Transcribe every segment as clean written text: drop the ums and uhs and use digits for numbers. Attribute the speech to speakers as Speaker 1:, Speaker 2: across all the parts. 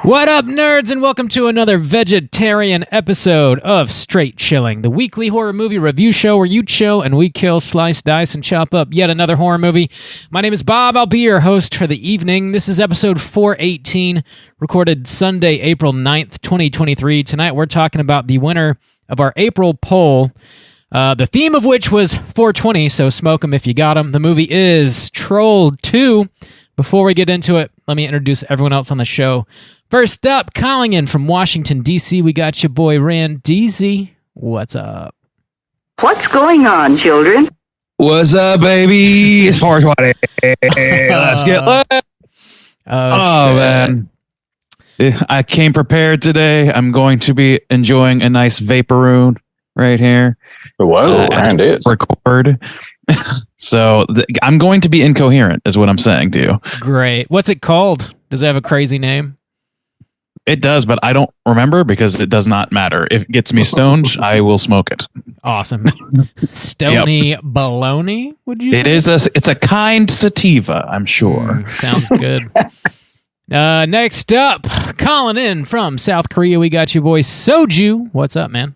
Speaker 1: What up, nerds, and welcome to another vegetarian episode of Straight Chilling, the weekly horror movie review show where you chill and we kill, slice, dice, and chop up yet another horror movie. My name is Bob. I'll be your host for the evening. This is episode 418, recorded Sunday, April 9th, 2023. Tonight we're talking about the winner of our April poll, the theme of which was 420, so smoke 'em if you got 'em. The movie is Troll 2. Before we get into it, let me introduce everyone else on the show. First up, calling in from Washington, D.C., we got your boy Randeezy. What's up?
Speaker 2: What's going on, children?
Speaker 3: What's up, baby? It's 420. Let's get lit. Oh man. I came prepared today. I'm going to be enjoying a nice vaperoon right here.
Speaker 4: Whoa, and it is.
Speaker 3: Record. So I'm going to be incoherent, is what I'm saying to you.
Speaker 1: Great. What's it called? Does it have a crazy name?
Speaker 3: It does, but I don't remember because it does not matter. If it gets me stoned, I will smoke it.
Speaker 1: Awesome. Stony baloney, would you say?
Speaker 3: It's a kind sativa, I'm sure.
Speaker 1: Sounds good. Next up, calling in from South Korea, we got your boy Soju. What's up, man?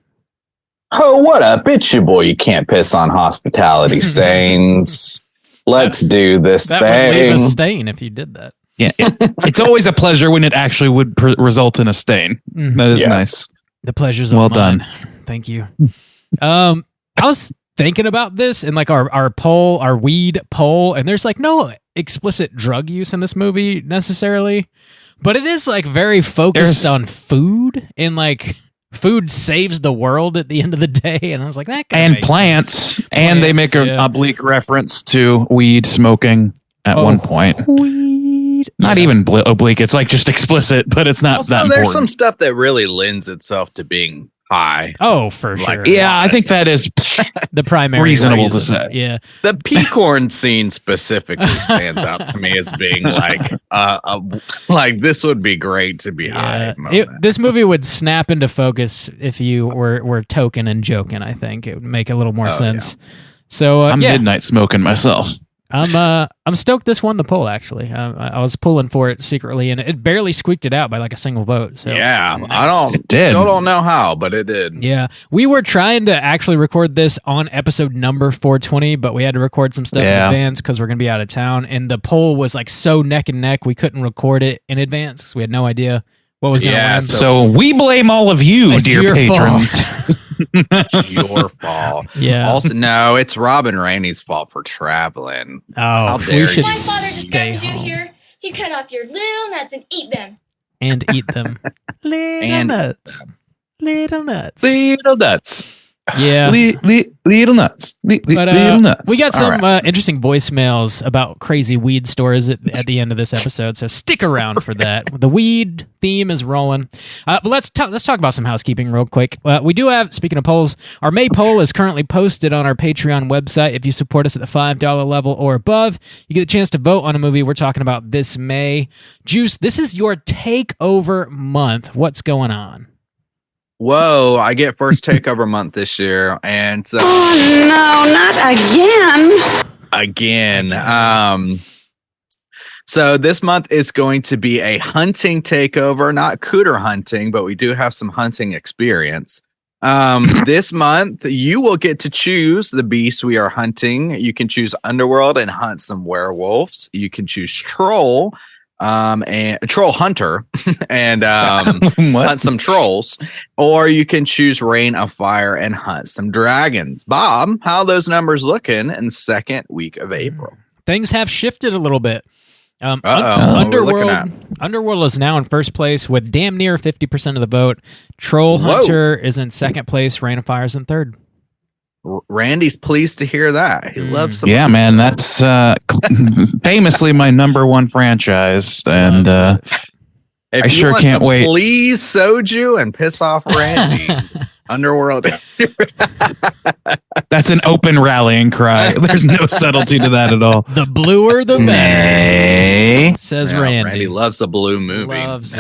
Speaker 4: Oh, what up? It's your boy. You can't piss on hospitality stains. Let's do this
Speaker 1: that
Speaker 4: thing.
Speaker 1: That would leave a stain if you did that.
Speaker 3: Yeah, it's always a pleasure when it actually would result in a stain. Mm-hmm. That is nice.
Speaker 1: The pleasure's all mine. Done. Thank you. I was thinking about this in like our poll, our weed poll, and there's like no explicit drug use in this movie necessarily, but it is like very focused on food and like food saves the world at the end of the day. And I was like, that
Speaker 3: and plants, and they make an oblique reference to weed smoking at one point. Not even oblique. It's like just explicit, but it's not
Speaker 5: also,
Speaker 3: that
Speaker 5: there's
Speaker 3: important.
Speaker 5: some stuff that really lends itself to being high.
Speaker 1: Oh, for sure.
Speaker 3: Yeah, I think that is
Speaker 1: the primary
Speaker 3: reasonable
Speaker 1: reason.
Speaker 3: to say.
Speaker 1: Yeah.
Speaker 5: The peacorn scene specifically stands out to me as being like, like this would be great to be high.
Speaker 1: This movie would snap into focus if you were token and joking. I think it would make a little more sense. Yeah. So
Speaker 3: I'm midnight smoking myself.
Speaker 1: I'm stoked this won the poll, actually. I was pulling for it secretly, and it barely squeaked it out by like a single vote. So
Speaker 5: yeah,
Speaker 3: It did.
Speaker 5: Still don't know how, but it did.
Speaker 1: Yeah, we were trying to actually record this on episode number 420, but we had to record some stuff in advance because we're going to be out of town, and the poll was like so neck and neck, we couldn't record it in advance because we had no idea what was going to win.
Speaker 3: So we blame all of you, dear patrons.
Speaker 5: It's your fault.
Speaker 1: Yeah.
Speaker 5: Also, no, it's Rob and Randy's fault for traveling.
Speaker 1: Oh,
Speaker 5: how dare
Speaker 1: we should
Speaker 5: you.
Speaker 6: My father
Speaker 1: stay
Speaker 6: discovers you
Speaker 1: home
Speaker 6: here. He cut off your little nuts and eat them.
Speaker 1: and eat them. Little nuts. Little nuts.
Speaker 3: Little nuts.
Speaker 1: Yeah.
Speaker 3: Little nuts. Little nuts.
Speaker 1: We got some interesting voicemails about crazy weed stories at the end of this episode, so stick around for that. The weed theme is rolling. But let's talk about some housekeeping real quick. We do have, speaking of polls, our May poll is currently posted on our Patreon website. If you support us at the $5 level or above, you get a chance to vote on a movie we're talking about this May. Juice, this is your takeover month. What's going on?
Speaker 5: Whoa, I get first takeover month this year. And so,
Speaker 2: Oh, no, not again.
Speaker 5: So this month is going to be a hunting takeover, not Cooter hunting, but we do have some hunting experience. This month, you will get to choose the beast we are hunting. You can choose Underworld and hunt some werewolves. You can choose Troll. And a troll hunter and hunt some trolls, or you can choose Rain of Fire and hunt some dragons. Bob, how are those numbers looking in the second week of April?
Speaker 1: Things have shifted a little bit. Underworld is now in first place with damn near 50% of the vote. Troll Hunter is in second place. Rain of Fire is in third.
Speaker 5: Randy's pleased to hear that. He loves some.
Speaker 3: Yeah, man, that's famously my number one franchise, and I sure can't wait.
Speaker 5: Please soju and piss off Randy. Underworld.
Speaker 3: That's an open rallying cry. There's no subtlety to that at all.
Speaker 1: The bluer, the better, says Randy.
Speaker 5: Randy loves a blue movie.
Speaker 1: Loves it.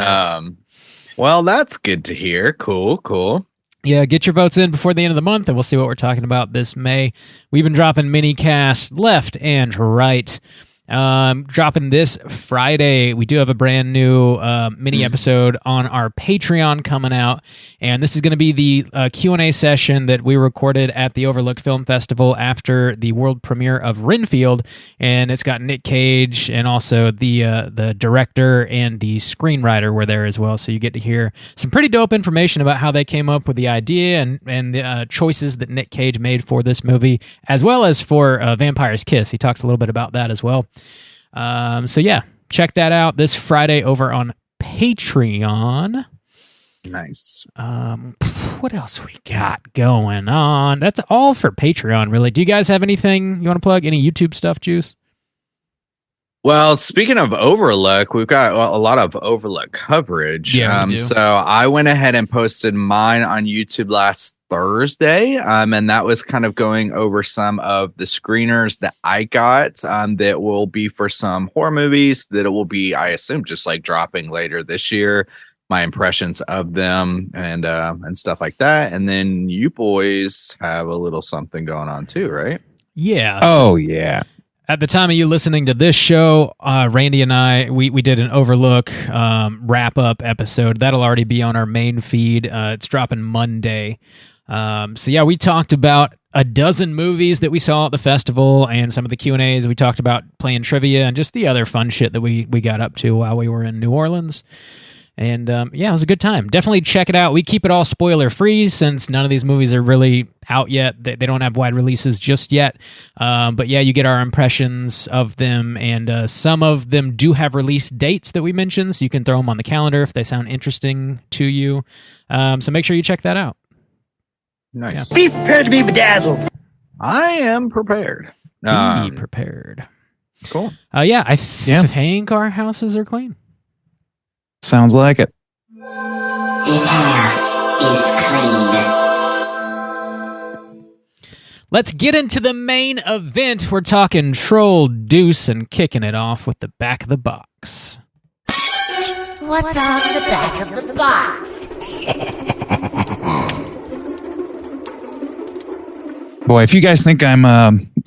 Speaker 5: Well, that's good to hear. Cool.
Speaker 1: Yeah, get your votes in before the end of the month, and we'll see what we're talking about this May. We've been dropping mini casts left and right. Dropping this Friday. We do have a brand new mini episode on our Patreon coming out, and this is going to be the Q&A session that we recorded at the Overlook Film Festival after the world premiere of Renfield, and it's got Nick Cage and also the director and the screenwriter were there as well, so you get to hear some pretty dope information about how they came up with the idea and the choices that Nick Cage made for this movie, as well as for Vampire's Kiss. He talks a little bit about that as well. So yeah, check that out this Friday over on Patreon.
Speaker 5: Nice.
Speaker 1: What else we got going on? That's all for Patreon, really. Do you guys have anything you want to plug? Any YouTube stuff, Juice?
Speaker 5: Well, speaking of Overlook, we've got a lot of Overlook coverage.
Speaker 1: Yeah, we do.
Speaker 5: So I went ahead and posted mine on YouTube last Thursday, and that was kind of going over some of the screeners that I got that will be for some horror movies that it will be, I assume, just like dropping later this year. My impressions of them and stuff like that. And then you boys have a little something going on too, right?
Speaker 1: Yeah.
Speaker 3: Oh, yeah.
Speaker 1: At the time of you listening to this show, Randy and I, we did an Overlook wrap-up episode. That'll already be on our main feed. It's dropping Monday. So yeah, we talked about a dozen movies that we saw at the festival and some of the Q&As. We talked about playing trivia and just the other fun shit that we got up to while we were in New Orleans. And yeah, it was a good time. Definitely check it out. We keep it all spoiler-free since none of these movies are really out yet. They don't have wide releases just yet. But yeah, you get our impressions of them, and some of them do have release dates that we mentioned, so you can throw them on the calendar if they sound interesting to you. So make sure you check that out.
Speaker 5: Nice.
Speaker 1: Yeah.
Speaker 7: Be prepared to be bedazzled.
Speaker 5: I am prepared.
Speaker 1: Be prepared.
Speaker 5: Cool.
Speaker 1: Yeah, I think our houses are clean.
Speaker 3: Sounds like it.
Speaker 7: This house is clean.
Speaker 1: Let's get into the main event. We're talking Troll Deuce and kicking it off with the back of the box.
Speaker 7: What's on the back of the box?
Speaker 3: Boy, if you guys think I'm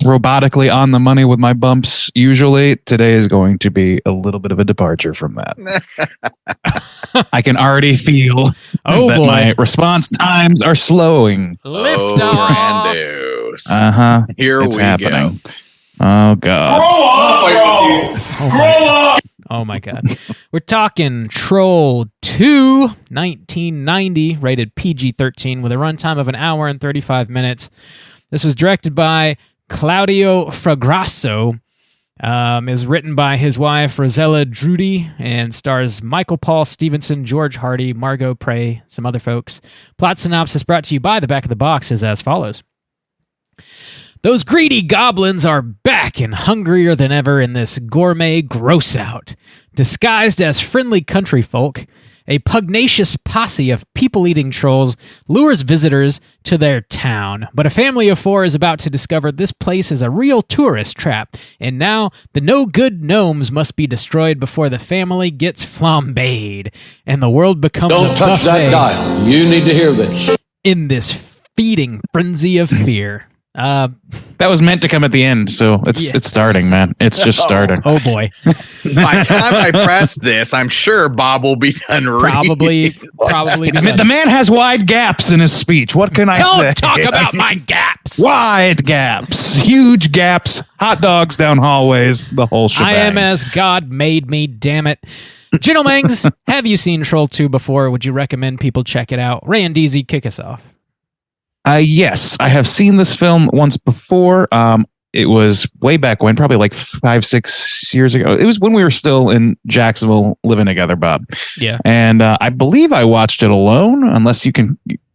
Speaker 3: robotically on the money with my bumps, usually today is going to be a little bit of a departure from that. I can already feel that my response times are slowing.
Speaker 1: Lift off.
Speaker 5: Brandos.
Speaker 3: Here
Speaker 5: it's
Speaker 3: we
Speaker 5: happening.
Speaker 3: go. Oh, God.
Speaker 1: Grow up! Oh my God. We're talking Troll 2, 1990, rated PG-13 with a runtime of 1 hour and 35 minutes. This was directed by Claudio Fragasso. Is written by his wife, Rosella Drudy, and stars Michael Paul Stevenson, George Hardy, Margot Prey, some other folks. Plot synopsis brought to you by The Back of the Box is as follows. Those greedy goblins are back and hungrier than ever in this gourmet gross-out. Disguised as friendly country folk, a pugnacious posse of people-eating trolls lures visitors to their town. But a family of 4 is about to discover this place is a real tourist trap, and now the no-good gnomes must be destroyed before the family gets flambéed, and the world becomes
Speaker 8: Don't touch that dial. You need to hear this.
Speaker 1: In this feeding frenzy of fear.
Speaker 3: That was meant to come at the end, so it's starting, man. It's just starting.
Speaker 1: Oh boy!
Speaker 5: By the time I press this, I'm sure Bob will be done reading.
Speaker 1: Probably.
Speaker 3: The man has wide gaps in his speech. What can I say?
Speaker 1: Don't talk about my gaps.
Speaker 3: Wide gaps, huge gaps, hot dogs down hallways, the whole shebang.
Speaker 1: I am as God made me. Damn it, gentlemen! Have you seen Troll 2 before? Would you recommend people check it out? Randy, kick us off.
Speaker 3: Yes, I have seen this film once before. It was way back when, probably like 5-6 years ago. It was when we were still in Jacksonville living together, Bob.
Speaker 1: Yeah.
Speaker 3: And I believe I watched it alone, unless you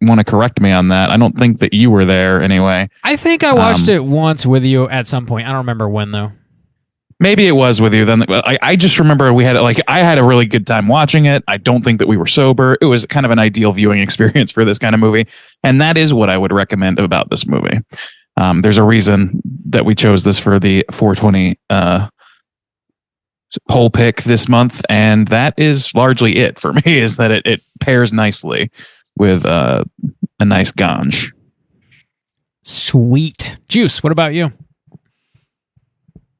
Speaker 3: want to correct me on that. I don't think that you were there anyway.
Speaker 1: I think I watched it once with you at some point. I don't remember when, though.
Speaker 3: Maybe it was with you then. I just remember I had a really good time watching it. I don't think that we were sober. It was kind of an ideal viewing experience for this kind of movie. And that is what I would recommend about this movie. There's a reason that we chose this for the 420 poll pick this month. And that is largely it for me, is that it pairs nicely with a nice ganj.
Speaker 1: Sweet. Juice, what about you?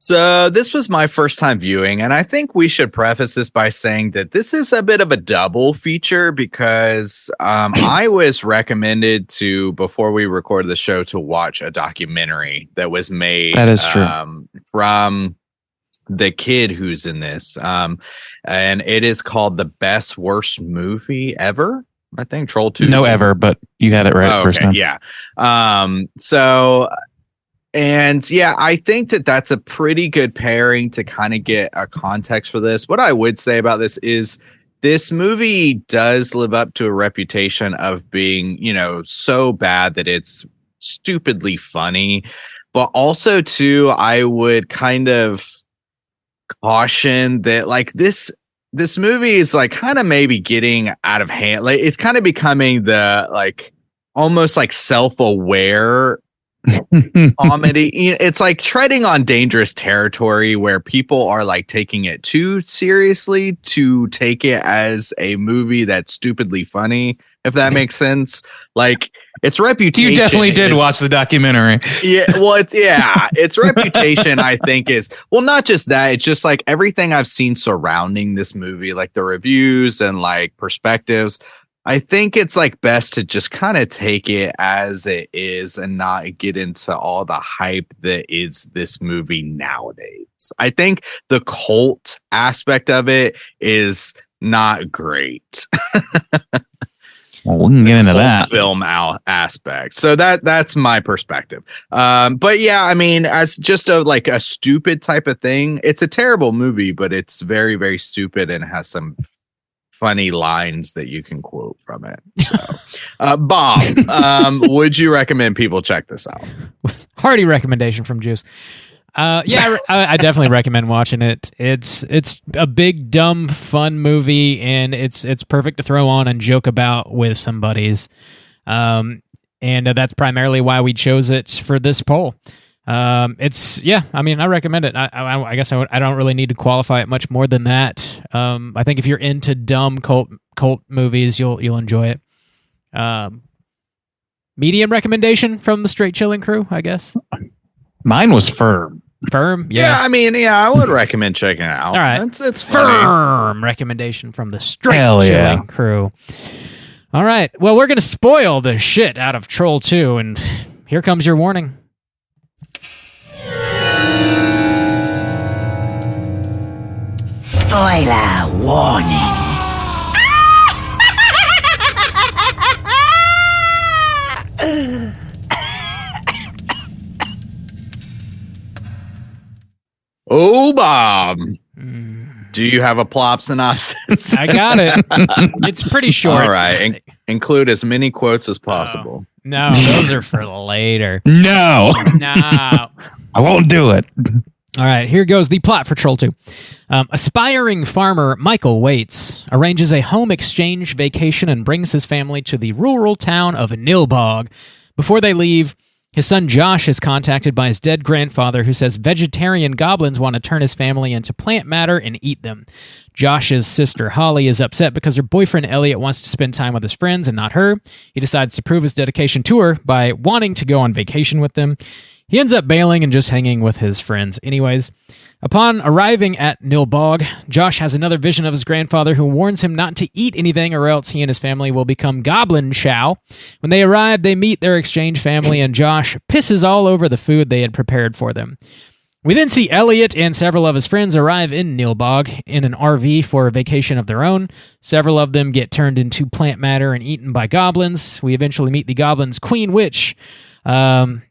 Speaker 5: So this was my first time viewing, and I think we should preface this by saying that this is a bit of a double feature because I was recommended to, before we recorded the show, to watch a documentary that was made
Speaker 3: That is true.
Speaker 5: From the kid who's in this. And it is called The Best Worst Movie Ever. I think Troll 2.
Speaker 3: No, ever, but you had it right first time.
Speaker 5: Yeah. And yeah, I think that that's a pretty good pairing to kind of get a context for this. What I would say about this is this movie does live up to a reputation of being, so bad that it's stupidly funny. But also, too, I would kind of caution that like this movie is like kind of maybe getting out of hand. Like it's kind of becoming the like almost like self-aware comedy. It's like treading on dangerous territory where people are like taking it too seriously to take it as a movie that's stupidly funny, if that makes sense. Like its reputation.
Speaker 3: You definitely did watch the documentary.
Speaker 5: Yeah, well, its reputation, I think, is, well, not just that. It's just like everything I've seen surrounding this movie, like the reviews and like perspectives. I think it's like best to just kind of take it as it is and not get into all the hype that is this movie nowadays. I think the cult aspect of it is not great.
Speaker 3: Well, we can get into that
Speaker 5: film aspect. So that's my perspective. But yeah, I mean, as just a stupid type of thing, it's a terrible movie, but it's very, very stupid and has some funny lines that you can quote from it. So, Bob, would you recommend people check this out?
Speaker 1: Hearty recommendation from Juice. Yeah, I definitely recommend watching it. It's a big, dumb, fun movie, and it's perfect to throw on and joke about with some buddies. And that's primarily why we chose it for this poll. I mean, I recommend it. I guess I don't really need to qualify it much more than that. I think if you're into dumb cult movies, you'll enjoy it. Medium recommendation from the Straight Chilling crew, I guess.
Speaker 3: Mine was firm.
Speaker 1: Firm?
Speaker 5: Yeah, I mean, I would recommend checking it out.
Speaker 1: All right.
Speaker 5: It's funny.
Speaker 1: Firm recommendation from the Straight
Speaker 3: Hell
Speaker 1: Chilling
Speaker 3: yeah.
Speaker 1: crew. All right. Well, we're going to spoil the shit out of Troll 2, and here comes your warning.
Speaker 7: Spoiler warning.
Speaker 5: Oh, Bob. Do you have a plot synopsis?
Speaker 1: I got it. It's pretty short.
Speaker 5: All right. Include as many quotes as possible.
Speaker 1: No, those are for later.
Speaker 3: No.
Speaker 1: No.
Speaker 3: I won't do it.
Speaker 1: All right, here goes the plot for Troll 2. Aspiring farmer Michael Waits arranges a home exchange vacation and brings his family to the rural town of Nilbog. Before they leave, his son Josh is contacted by his dead grandfather, who says vegetarian goblins want to turn his family into plant matter and eat them. Josh's sister Holly is upset because her boyfriend Elliot wants to spend time with his friends and not her. He decides to prove his dedication to her by wanting to go on vacation with them. He ends up bailing and just hanging with his friends anyways. Upon arriving at Nilbog, Josh has another vision of his grandfather who warns him not to eat anything or else he and his family will become goblin chow. When they arrive, they meet their exchange family and Josh pisses all over the food they had prepared for them. We then see Elliot and several of his friends arrive in Nilbog in an RV for a vacation of their own. Several of them get turned into plant matter and eaten by goblins. We eventually meet the goblins' queen witch, who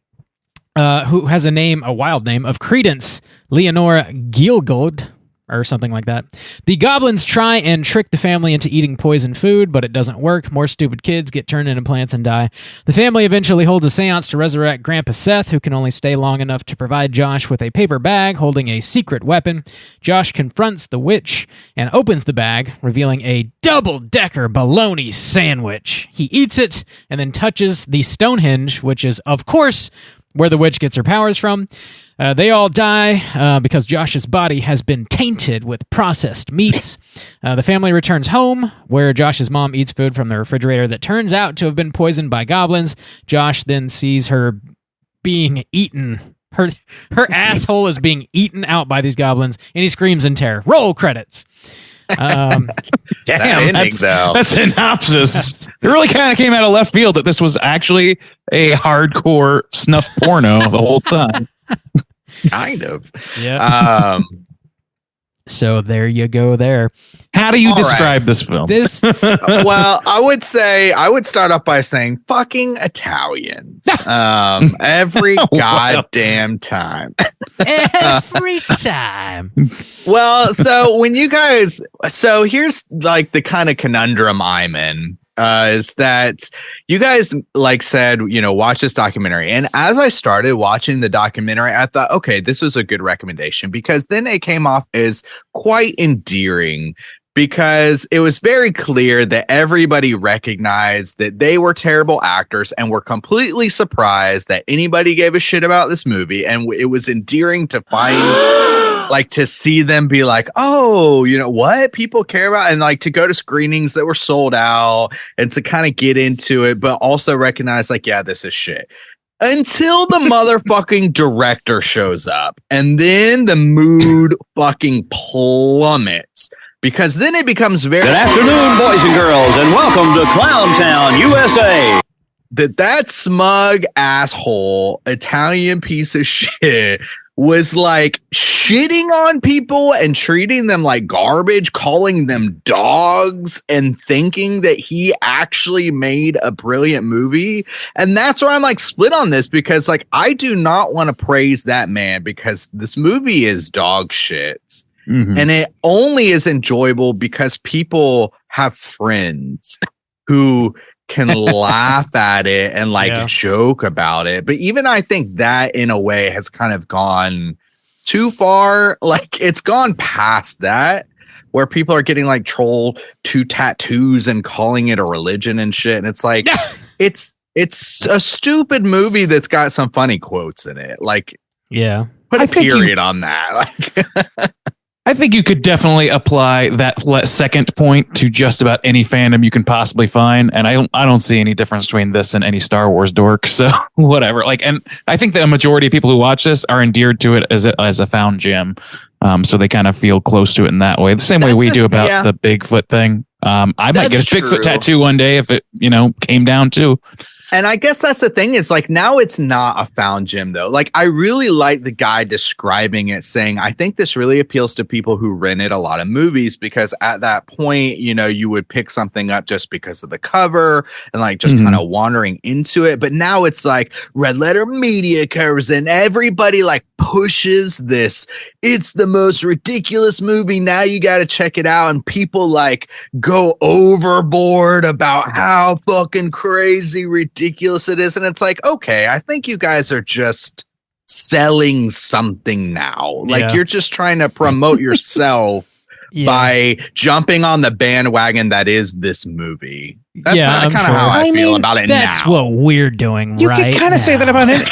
Speaker 1: has a wild name of Credence Leonora Gilgold, or something like that. The goblins try and trick the family into eating poison food, but it doesn't work. More stupid kids get turned into plants and die. The family eventually holds a seance to resurrect Grandpa Seth, who can only stay long enough to provide Josh with a paper bag holding a secret weapon. Josh confronts the witch and opens the bag, revealing a double-decker bologna sandwich. He eats it and then touches the Stonehenge, which is, of course, where the witch gets her powers from. They all die because Josh's body has been tainted with processed meats. The family returns home, where Josh's mom eats food from the refrigerator that turns out to have been poisoned by goblins. Josh then sees her being eaten Her asshole is being eaten out by these goblins, and he screams in terror. Roll credits.
Speaker 3: Damn,
Speaker 5: ending's
Speaker 3: that synopsis. It really kind of came out of left field that this was actually a hardcore snuff porno the whole time.
Speaker 5: Kind of.
Speaker 1: Yeah. So there you go there.
Speaker 3: How do you describe this film?
Speaker 5: Well, I would start off by saying fucking Italians. Every goddamn time.
Speaker 1: Every time.
Speaker 5: Well, so here's like the kind of conundrum I'm in. Is that you guys like said, watch this documentary. And as I started watching the documentary, I thought, okay, this was a good recommendation, because then it came off as quite endearing, because it was very clear that everybody recognized that they were terrible actors and were completely surprised that anybody gave a shit about this movie. And it was endearing to find like to see them be like, oh, what people care about, and like to go to screenings that were sold out and to kind of get into it, but also recognize like, yeah, this is shit. Until the motherfucking director shows up, and then the mood fucking plummets, because then it becomes very
Speaker 9: good afternoon, boys and girls, and welcome to Clowntown, USA.
Speaker 5: That smug asshole Italian piece of shit was like shitting on people and treating them like garbage, calling them dogs, and thinking that he actually made a brilliant movie. And that's where I'm like split on this, because like I do not want to praise that man, because this movie is dog shit. Mm-hmm. And it only is enjoyable because people have friends who can laugh at it and like joke about it. But even I think that in a way has kind of gone too far. Like it's gone past that, where people are getting like trolled to tattoos and calling it a religion and shit. And it's like, it's a stupid movie that's got some funny quotes in it. Like, put a period on that. Like,
Speaker 3: I think you could definitely apply that second point to just about any fandom you can possibly find, and I don't see any difference between this and any Star Wars dork. So whatever. Like, and I think the majority of people who watch this are endeared to it as a found gem, so they kind of feel close to it in that way. The same way we do about the Bigfoot thing. I might get a Bigfoot tattoo one day if it came down to.
Speaker 5: And I guess that's the thing, is like now it's not a found gem though. Like I really like the guy describing it, saying, I think this really appeals to people who rented a lot of movies, because at that point, you would pick something up just because of the cover and like just kind of wandering into it. But now it's like Red Letter Media covers and everybody like pushes this. It's the most ridiculous movie. Now you got to check it out. And people like go overboard about how fucking crazy ridiculous it is. And it's like, okay, I think you guys are just selling something now. Like you're just trying to promote yourself by jumping on the bandwagon that is this movie. That's kind of how I feel about it now.
Speaker 1: That's what we're doing,
Speaker 3: you
Speaker 1: right?
Speaker 3: You can kind of say that about it.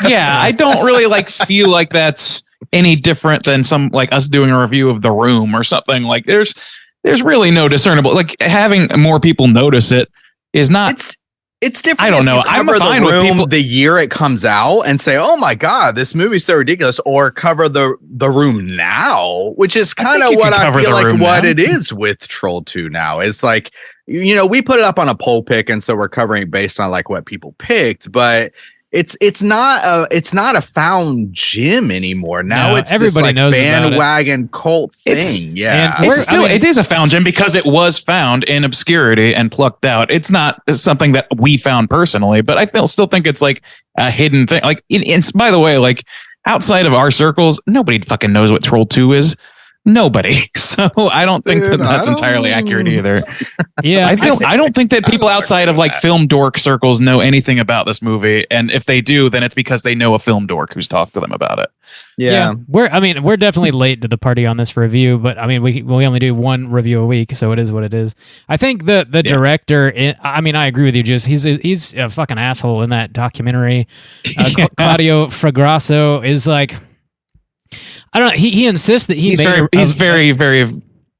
Speaker 3: I don't really like feel like that's any different than some like us doing a review of The Room or something. Like there's really no discernible, like having more people notice it is not.
Speaker 5: It's different.
Speaker 3: I don't know. I'm fine with people
Speaker 5: the year it comes out and say, "Oh my god, this movie's so ridiculous," or cover the Room now, which is kind of what I feel like what it is with Troll 2 now. It's like, we put it up on a poll pick, and so we're covering based on like what people picked, but it's not a found gem anymore. Now it's everybody this, like, knows bandwagon cult thing.
Speaker 3: It is a found gem because it was found in obscurity and plucked out. It's not something that we found personally, but I still think it's like a hidden thing. Like, it's by the way, like outside of our circles, nobody fucking knows what Troll 2 is. Nobody. So I don't think that's entirely accurate either. I don't think that people outside of like film dork circles know anything about this movie. And if they do, then it's because they know a film dork who's talked to them about it.
Speaker 1: Yeah. We're definitely late to the party on this review, but I mean, we only do one review a week, so it is what it is. I think the director, I agree with you, Juice. He's a fucking asshole in that documentary. Claudio Fragasso is like, I don't know. He insists that he's
Speaker 3: very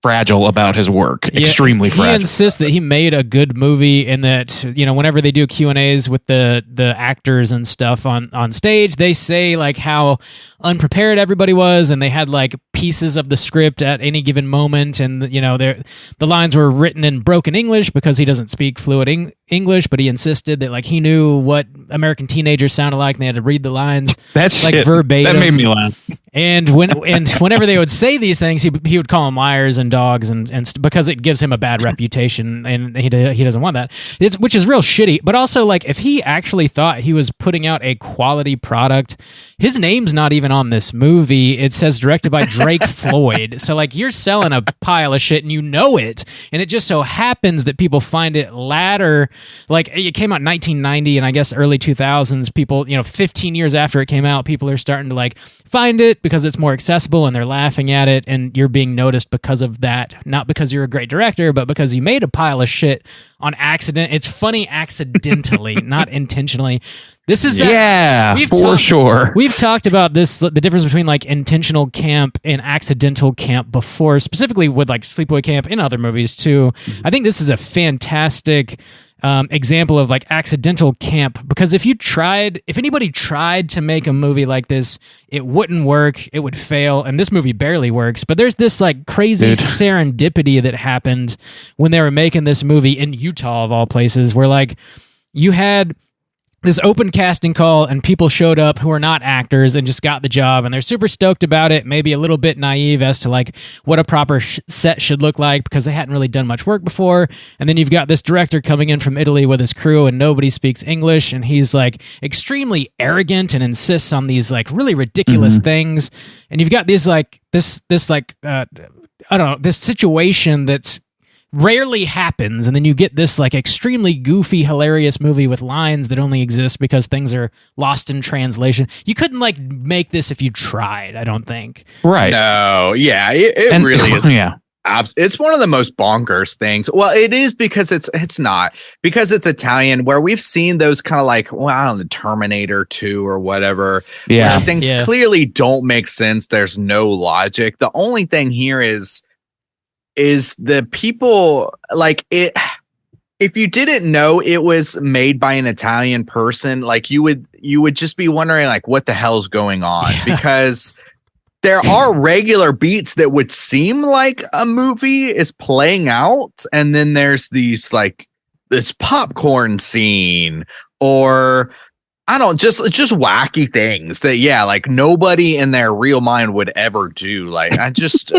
Speaker 3: fragile about his work. Extremely fragile.
Speaker 1: He insists that he made a good movie, and that, you know, whenever they do Q&As with the actors and stuff on stage, they say like how unprepared everybody was, and they had like pieces of the script at any given moment, and you know, the lines were written in broken English because he doesn't speak fluent English, but he insisted that like he knew what American teenagers sounded like, and they had to read the lines like verbatim.
Speaker 3: That made me laugh.
Speaker 1: And whenever they would say these things, he would call them liars and dogs, and because it gives him a bad reputation, and he doesn't want that. Which is real shitty. But also, like, if he actually thought he was putting out a quality product, his name's not even on this movie. It says directed by Drake Floyd. So like, you're selling a pile of shit, and you know it. And it just so happens that people find it latter. Like, it came out in 1990, and I guess early 2000s. People, you know, 15 years after it came out, people are starting to like find it because it's more accessible, and they're laughing at it, and you're being noticed because of that. Not because you're a great director, but because you made a pile of shit on accident. It's funny accidentally, not intentionally. This is
Speaker 3: sure.
Speaker 1: We've talked about this, the difference between like intentional camp and accidental camp before, specifically with like Sleepaway Camp and other movies too. I think this is a fantastic example of like accidental camp, because if anybody tried to make a movie like this, it wouldn't work, it would fail, and this movie barely works. But there's this like crazy serendipity that happened when they were making this movie in Utah of all places, where like you had this open casting call, and people showed up who are not actors and just got the job, and they're super stoked about it, maybe a little bit naive as to like what a proper set should look like, because they hadn't really done much work before. And then you've got this director coming in from Italy with his crew, and nobody speaks English, and he's like extremely arrogant and insists on these like really ridiculous things. And you've got these like this situation that's rarely happens, and then you get this like extremely goofy, hilarious movie with lines that only exist because things are lost in translation. You couldn't like make this if you tried, I don't think.
Speaker 3: Right.
Speaker 5: No, yeah, it really is.
Speaker 3: Yeah.
Speaker 5: It's one of the most bonkers things. Well, it is because it's not because it's Italian, where we've seen those kind of like, well, I don't know, Terminator 2 or whatever.
Speaker 3: Yeah.
Speaker 5: Where things clearly don't make sense. There's no logic. The only thing here is the people like it. If you didn't know it was made by an Italian person, like you would just be wondering like what the hell's going on, because there are regular beats that would seem like a movie is playing out, and then there's these like this popcorn scene, or I don't just wacky things that like nobody in their real mind would ever do. Like I just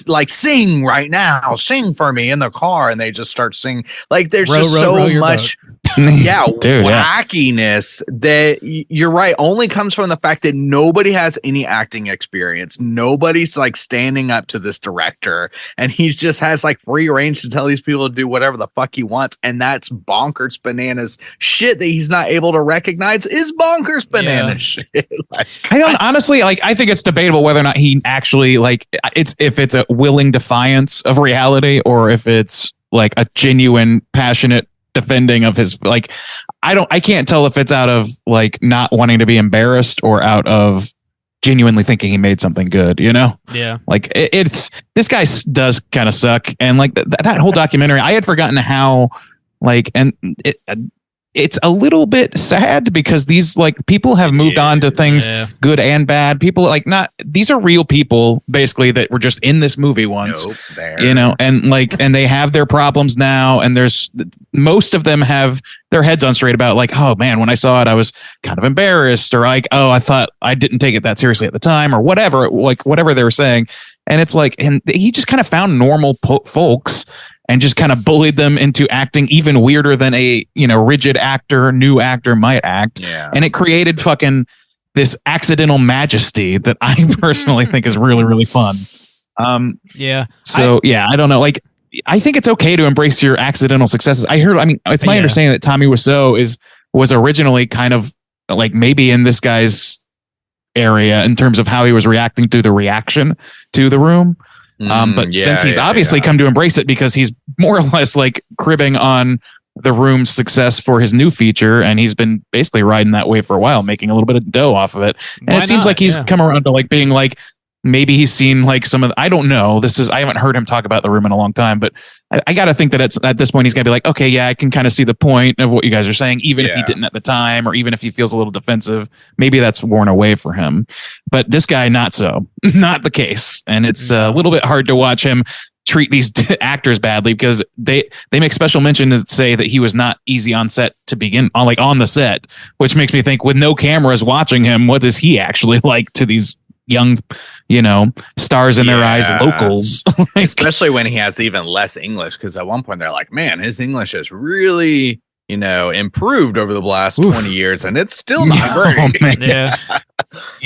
Speaker 5: like sing right now, sing for me in the car, and they just start singing. Like there's just so much wackiness that you're right only comes from the fact that nobody has any acting experience. Nobody's like standing up to this director, and he's just has like free range to tell these people to do whatever the fuck he wants, and that's bonkers bananas shit that he's not able to recognize is bonkers banana shit. Like,
Speaker 3: I think it's debatable whether or not he actually like if it's a willing defiance of reality, or if it's like a genuine passionate defending of his, like, I can't tell if it's out of like not wanting to be embarrassed or out of genuinely thinking he made something good, you know?
Speaker 1: Yeah.
Speaker 3: Like it's this guy does kind of suck. And like that whole documentary, I had forgotten how like, and it's a little bit sad because these like people have moved on to things good and bad. People like these are real people basically that were just in this movie once, you know, and like, and they have their problems now. And most of them have their heads on straight about like, oh man, when I saw it, I was kind of embarrassed, or like, oh, I thought I didn't take it that seriously at the time, or whatever, like whatever they were saying. And it's like, and he just kind of found normal folks and just kind of bullied them into acting even weirder than a, you know, rigid new actor might act. Yeah. And it created fucking this accidental majesty that I personally think is really, really fun. So I don't know. Like, I think it's okay to embrace your accidental successes. It's my understanding that Tommy Wiseau was originally kind of like maybe in this guy's area in terms of how he was reacting to the reaction to The Room. But since he's obviously come to embrace it because he's more or less like cribbing on The Room's success for his new feature, and he's been basically riding that wave for a while, making a little bit of dough off of it. And it seems like he's come around to like being like, maybe he's seen like some of I don't know. I haven't heard him talk about The Room in a long time, but I got to think that at this point he's going to be like, okay, yeah, I can kind of see the point of what you guys are saying, even if he didn't at the time, or even if he feels a little defensive. Maybe that's worn away for him. But this guy, not so. Not the case. And it's a little bit hard to watch him treat these actors badly, because they make special mention to say that he was not easy on set to begin on, like on the set, which makes me think, with no cameras watching him, what is he actually like to these young, stars in their eyes, locals?
Speaker 5: Especially when he has even less English, because at one point they're like, man, his English has really, improved over the last 20 years, and it's still not great.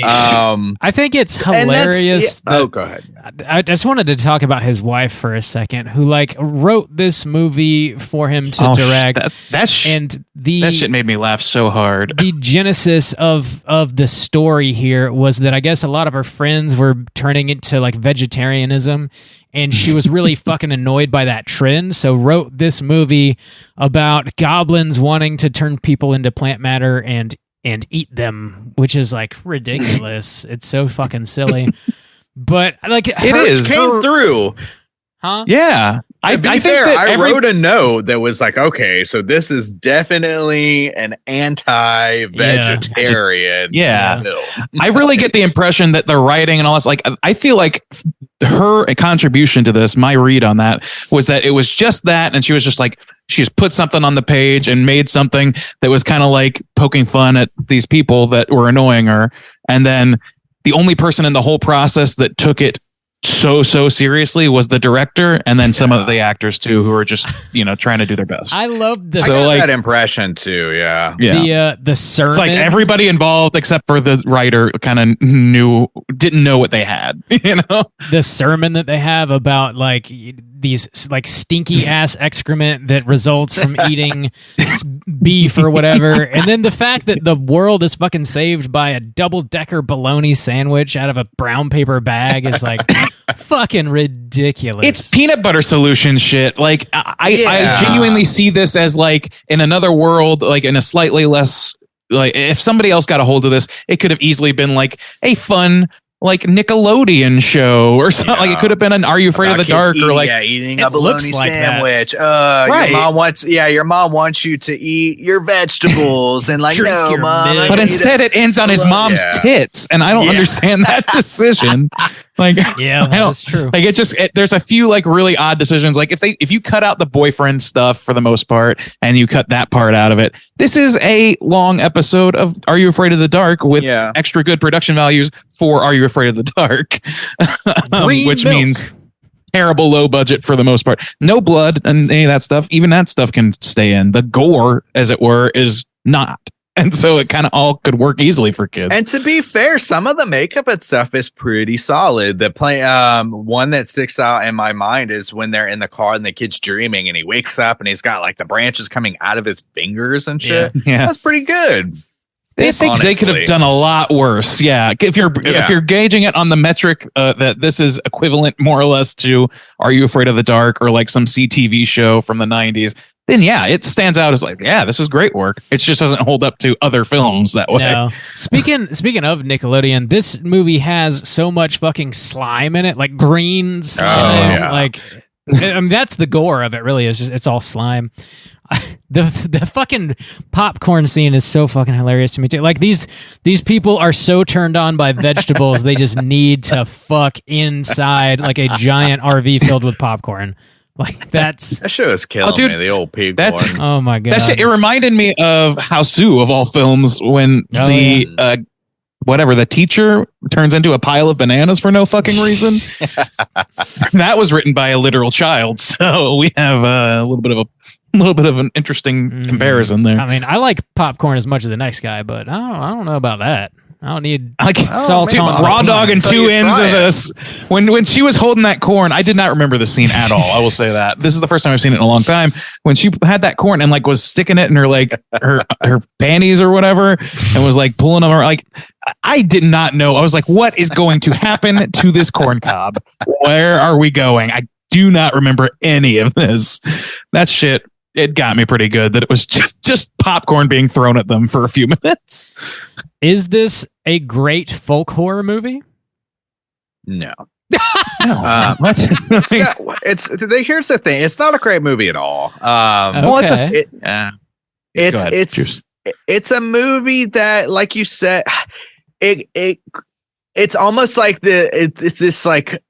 Speaker 1: I think it's hilarious.
Speaker 5: Go ahead.
Speaker 1: I just wanted to talk about his wife for a second, who wrote this movie for him to direct.
Speaker 3: That shit made me laugh so hard.
Speaker 1: The genesis of the story here was that I guess a lot of her friends were turning into vegetarianism, and she was really fucking annoyed by that trend, so wrote this movie about goblins wanting to turn people into plant matter and eat them, which is ridiculous. It's so fucking silly. But
Speaker 5: it came through.
Speaker 1: Huh?
Speaker 5: Yeah. I think I wrote a note that was okay, so this is definitely an anti-vegetarian.
Speaker 3: Yeah. I really get the impression that the writing and all this, I feel like her contribution to this, my read on that, was that it was just that, and she was just she just put something on the page and made something that was kind of poking fun at these people that were annoying her. And then the only person in the whole process that took it so seriously was the director, and then some of the actors too, who are just trying to do their best.
Speaker 1: I love the
Speaker 5: that impression too. Yeah.
Speaker 1: The sermon.
Speaker 3: It's everybody involved except for the writer kind of didn't know what they had.
Speaker 1: The sermon that they have about these stinky ass excrement that results from eating beef or whatever, and then the fact that the world is fucking saved by a double-decker bologna sandwich out of a brown paper bag is fucking ridiculous.
Speaker 3: It's peanut butter solution shit. I genuinely see this as in another world, in a slightly less, if somebody else got a hold of this, it could have easily been a fun Nickelodeon show or something. It could have been an Are You Afraid of the Dark, or
Speaker 5: eating a bologna sandwich. Right. Your mom wants you to eat your vegetables, and no, mom.
Speaker 3: But instead it ends on his mom's tits, and I don't understand that decision.
Speaker 1: That's true.
Speaker 3: There's a few really odd decisions. If you cut out the boyfriend stuff for the most part, and you cut that part out of it, this is a long episode of Are You Afraid of the Dark with extra good production values for Are You Afraid of the Dark, which means terrible low budget for the most part. No blood and any of that stuff. Even that stuff can stay in. The gore, as it were, is not. And so it kind of all could work easily for kids.
Speaker 5: And to be fair, some of the makeup and stuff is pretty solid. The one that sticks out in my mind is when they're in the car and the kid's dreaming and he wakes up and he's got the branches coming out of his fingers and shit.
Speaker 3: Yeah.
Speaker 5: That's pretty good.
Speaker 3: I think they could have done a lot worse. Yeah. If you're gauging it on the metric that this is equivalent more or less to Are You Afraid of the Dark, or some CTV show from the 90s, then it stands out as this is great work. It just doesn't hold up to other films that way.
Speaker 1: No. Speaking of Nickelodeon, this movie has so much fucking slime in it, green slime. That's the gore of it. Really, it's all slime. The fucking popcorn scene is so fucking hilarious to me too. These people are so turned on by vegetables, they just need to fuck inside a giant RV filled with popcorn.
Speaker 5: That show is killing me. The old pig porn.
Speaker 1: Oh my god!
Speaker 3: That shit, it reminded me of Housekeeping, of all films, when the teacher turns into a pile of bananas for no fucking reason. That was written by a literal child, so we have a little bit of an interesting comparison there.
Speaker 1: I mean, I like popcorn as much as the next guy, but I don't know about that. I don't need salt on
Speaker 3: raw dog and two ends of this. When she was holding that corn, I did not remember the scene at all. I will say that. This is the first time I've seen it in a long time. When she had that corn and was sticking it in her her panties or whatever, and was pulling them, I did not know. I was what is going to happen to this corn cob? Where are we going? I do not remember any of this. That shit, it got me pretty good that it was just popcorn being thrown at them for a few minutes.
Speaker 1: Is this a great folk horror movie?
Speaker 5: No.
Speaker 3: Here's
Speaker 5: the thing. It's not a great movie at all. It's a movie that, like you said, it's almost like it's this like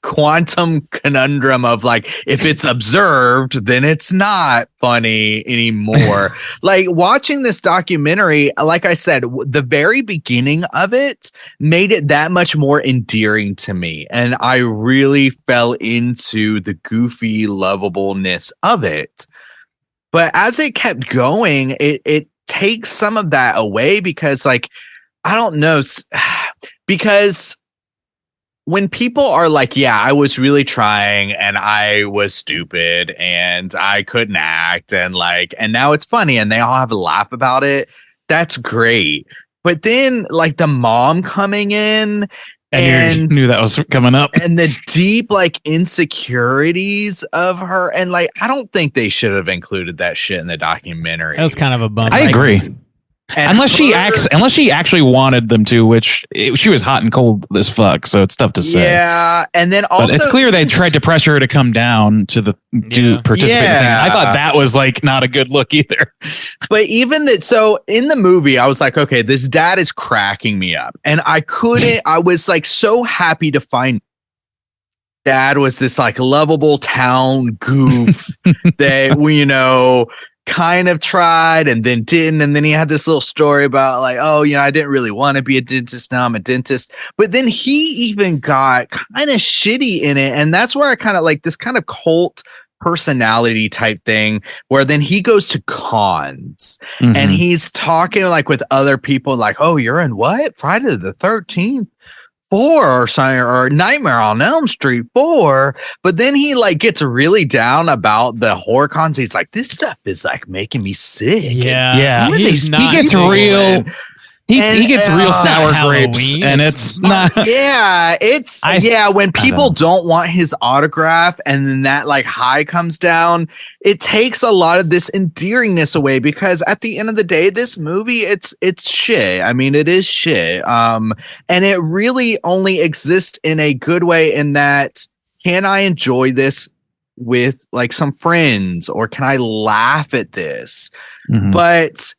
Speaker 5: quantum conundrum of like, if it's observed, then it's not funny anymore. Like watching this documentary, like I said, the very beginning of it made it that much more endearing to me. And I really fell into the goofy lovableness of it. But as it kept going, it takes some of that away because, like, I don't know, because when people are like, yeah, I was really trying and I was stupid and I couldn't act and now it's funny and they all have a laugh about it. That's great. But then like the mom coming in and
Speaker 3: you knew that was coming up
Speaker 5: and the deep like insecurities of her. And like, I don't think they should have included that shit in the documentary.
Speaker 1: That was kind of a bummer.
Speaker 3: I agree. Unless she actually wanted them to, which she was hot and cold as fuck, so it's tough to say.
Speaker 5: Yeah, and then also
Speaker 3: but it's clear they tried to pressure her to come down to participate. Yeah. I thought that was like not a good look either.
Speaker 5: But even that, so in the movie, I was like, okay, this dad is cracking me up, and I was like so happy to find dad was this like lovable town goof that we kind of tried and then didn't, and then he had this little story about like, oh, I didn't really want to be a dentist, now I'm a dentist. But then he even got kind of shitty in it, and that's where I kind of like this kind of cult personality type thing where then he goes to cons and he's talking like with other people like, oh, you're in what, Friday the 13th 4 or something, or Nightmare on Elm Street 4. But then he like gets really down about the horror cons. He's like, this stuff is like making me sick.
Speaker 1: Yeah.
Speaker 3: He gets real. He gets real sour grapes, and it's not.
Speaker 5: Yeah, when people don't want his autograph, and then that like high comes down, it takes a lot of this endearingness away. Because at the end of the day, this movie, it's shit. I mean, it is shit. And it really only exists in a good way in that, can I enjoy this with like some friends, or can I laugh at this? But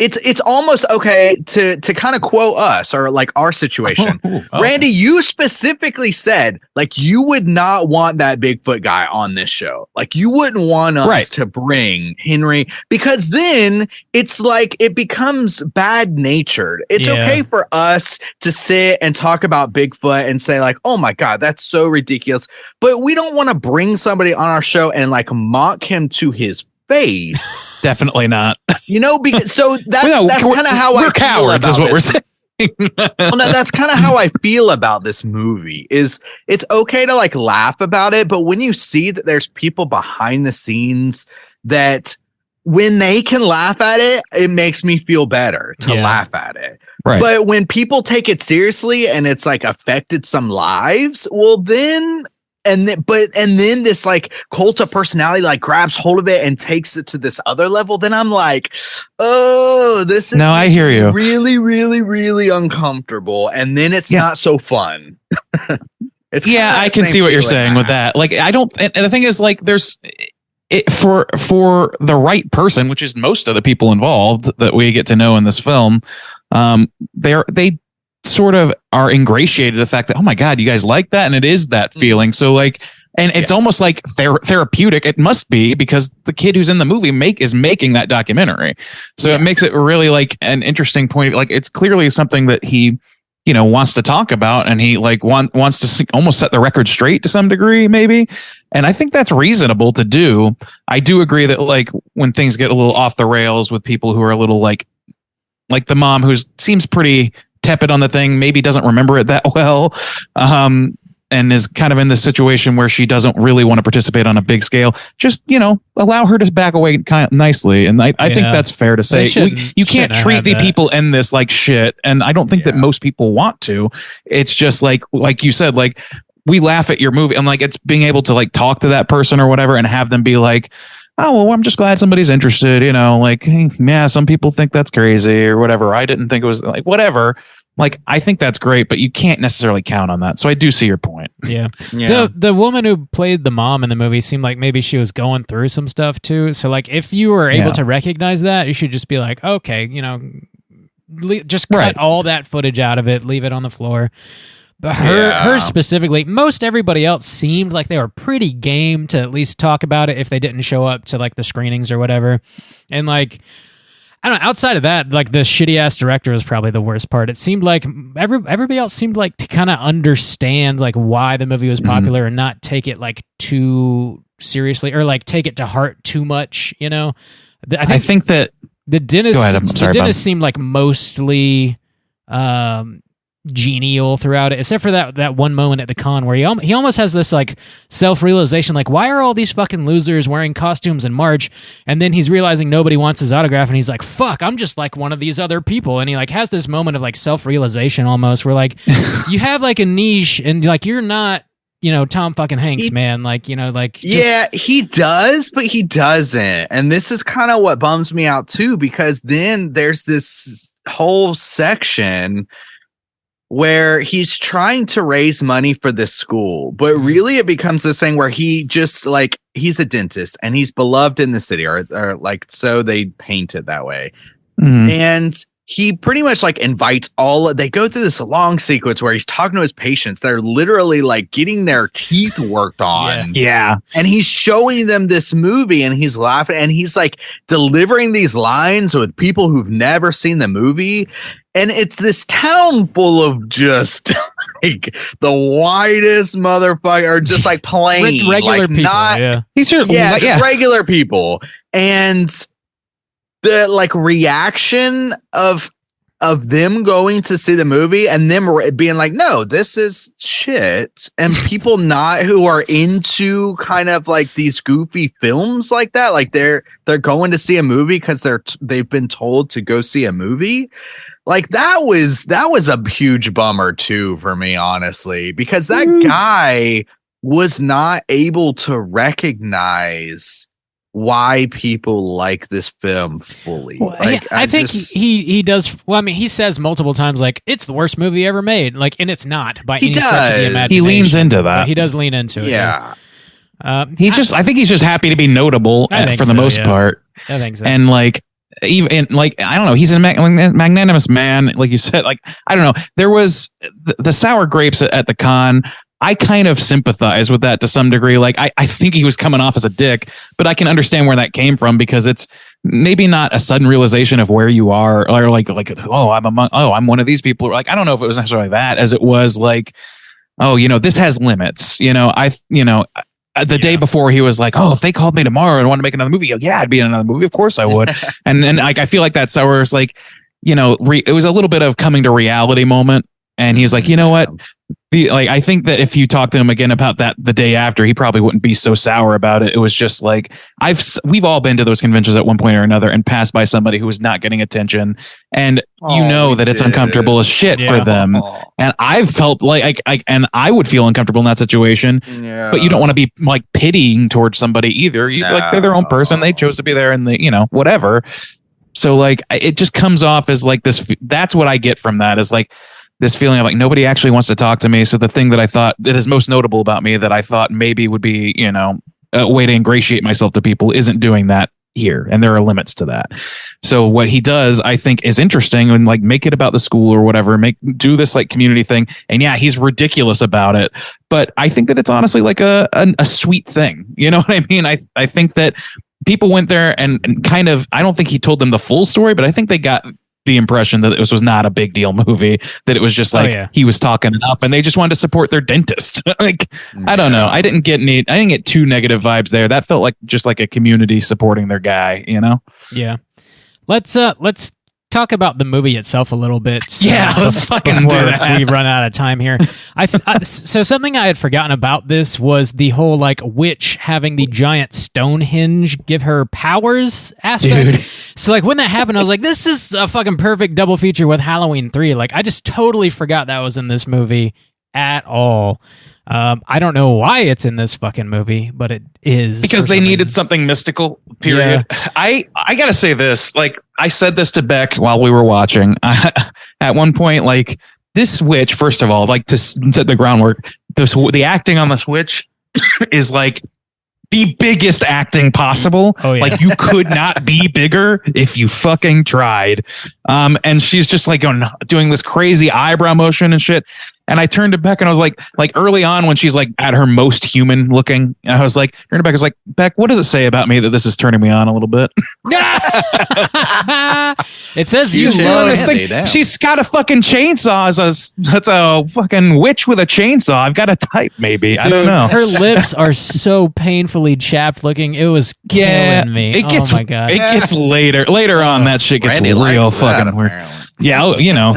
Speaker 5: it's almost okay to kind of quote us or like our situation. Okay. Randy, you specifically said like you would not want that Bigfoot guy on this show. Like you wouldn't want us to bring Henry, because then it's like it becomes bad natured. It's okay for us to sit and talk about Bigfoot and say like, oh my God, that's so ridiculous. But we don't want to bring somebody on our show and like mock him to his face.
Speaker 3: Definitely not.
Speaker 5: Because so that's kind of how
Speaker 3: we're cowards is what we're saying.
Speaker 5: Well, no, that's kind of how I feel about this movie. Is it's okay to like laugh about it, but when you see that there's people behind the scenes that when they can laugh at it, it makes me feel better to laugh at it. Right. But when people take it seriously and it's like affected some lives, well then. And then this like cult of personality like grabs hold of it and takes it to this other level. Then I'm like, oh, this is
Speaker 3: I hear you.
Speaker 5: Really, really, really uncomfortable. And then it's not so fun.
Speaker 3: I can see what you're saying with that. Like, I don't. And the thing is, like, there's for the right person, which is most of the people involved that we get to know in this film. They sort of are ingratiated the fact that, oh my God, you guys like that, and it is that feeling. So like, and it's almost like therapeutic. It must be, because the kid who's in the movie is making that documentary. So it makes it really like an interesting point. Like it's clearly something that he, wants to talk about, and he like wants to almost set the record straight to some degree, maybe. And I think that's reasonable to do. I do agree that like when things get a little off the rails with people who are a little like the mom who seems pretty tepid on the thing, maybe doesn't remember it that well, and is kind of in this situation where she doesn't really want to participate on a big scale. Just, allow her to back away kind of nicely. And I think that's fair to say. You can't treat the people in this like shit. And I don't think that most people want to. It's just like you said, like we laugh at your movie, and like it's being able to like talk to that person or whatever and have them be like, oh, well, I'm just glad somebody's interested, like, hey, yeah, some people think that's crazy or whatever. I didn't think it was like whatever. Like, I think that's great, but you can't necessarily count on that. So I do see your point.
Speaker 1: Yeah.
Speaker 5: Yeah.
Speaker 1: The woman who played the mom in the movie seemed like maybe she was going through some stuff too. So like, if you were able to recognize that, you should just be like, okay, just cut all that footage out of it, leave it on the floor. But her specifically, most everybody else seemed like they were pretty game to at least talk about it if they didn't show up to like the screenings or whatever. And like, I don't know, outside of that, like the shitty ass director was probably the worst part. It seemed like everybody else seemed like to kind of understand like why the movie was popular and not take it like too seriously or like take it to heart too much, I think that the dentist seemed like mostly genial throughout it, except for that one moment at the con where he almost has this like self-realization, like, why are all these fucking losers wearing costumes in March? And then he's realizing nobody wants his autograph, and he's like, fuck, I'm just like one of these other people. And he like has this moment of like self-realization almost, where like you have like a niche, and like you're not Tom fucking Hanks, man. Like,
Speaker 5: he does, but he doesn't. And this is kind of what bums me out too, because then there's this whole section where he's trying to raise money for this school, but really it becomes this thing where he just like, he's a dentist and he's beloved in the city, or like, so they paint it that way. And he pretty much like invites they go through this long sequence where he's talking to his patients. They're literally like getting their teeth worked on.
Speaker 3: Yeah.
Speaker 5: And he's showing them this movie and he's laughing and he's like delivering these lines with people who've never seen the movie. And it's this town full of just like the whitest motherfucker, or just like plain
Speaker 1: regular
Speaker 5: like
Speaker 1: people.
Speaker 5: Not,
Speaker 3: just
Speaker 5: regular people. And the like reaction of them going to see the movie and them being like, no, this is shit. And people who are into kind of like these goofy films like that, like they're going to see a movie because they've been told to go see a movie. Like that was a huge bummer too for me, honestly, because that guy was not able to recognize why people like this film fully.
Speaker 1: Well, I think he does. Well, I mean, he says multiple times like it's the worst movie ever made. Like, and it's not by any stretch of the imagination.
Speaker 3: He leans into that.
Speaker 1: He does lean into it.
Speaker 5: Yeah.
Speaker 3: I think he's just happy to be notable for the most part.
Speaker 1: I think so.
Speaker 3: And like, even like, I don't know, he's a magnanimous man, like you said. Like, I don't know, there was the sour grapes at the con. I kind of sympathize with that to some degree. Like, I think he was coming off as a dick, but I can understand where that came from, because it's maybe not a sudden realization of where you are, or like I'm one of these people. Like, I don't know if it was necessarily that, as it was like, this has limits. The day before, he was like, oh, if they called me tomorrow and wanted to make another movie, I'd be in another movie. Of course I would. and like, I feel like that sour is like, it was a little bit of coming to reality moment. And he's like, you know what? I think that if you talk to him again about that the day after, he probably wouldn't be so sour about it. It was just like, we've all been to those conventions at one point or another and passed by somebody who was not getting attention, and that it's uncomfortable as shit for them. And I've felt like I would feel uncomfortable in that situation. But you don't want to be like pitying towards somebody either. Like, they're their own person. They chose to be there, and whatever. So like, it just comes off as like this. That's what I get from that, is like this feeling of like nobody actually wants to talk to me. So the thing that I thought that is most notable about me, that I thought maybe would be, a way to ingratiate myself to people, isn't doing that here. And there are limits to that. So what he does, I think, is interesting, and like make it about the school or whatever, do this like community thing. And yeah, he's ridiculous about it, but I think that it's honestly like a sweet thing. You know what I mean? I think that people went there and kind of, I don't think he told them the full story, but I think they got the impression that this was not a big deal movie, that it was just like he was talking it up and they just wanted to support their dentist. Like, I don't know. I didn't get too negative vibes there. That felt like just like a community supporting their guy,
Speaker 1: Yeah. Let's talk about the movie itself a little bit.
Speaker 3: Let's fucking do that.
Speaker 1: We run out of time here. So something I had forgotten about this was the whole like witch having the giant Stonehenge give her powers aspect. Dude. So like when that happened, I was like, this is a fucking perfect double feature with Halloween 3. Like, I just totally forgot that was in this movie. at all. I don't know why it's in this fucking movie, but it is.
Speaker 3: Because they needed something mystical, period. Yeah. I gotta say this, like, I said this to Beck while we were watching. At one point, like, this witch, first of all, like, to set the groundwork, the acting on this witch is like the biggest acting possible.
Speaker 1: Oh, yeah.
Speaker 3: Like, you could not be bigger if you fucking tried. And she's just like doing this crazy eyebrow motion and shit. And I turned to Beck and I was like early on when she's like at her most human looking, I was like, turned to Beck, I was like, Beck, what does it say about me that this is turning me on a little bit?
Speaker 1: It says
Speaker 3: she's doing this thing. She's got a fucking chainsaw. That's a fucking witch with a chainsaw. I've got a type, maybe. Dude, I don't know.
Speaker 1: Her lips are so painfully chapped looking. It was killing me.
Speaker 3: It gets,
Speaker 1: oh my God.
Speaker 3: It gets later on. That shit gets real fucking weird. Yeah, you know.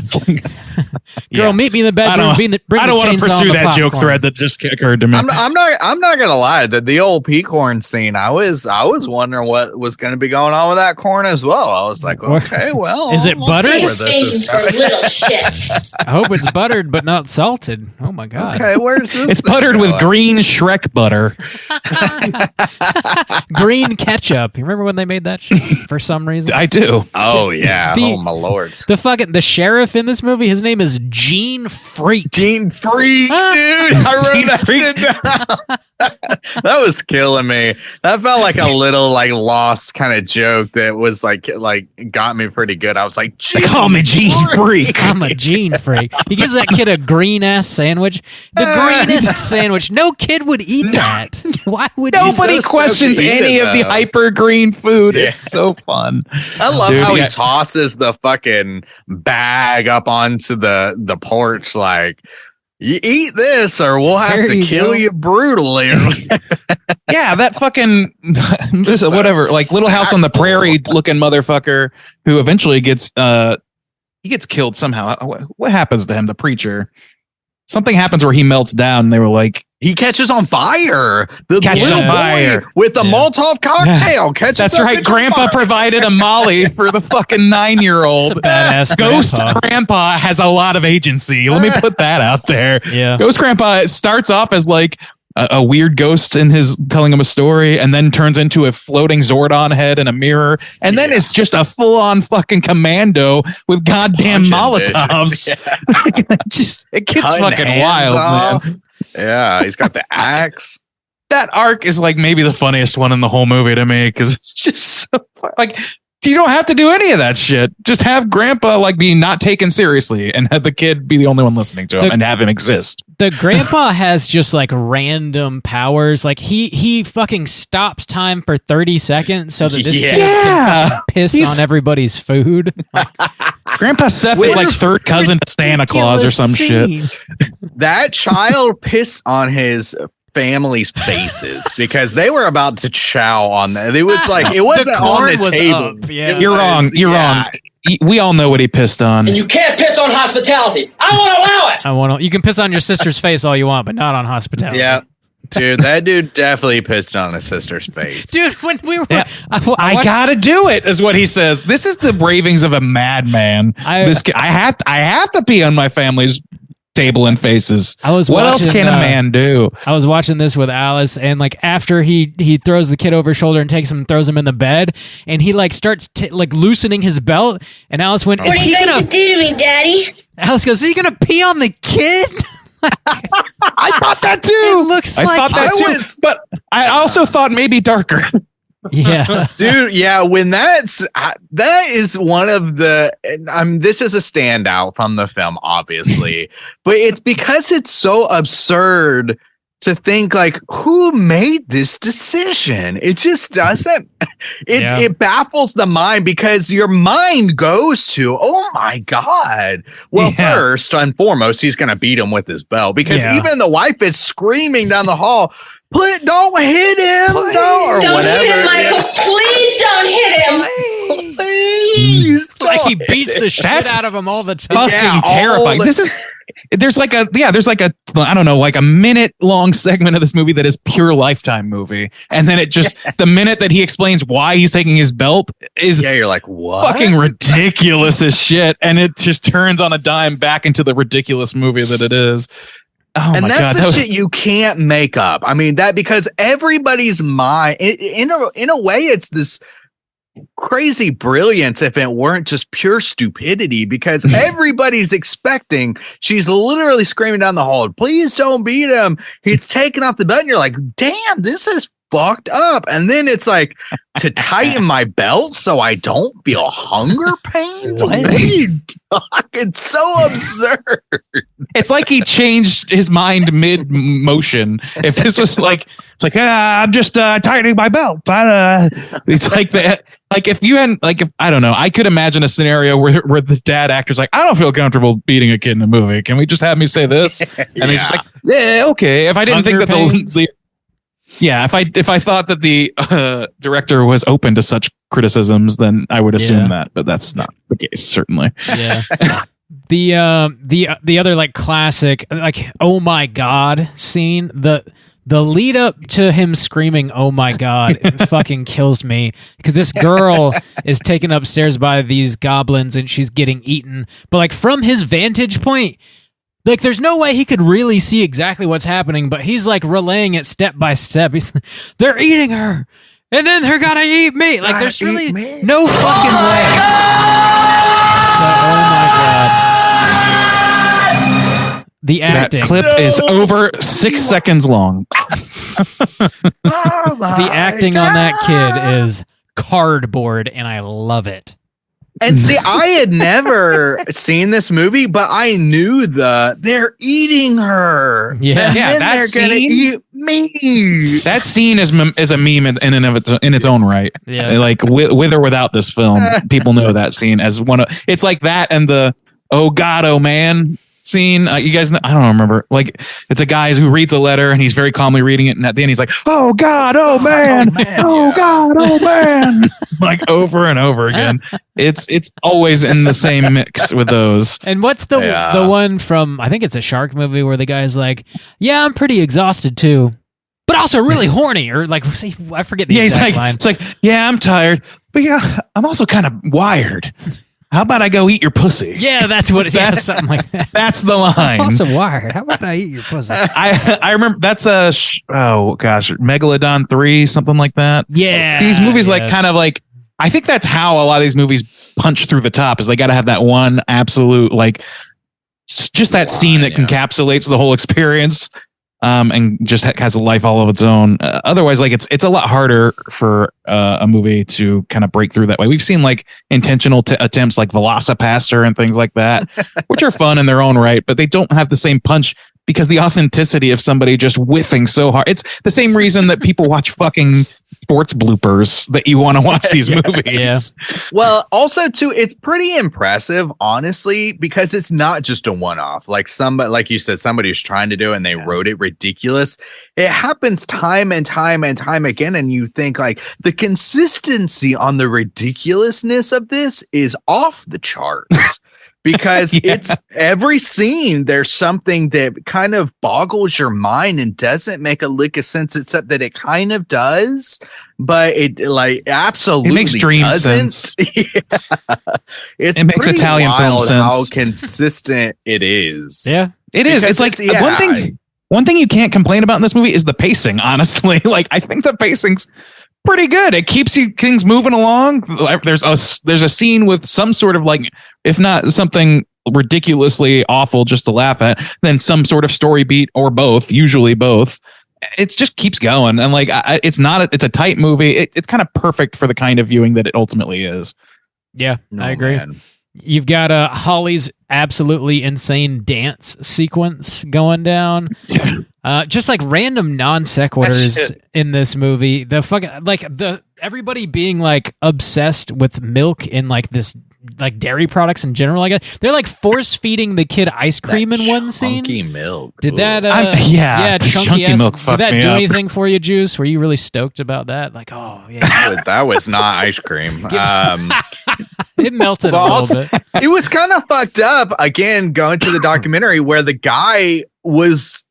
Speaker 1: Girl, meet me in the bedroom.
Speaker 3: I don't want to pursue that joke thread that just occurred to me.
Speaker 5: I'm not gonna lie. The old pea corn scene. I was wondering what was going to be going on with that corn as well. I was like, okay, well,
Speaker 1: is it buttered?
Speaker 6: Little shit.
Speaker 1: I hope it's buttered but not salted. Oh my God.
Speaker 5: Okay, where's this?
Speaker 3: It's buttered with green Shrek butter.
Speaker 1: Green ketchup. You remember when they made that shit for some reason?
Speaker 3: I do.
Speaker 5: Oh yeah. Oh my lord.
Speaker 1: The sheriff in this movie, his name is Gene Freak.
Speaker 5: Gene Freak, dude. I wrote that shit down. That was killing me. That felt like a little like lost kind of joke that was like got me pretty good. I was like,
Speaker 3: they call me Gene Freak.
Speaker 1: I'm a Gene Freak. He gives that kid a green ass sandwich. The greenest sandwich. No kid would eat that. Why would
Speaker 3: nobody questions any of the hyper green food? Yeah. It's so fun.
Speaker 5: I love how he tosses the fucking bag up onto the porch like, you eat this or we'll have to kill you brutally.
Speaker 3: Yeah, that fucking whatever, like Little House on the Prairie looking motherfucker who eventually gets killed somehow. What happens to him, the preacher? Something happens where he melts down and they were like,
Speaker 5: he catches on fire. The
Speaker 3: catches
Speaker 5: little
Speaker 3: on fire.
Speaker 5: boy with the Molotov cocktail catches.
Speaker 3: That's right. Grandpa provided a Molly for the fucking 9-year-old.
Speaker 1: Badass
Speaker 3: Ghost Grandpa has a lot of agency. Let me put that out there.
Speaker 1: Yeah.
Speaker 3: Ghost Grandpa starts off as like a weird ghost in his telling him a story, and then turns into a floating Zordon head and a mirror, and then it's just a full-on fucking commando with goddamn Molotovs. It gets fucking wild, man.
Speaker 5: Yeah, he's got the axe.
Speaker 3: That arc is like maybe the funniest one in the whole movie to me because it's just so, like, you don't have to do any of that shit. Just have Grandpa like be not taken seriously and have the kid be the only one listening to him and have him exist.
Speaker 1: The grandpa has just like random powers. Like he fucking stops time for 30 seconds so that this kid can piss on everybody's food.
Speaker 3: Grandpa Seth is like third cousin to Santa Claus or some shit.
Speaker 5: That child pissed on his family's faces because they were about to chow on that. It was like, it wasn't on the table.
Speaker 1: Yeah.
Speaker 3: You're wrong. We all know what he pissed on.
Speaker 10: And you can't piss on hospitality. I won't allow it.
Speaker 1: You can piss on your sister's face all you want, but not on hospitality.
Speaker 5: Yeah. Dude, that dude definitely pissed on his sister's face.
Speaker 1: Dude, when we were...
Speaker 3: Yeah. I gotta do it, is what he says. This is the ravings of a madman. I have to pee on my family's table and faces. What else can a man do?
Speaker 1: I was watching this with Alice, and like after he throws the kid over his shoulder and takes him and throws him in the bed, and he like starts like loosening his belt, and Alice went,
Speaker 6: "What are you going to do to me, Daddy?"
Speaker 1: Alice goes, "Is he gonna pee on the kid?"
Speaker 3: I thought that too.
Speaker 1: It looks like
Speaker 3: thought that too, but I also thought maybe darker.
Speaker 1: Yeah,
Speaker 5: dude. Yeah, when that is one of the. This is a standout from the film, obviously, but it's because it's so absurd to think like, who made this decision? It just doesn't. It baffles the mind because your mind goes to, oh my god. Well, first and foremost, he's gonna beat him with his belt because even the wife is screaming down the hall. Don't hit him. Don't
Speaker 6: hit him, Michael. Please don't hit him.
Speaker 5: Please.
Speaker 1: Like he beats the shit out of him all the time.
Speaker 3: Fucking terrifying. There's like a I don't know, like a minute long segment of this movie that is pure Lifetime movie, and then it just the minute that he explains why he's taking his belt is
Speaker 5: you're like, what?
Speaker 3: Fucking ridiculous as shit, and it just turns on a dime back into the ridiculous movie that it is. Oh
Speaker 5: and
Speaker 3: my
Speaker 5: that's
Speaker 3: God,
Speaker 5: the shit you can't make up. I mean, that because everybody's mind, in a way, it's this crazy brilliance if it weren't just pure stupidity, because everybody's expecting, she's literally screaming down the hall, please don't beat him. He's taking off the belt. And you're like, damn, this is fucked up. And then it's like, to tighten my belt so I don't feel hunger pains. What are you talking? It's so absurd.
Speaker 3: It's like he changed his mind mid motion. If this was like, it's like, I'm just tightening my belt. It's like that. Like if you hadn't, like, if I don't know, I could imagine a scenario where the dad actor's like, I don't feel comfortable beating a kid in a movie. Can we just have me say this? And he's just like, yeah, okay. If I didn't think that if I thought that the director was open to such criticisms, then I would assume that, but that's not the case, certainly.
Speaker 1: Yeah. The other like classic, like, oh my God scene, the lead up to him screaming, oh my God, it fucking kills me. Because this girl is taken upstairs by these goblins and she's getting eaten. But like from his vantage point, like there's no way he could really see exactly what's happening, but he's like relaying it step by step. They're eating her and then they're gonna eat me. Like there's really no fucking way. Oh my God. The acting.
Speaker 3: That clip is over 6 seconds long.
Speaker 1: The acting on that kid is cardboard, and I love it.
Speaker 5: And see, I had never seen this movie, but I knew they're eating her.
Speaker 1: Yeah,
Speaker 5: and then they're gonna eat me.
Speaker 3: That scene is a meme in its own right.
Speaker 1: Yeah,
Speaker 3: like with or without this film, people know that scene as one of. It's like that and the oh God, oh man scene. You guys know, I don't remember. Like it's a guy who reads a letter and he's very calmly reading it, and at the end he's like, "Oh God, oh man, oh God, oh man," like over and over again. It's always in the same mix with those.
Speaker 1: And what's the one from? I think it's a shark movie where the guy's like, "Yeah, I'm pretty exhausted too, but also really horny," or like I forget the exact line.
Speaker 3: It's like, "Yeah, I'm tired, but yeah, I'm also kind of wired. How about I go eat your pussy?"
Speaker 1: Yeah, that's what it is. Something like that.
Speaker 3: That's the line.
Speaker 1: I'm also wired. How about I eat your pussy?
Speaker 3: I remember that's Megalodon 3, something like that.
Speaker 1: Yeah.
Speaker 3: These movies like kind of like, I think that's how a lot of these movies punch through the top, is they got to have that one absolute, like just that scene that encapsulates the whole experience. And just has a life all of its own. Otherwise, like it's a lot harder for a movie to kind of break through that way. We've seen like intentional attempts like Velocipaster and things like that, which are fun in their own right, but they don't have the same punch because the authenticity of somebody just whiffing so hard. It's the same reason that people watch fucking sports bloopers, that you want to watch these movies.
Speaker 1: Yeah.
Speaker 5: Well, also too, it's pretty impressive, honestly, because it's not just a one-off. Like somebody, like you said, somebody's trying to do it and they wrote it ridiculous. It happens time and time and time again, and you think like the consistency on the ridiculousness of this is off the charts. Because it's every scene, there's something that kind of boggles your mind and doesn't make a lick of sense, except that it kind of does, but it like absolutely
Speaker 3: it makes dream sense.
Speaker 5: It
Speaker 3: makes Italian film sense.
Speaker 5: How consistent it is.
Speaker 3: Yeah, it is. It's like one thing you can't complain about in this movie is the pacing. Honestly, like I think the pacing's pretty good. It keeps things moving along. There's a scene with some sort of like, if not something ridiculously awful just to laugh at, then some sort of story beat or both, usually both. It just keeps going. And like, it's a tight movie. It's kind of perfect for the kind of viewing that it ultimately is.
Speaker 1: Yeah, I agree. Man. You've got Holly's absolutely insane dance sequence going down. Yeah. Just like random non sequiturs in this movie. The fucking everybody being like obsessed with milk in like this like dairy products in general. Like they're like force feeding the kid ice cream in one scene.
Speaker 5: Chunky milk.
Speaker 1: Did that?
Speaker 3: chunky milk.
Speaker 1: Did that do anything for you, Juice? Were you really stoked about that? Like, oh yeah,
Speaker 5: that was not ice cream.
Speaker 1: It melted a little bit.
Speaker 5: It was kind of fucked up. Again, going to the documentary where the guy was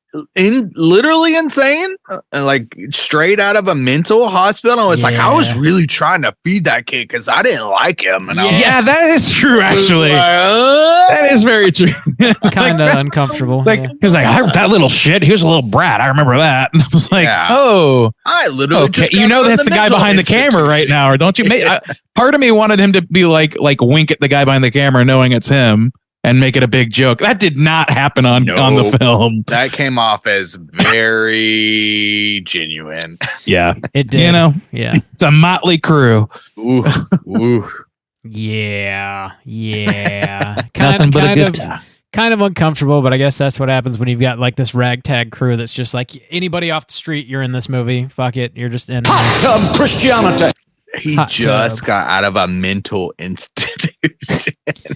Speaker 5: literally insane, like straight out of a mental hospital. It's like, I was really trying to feed that kid because I didn't like him. And
Speaker 3: that is true, actually. That is very true.
Speaker 1: Kind of uncomfortable.
Speaker 3: Like, he's like, that little shit, he was a little brat. I remember that. And I was like,
Speaker 5: I literally just
Speaker 3: that's the guy behind the camera right now, or don't you? Part of me wanted him to be like wink at the guy behind the camera, knowing it's him, and make it a big joke. That did not happen on the film.
Speaker 5: That came off as very genuine.
Speaker 3: Yeah,
Speaker 1: it did.
Speaker 3: Yeah, it's a motley crew.
Speaker 5: Ooh.
Speaker 1: Yeah. Kind of uncomfortable, but I guess that's what happens when you've got like this ragtag crew that's just like anybody off the street. You're in this movie. Fuck it. You're just in.
Speaker 8: Hot tub Christianity.
Speaker 5: He just got out of a mental institution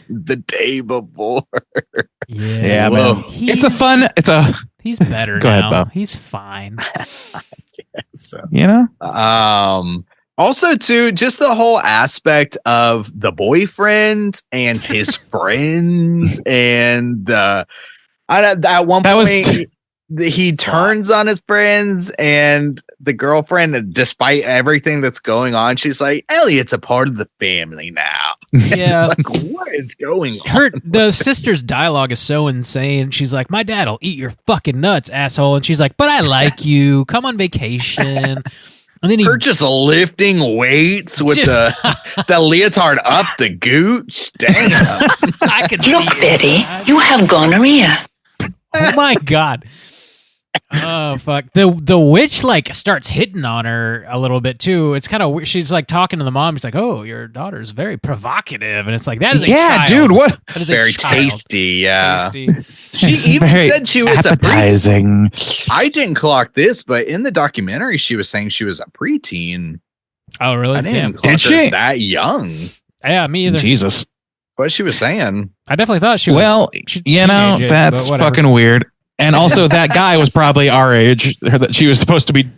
Speaker 5: the day before.
Speaker 3: Yeah, man. He's
Speaker 1: better
Speaker 3: Go
Speaker 1: now.
Speaker 3: Ahead, Bob.
Speaker 1: He's fine.
Speaker 5: So, also, too, just the whole aspect of the boyfriend and his friends, and at one point he turns on his friends, and the girlfriend, despite everything that's going on, she's like, Elliot's a part of the family now.
Speaker 1: Yeah.
Speaker 5: Like, what is going on?
Speaker 1: The sister's dialogue is so insane. She's like, my dad'll eat your fucking nuts, asshole. And she's like, but I like you. Come on vacation. And then
Speaker 5: her just lifting weights with the leotard up the gooch. Damn.
Speaker 1: I can
Speaker 6: Look, Betty, you have gonorrhea.
Speaker 1: Oh my God. Oh fuck. The witch like starts hitting on her a little bit too. It's kind of, she's like talking to the mom. She's like, oh, your daughter's very provocative. And it's like, that is a child.
Speaker 3: Dude, what?
Speaker 1: That is
Speaker 5: very tasty. Yeah. She even said she was
Speaker 3: appetizing.
Speaker 5: I didn't clock this, but in the documentary, she was saying she was a preteen.
Speaker 1: Oh, really?
Speaker 5: I didn't clock her as that young.
Speaker 1: Yeah, me either.
Speaker 3: Jesus.
Speaker 5: What she was saying.
Speaker 1: I definitely thought she was.
Speaker 3: Well, that's fucking weird. And also, that guy was probably our age that she was supposed to be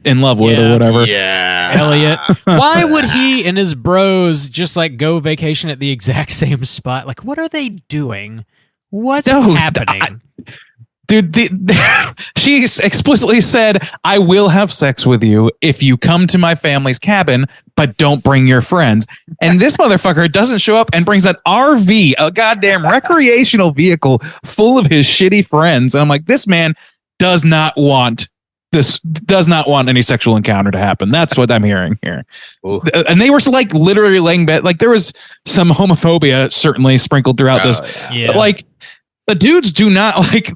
Speaker 3: in love with or whatever.
Speaker 5: Yeah.
Speaker 1: Elliot. Why would he and his bros just like go vacation at the exact same spot? Like, what are they doing? What's happening?
Speaker 3: Dude, she explicitly said, I will have sex with you if you come to my family's cabin, but don't bring your friends. And this motherfucker doesn't show up and brings an RV, a goddamn recreational vehicle full of his shitty friends. And I'm like, this man does not want any sexual encounter to happen. That's what I'm hearing here. Ooh. And they were like literally laying bed. Like there was some homophobia certainly sprinkled throughout this.
Speaker 1: Yeah.
Speaker 3: But like, the dudes do not like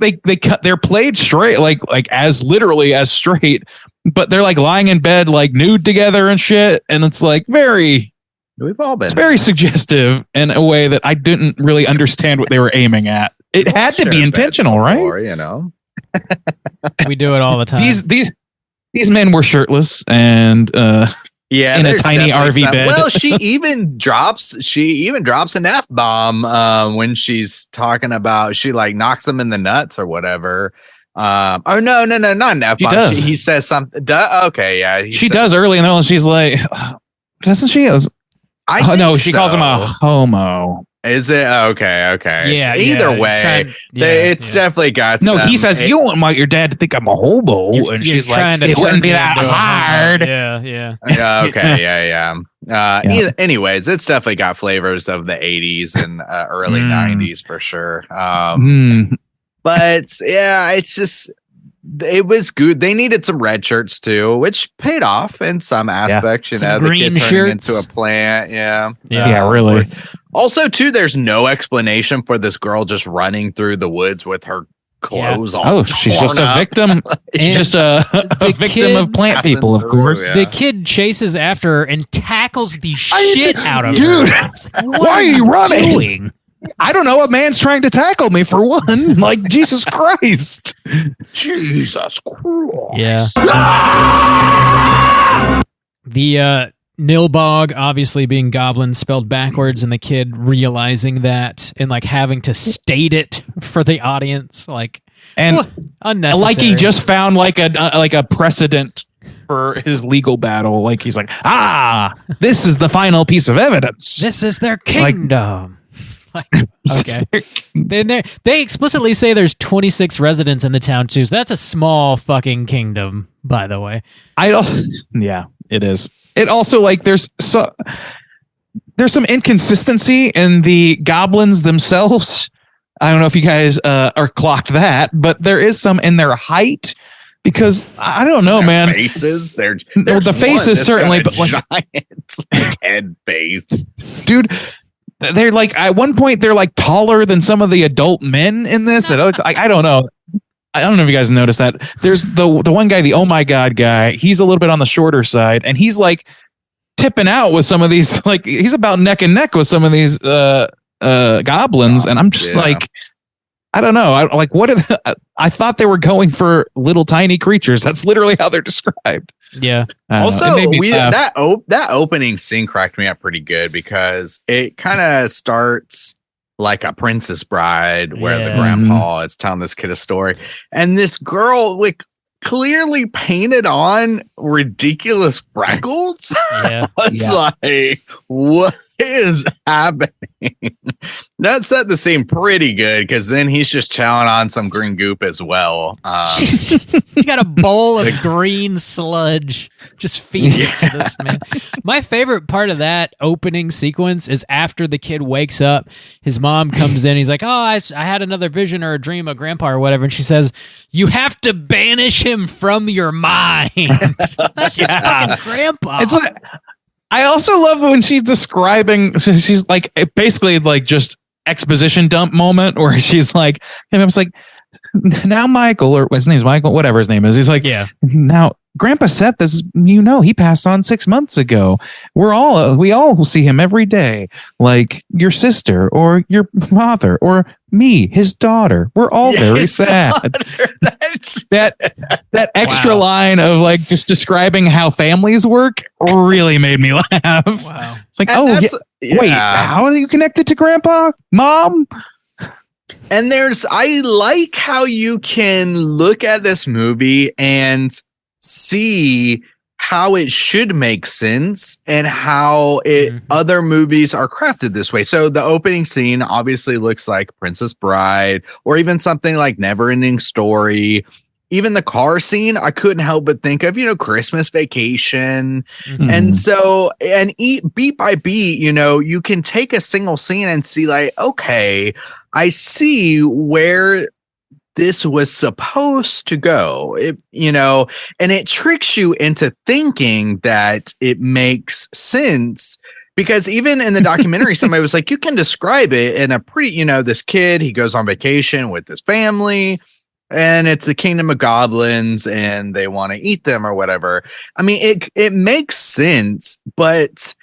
Speaker 3: they're played straight, like as literally as straight, but they're like lying in bed like nude together and shit, and it's like
Speaker 5: we've all been.
Speaker 3: It's very suggestive in a way that I didn't really understand what they were aiming at. It had to be intentional,
Speaker 5: before,
Speaker 3: right?
Speaker 5: You know,
Speaker 1: we do it all the time.
Speaker 3: These men were shirtless and
Speaker 5: in
Speaker 3: a tiny RV bed.
Speaker 5: Well, she even drops an F-bomb when she's talking about, she like knocks him in the nuts or whatever. No, not an F-bomb. He says something. Okay, yeah.
Speaker 3: She does early in the middle. She's like, doesn't she? She calls him a homo.
Speaker 5: Is it? Okay.
Speaker 1: Yeah.
Speaker 5: Either way, it's definitely got
Speaker 3: some. No, he says, you don't want your dad to think I'm a hobo. And she's like, it wouldn't be that hard.
Speaker 1: Yeah.
Speaker 5: Okay, yeah. Anyways, it's definitely got flavors of the 80s and early 90s for sure. But yeah, it's just, it was good. They needed some red shirts too, which paid off in some aspects. You know, the kid turning into a plant. Yeah,
Speaker 3: really.
Speaker 5: Also, too, there's no explanation for this girl just running through the woods with her clothes on.
Speaker 3: Oh, she's just a victim. She's just a victim of plant people, of course.
Speaker 1: The kid chases after her and tackles the shit out of her.
Speaker 3: Dude, why are you running? I don't know. A man's trying to tackle me for one. Like, Jesus Christ.
Speaker 5: Jesus Christ.
Speaker 1: Yeah. The Nilbog obviously being goblin spelled backwards, and the kid realizing that and like having to state it for the audience, like,
Speaker 3: and
Speaker 1: unnecessary.
Speaker 3: Like he just found like a precedent for his legal battle. Like he's like, this is the final piece of evidence.
Speaker 1: This is their kingdom. Okay. Then they explicitly say there's 26 residents in the town too, so that's a small fucking kingdom, by the way.
Speaker 3: Yeah, it is. It also there's some inconsistency in the goblins themselves. I don't know if you guys are clocked that, but there is some in their height. Because I don't know, man.
Speaker 5: Faces,
Speaker 3: the faces certainly, but
Speaker 5: giant head base,
Speaker 3: dude. They're at one point they're taller than some of the adult men in this. And I don't know. I don't know if you guys noticed that. There's the one guy, the oh my god guy. He's a little bit on the shorter side, and he's tipping out with some of these. He's about neck and neck with some of these goblins, and I'm just I don't know. What are I thought they were going for little tiny creatures. That's literally how they're described.
Speaker 1: Yeah.
Speaker 5: Also, that opening scene cracked me up pretty good because it kind of starts like a Princess Bride, where the grandpa is telling this kid a story, and this girl clearly painted on ridiculous freckles.
Speaker 1: Yeah.
Speaker 5: It's what is happening? That set the scene pretty good because then he's just chowing on some green goop as well.
Speaker 1: You got a bowl of green sludge. Just feed it to this man. My favorite part of that opening sequence is after the kid wakes up. His mom comes in. He's like, "Oh, I had another vision or a dream of Grandpa or whatever," and she says, "You have to banish him from your mind." That's his fucking grandpa.
Speaker 3: It's I also love when she's describing. She's basically just exposition dump moment where she's like, and I was like, now Michael, or his name's Michael, whatever his name is. He's like,
Speaker 1: yeah.
Speaker 3: Now Grandpa Seth is, he passed on 6 months ago. We all see him every day, like your sister or your father or me, his daughter. We're all very sad. That extra line of just describing how families work really made me laugh.
Speaker 1: Wow.
Speaker 3: It's wait, how are you connected to Grandpa, Mom?
Speaker 5: And I like how you can look at this movie and see how it should make sense and how other movies are crafted this way. So the opening scene obviously looks like Princess Bride or even something like Neverending Story. Even the car scene, I couldn't help but think of, Christmas Vacation. Mm-hmm. And so, beat by beat, you can take a single scene and see okay, I see where this was supposed to go, and it tricks you into thinking that it makes sense. Because even in the documentary, somebody was like, you can describe it in a pretty, this kid, he goes on vacation with his family and it's the kingdom of goblins and they want to eat them or whatever. I mean, it makes sense, but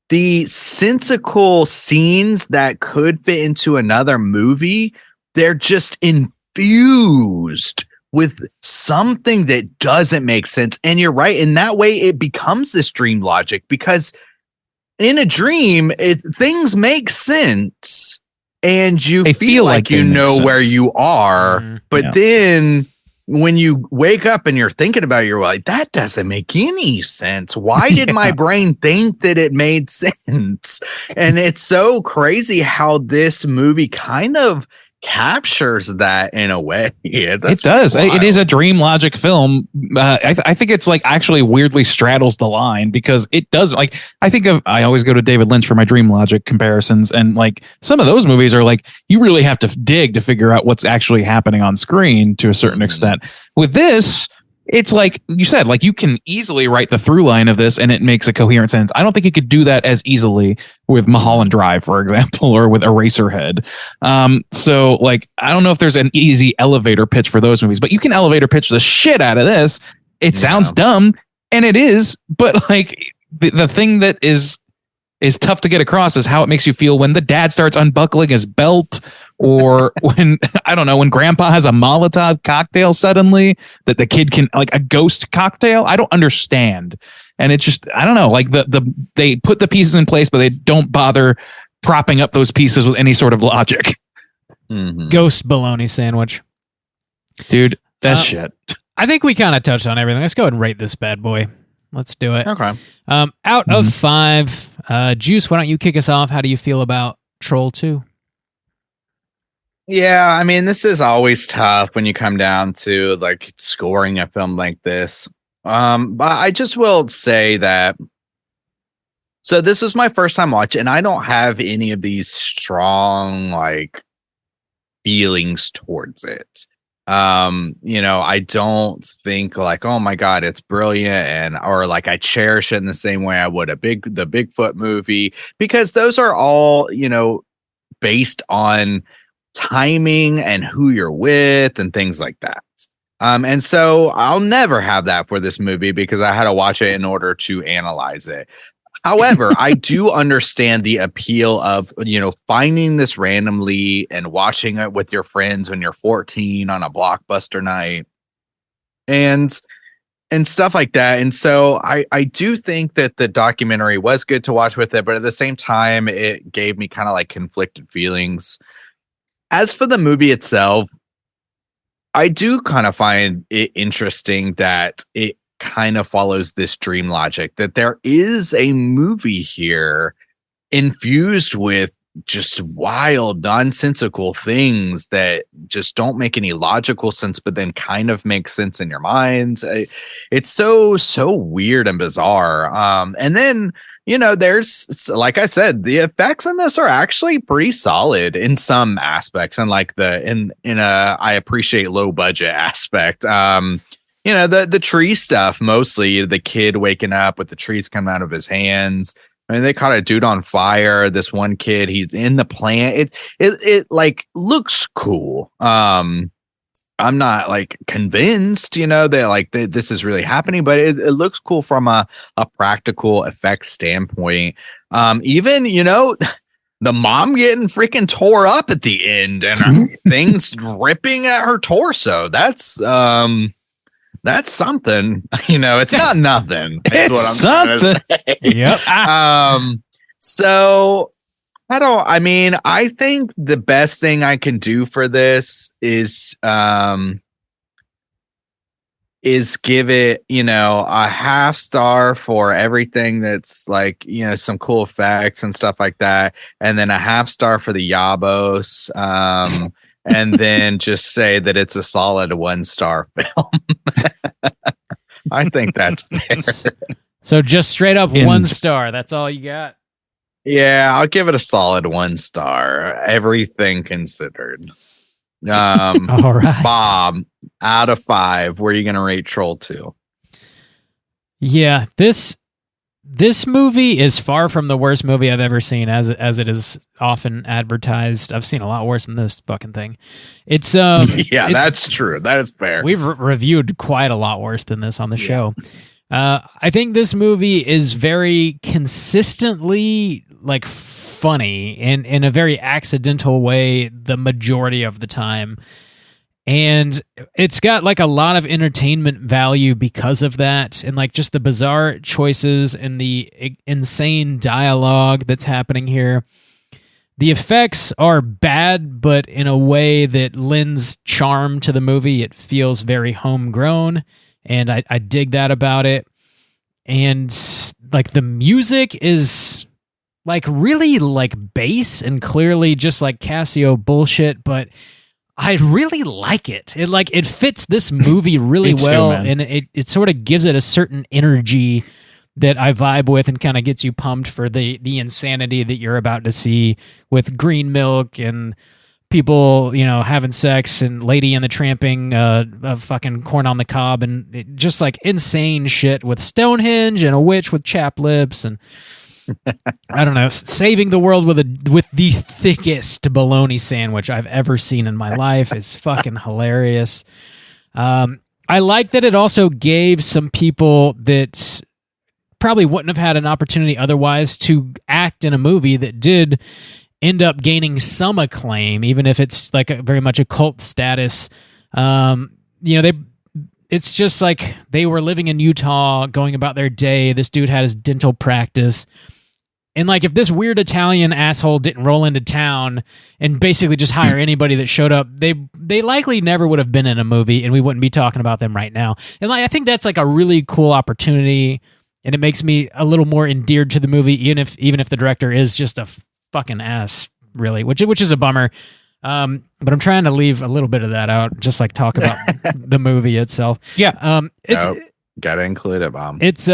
Speaker 5: the sensical scenes that could fit into another movie, they're just infused with something that doesn't make sense. And you're right. In that way, it becomes this dream logic because in a dream, things make sense and you feel like you know where you are. Mm-hmm. But then when you wake up and you're thinking about it, you're like, that doesn't make any sense. Why did my brain think that it made sense? And it's so crazy how this movie kind of captures that in a way.
Speaker 3: It does. Wild. It is a dream logic film. I think it's actually weirdly straddles the line because it does. I always go to David Lynch for my dream logic comparisons, and some of those movies are you really have to dig to figure out what's actually happening on screen to a certain extent. With this, it's like you said, you can easily write the through line of this and it makes a coherent sense. I don't think you could do that as easily with Mulholland Drive, for example, or with Eraserhead. So I don't know if there's an easy elevator pitch for those movies, but you can elevator pitch the shit out of this. It sounds dumb, and it is, but the thing that is tough to get across is how it makes you feel when the dad starts unbuckling his belt, or when, I don't know, when Grandpa has a Molotov cocktail suddenly that the kid can, a ghost cocktail. I don't understand. And it's just, I don't know, they put the pieces in place, but they don't bother propping up those pieces with any sort of logic.
Speaker 1: Mm-hmm. Ghost bologna sandwich.
Speaker 3: Dude, that's shit.
Speaker 1: I think we kind of touched on everything. Let's go ahead and rate this bad boy. Let's do it.
Speaker 5: Okay.
Speaker 1: Out of 5, Juice, why don't you kick us off? How do you feel about Troll 2?
Speaker 5: Yeah, I mean, this is always tough when you come down to like scoring a film like this. But I just will say that. So this was my first time watching, and I don't have any of these strong like feelings towards it. I don't think like, oh my God, it's brilliant, or like I cherish it in the same way I would the Bigfoot movie, because those are all, based on timing and who you're with and things like that. And so I'll never have that for this movie because I had to watch it in order to analyze it. However, I do understand the appeal of, finding this randomly and watching it with your friends when you're 14 on a blockbuster night and stuff like that. And so I do think that the documentary was good to watch with it, but at the same time, it gave me kind of like conflicted feelings. As for the movie itself, I do kind of find it interesting that it kind of follows this dream logic that there is a movie here infused with just wild, nonsensical things that just don't make any logical sense, but then kind of make sense in your mind. It's so weird and bizarre. And then, there's, like I said, the effects in this are actually pretty solid in some aspects, and like I appreciate low budget aspect. The tree stuff, mostly the kid waking up with the trees coming out of his hands. I mean, they caught a dude on fire. This one kid, he's in the plant. It like looks cool. I'm not like convinced, that like this is really happening, but it looks cool from a practical effects standpoint. Even, the mom getting freaking tore up at the end and things ripping at her torso. That's something. It's not nothing.
Speaker 3: It's what I'm something.
Speaker 1: Yep.
Speaker 5: So I think the best thing I can do for this is give it, a half star for everything that's like, some cool effects and stuff like that. And then a half star for the Yabos. And then just say that it's a solid 1-star film. I think that's fair.
Speaker 1: So just straight up 1 star. That's all you got?
Speaker 5: Yeah, I'll give it a solid 1 star. Everything considered.
Speaker 1: All right.
Speaker 5: Bob, out of 5, where are you going to rate Troll 2?
Speaker 1: Yeah, this movie is far from the worst movie I've ever seen, as it is often advertised. I've seen a lot worse than this fucking thing. It's
Speaker 5: that's true. That is fair.
Speaker 1: We've reviewed quite a lot worse than this on the show. I think this movie is very consistently like funny in a very accidental way the majority of the time. And it's got like a lot of entertainment value because of that, and like just the bizarre choices and the insane dialogue that's happening here. The effects are bad, but in a way that lends charm to the movie. It feels very homegrown, and I dig that about it. And like the music is like really like bass and clearly just like Casio bullshit, but I really like it. It fits this movie really well, and it sort of gives it a certain energy that I vibe with and kind of gets you pumped for the insanity that you're about to see with green milk and people, having sex and Lady and the Tramping, fucking Corn on the Cob, and just like insane shit with Stonehenge and a witch with chapped lips and I don't know, saving the world with the thickest bologna sandwich I've ever seen in my life is fucking hilarious. I like that it also gave some people that probably wouldn't have had an opportunity otherwise to act in a movie that did end up gaining some acclaim, even if it's like very much a cult status. It's just like they were living in Utah, going about their day. This dude had his dental practice. And like, if this weird Italian asshole didn't roll into town and basically just hire anybody that showed up, they likely never would have been in a movie, and we wouldn't be talking about them right now. And like, I think that's like a really cool opportunity, and it makes me a little more endeared to the movie, even if the director is just a fucking ass really, which is a bummer. But I'm trying to leave a little bit of that out, just like talk about the movie itself.
Speaker 3: Yeah.
Speaker 1: It's
Speaker 5: gotta include it, Bob.
Speaker 1: It's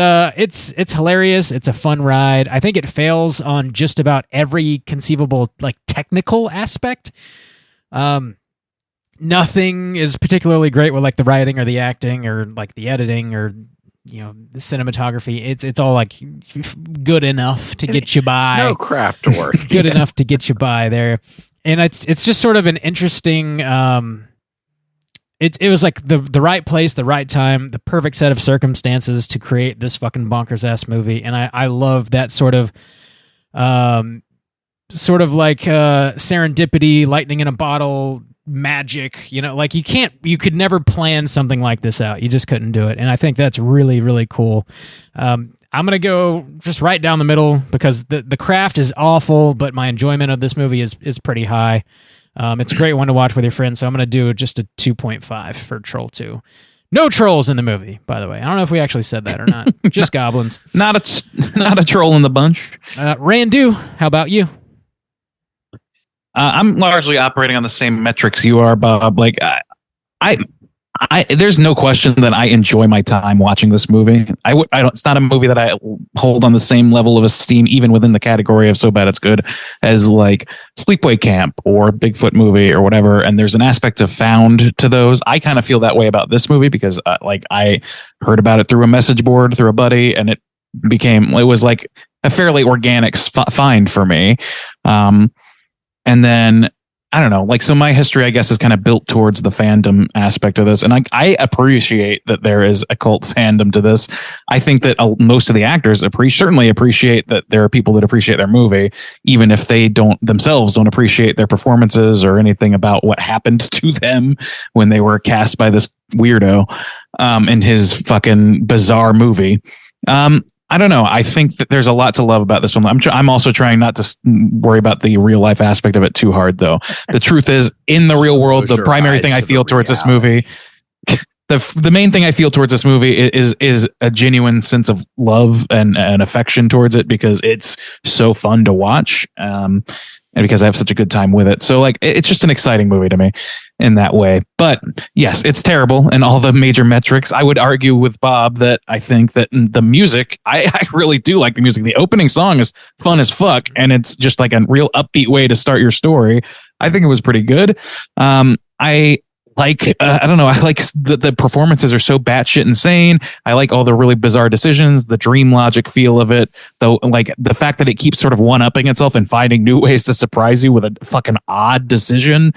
Speaker 1: hilarious. It's a fun ride. I think it fails on just about every conceivable like technical aspect. Nothing is particularly great with like the writing or the acting or like the editing or the cinematography. It's all like good enough to get you by.
Speaker 5: No craft work.
Speaker 1: Good enough to get you by there. And it's just sort of an interesting. It was like the right place, the right time, the perfect set of circumstances to create this fucking bonkers ass movie. And I love that sort of like serendipity, lightning in a bottle, magic. Like you could never plan something like this out. You just couldn't do it. And I think that's really, really cool. I'm going to go just right down the middle because the craft is awful, but my enjoyment of this movie is pretty high. It's a great one to watch with your friends, so I'm going to do just a 2.5 for Troll 2. No trolls in the movie, by the way. I don't know if we actually said that or not. Just goblins.
Speaker 3: Not a troll in the bunch.
Speaker 1: Randu, how about you?
Speaker 3: I'm largely operating on the same metrics you are, Bob. Like there's no question that I enjoy my time watching this movie. It's not a movie that I hold on the same level of esteem, even within the category of so bad it's good, as like Sleepaway Camp or Bigfoot movie or whatever. And there's an aspect of found to those. I kind of feel that way about this movie because I heard about it through a message board through a buddy, and it was like a fairly organic find for me. And then I don't know, like, so my history, I guess, is kind of built towards the fandom aspect of this. And I appreciate that there is a cult fandom to this. I think that most of the actors certainly appreciate that there are people that appreciate their movie, even if they don't appreciate their performances or anything about what happened to them when they were cast by this weirdo in his fucking bizarre movie. I don't know. I think that there's a lot to love about this one. I'm also trying not to worry about the real life aspect of it too hard, though. The truth is, in the real world, the primary thing I feel towards this movie, the main thing I feel towards this movie is a genuine sense of love and affection towards it because it's so fun to watch, and because I have such a good time with it. So like, it's just an exciting movie to me in that way. But yes, it's terrible in all the major metrics. I would argue with Bob that I think that the music, I really do like the music. The opening song is fun as fuck, and it's just like a real upbeat way to start your story. I think it was pretty good. I like the performances are so batshit insane. I like all the really bizarre decisions, the dream logic feel of it, though, like the fact that it keeps sort of one-upping itself and finding new ways to surprise you with a fucking odd decision.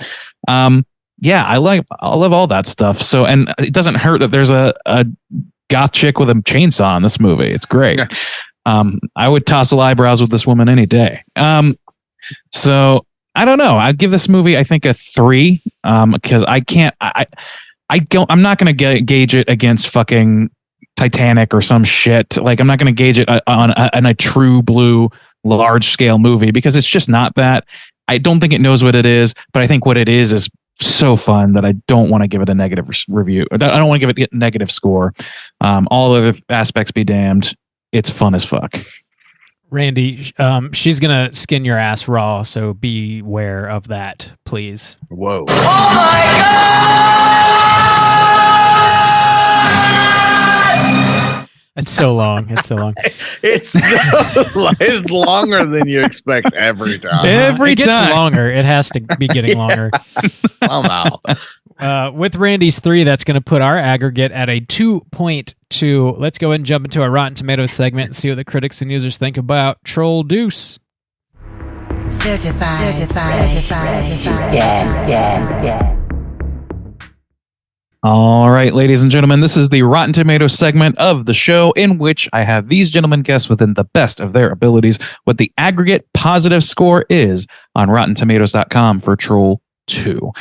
Speaker 3: Yeah, I love all that stuff. So, and it doesn't hurt that there's a goth chick with a chainsaw in this movie. It's great. I would toss eyebrows with this woman any day. So I don't know. I'd give this movie, I think, a 3, because I'm not going to gauge it against fucking Titanic or some shit. Like, I'm not going to gauge it on a true blue large scale movie because it's just not that. I don't think it knows what it is, but I think what it is so fun that I don't want to give it a negative review. I don't want to give it a negative score. All other aspects be damned. It's fun as fuck.
Speaker 1: Randy, she's going to skin your ass raw, so beware of that, please.
Speaker 5: Whoa.
Speaker 6: Oh my God!
Speaker 1: It's so long. It's
Speaker 5: longer than you expect every time.
Speaker 1: It gets longer. It has to be getting longer.
Speaker 5: Somehow.
Speaker 1: With Randy's 3, that's going to put our aggregate at a 2.2. Let's go ahead and jump into our Rotten Tomatoes segment and see what the critics and users think about Troll Deuce.
Speaker 7: Certified fresh. Yeah.
Speaker 3: All right, ladies and gentlemen, this is the Rotten Tomatoes segment of the show in which I have these gentlemen guess within the best of their abilities what the aggregate positive score is on RottenTomatoes.com for Troll 2,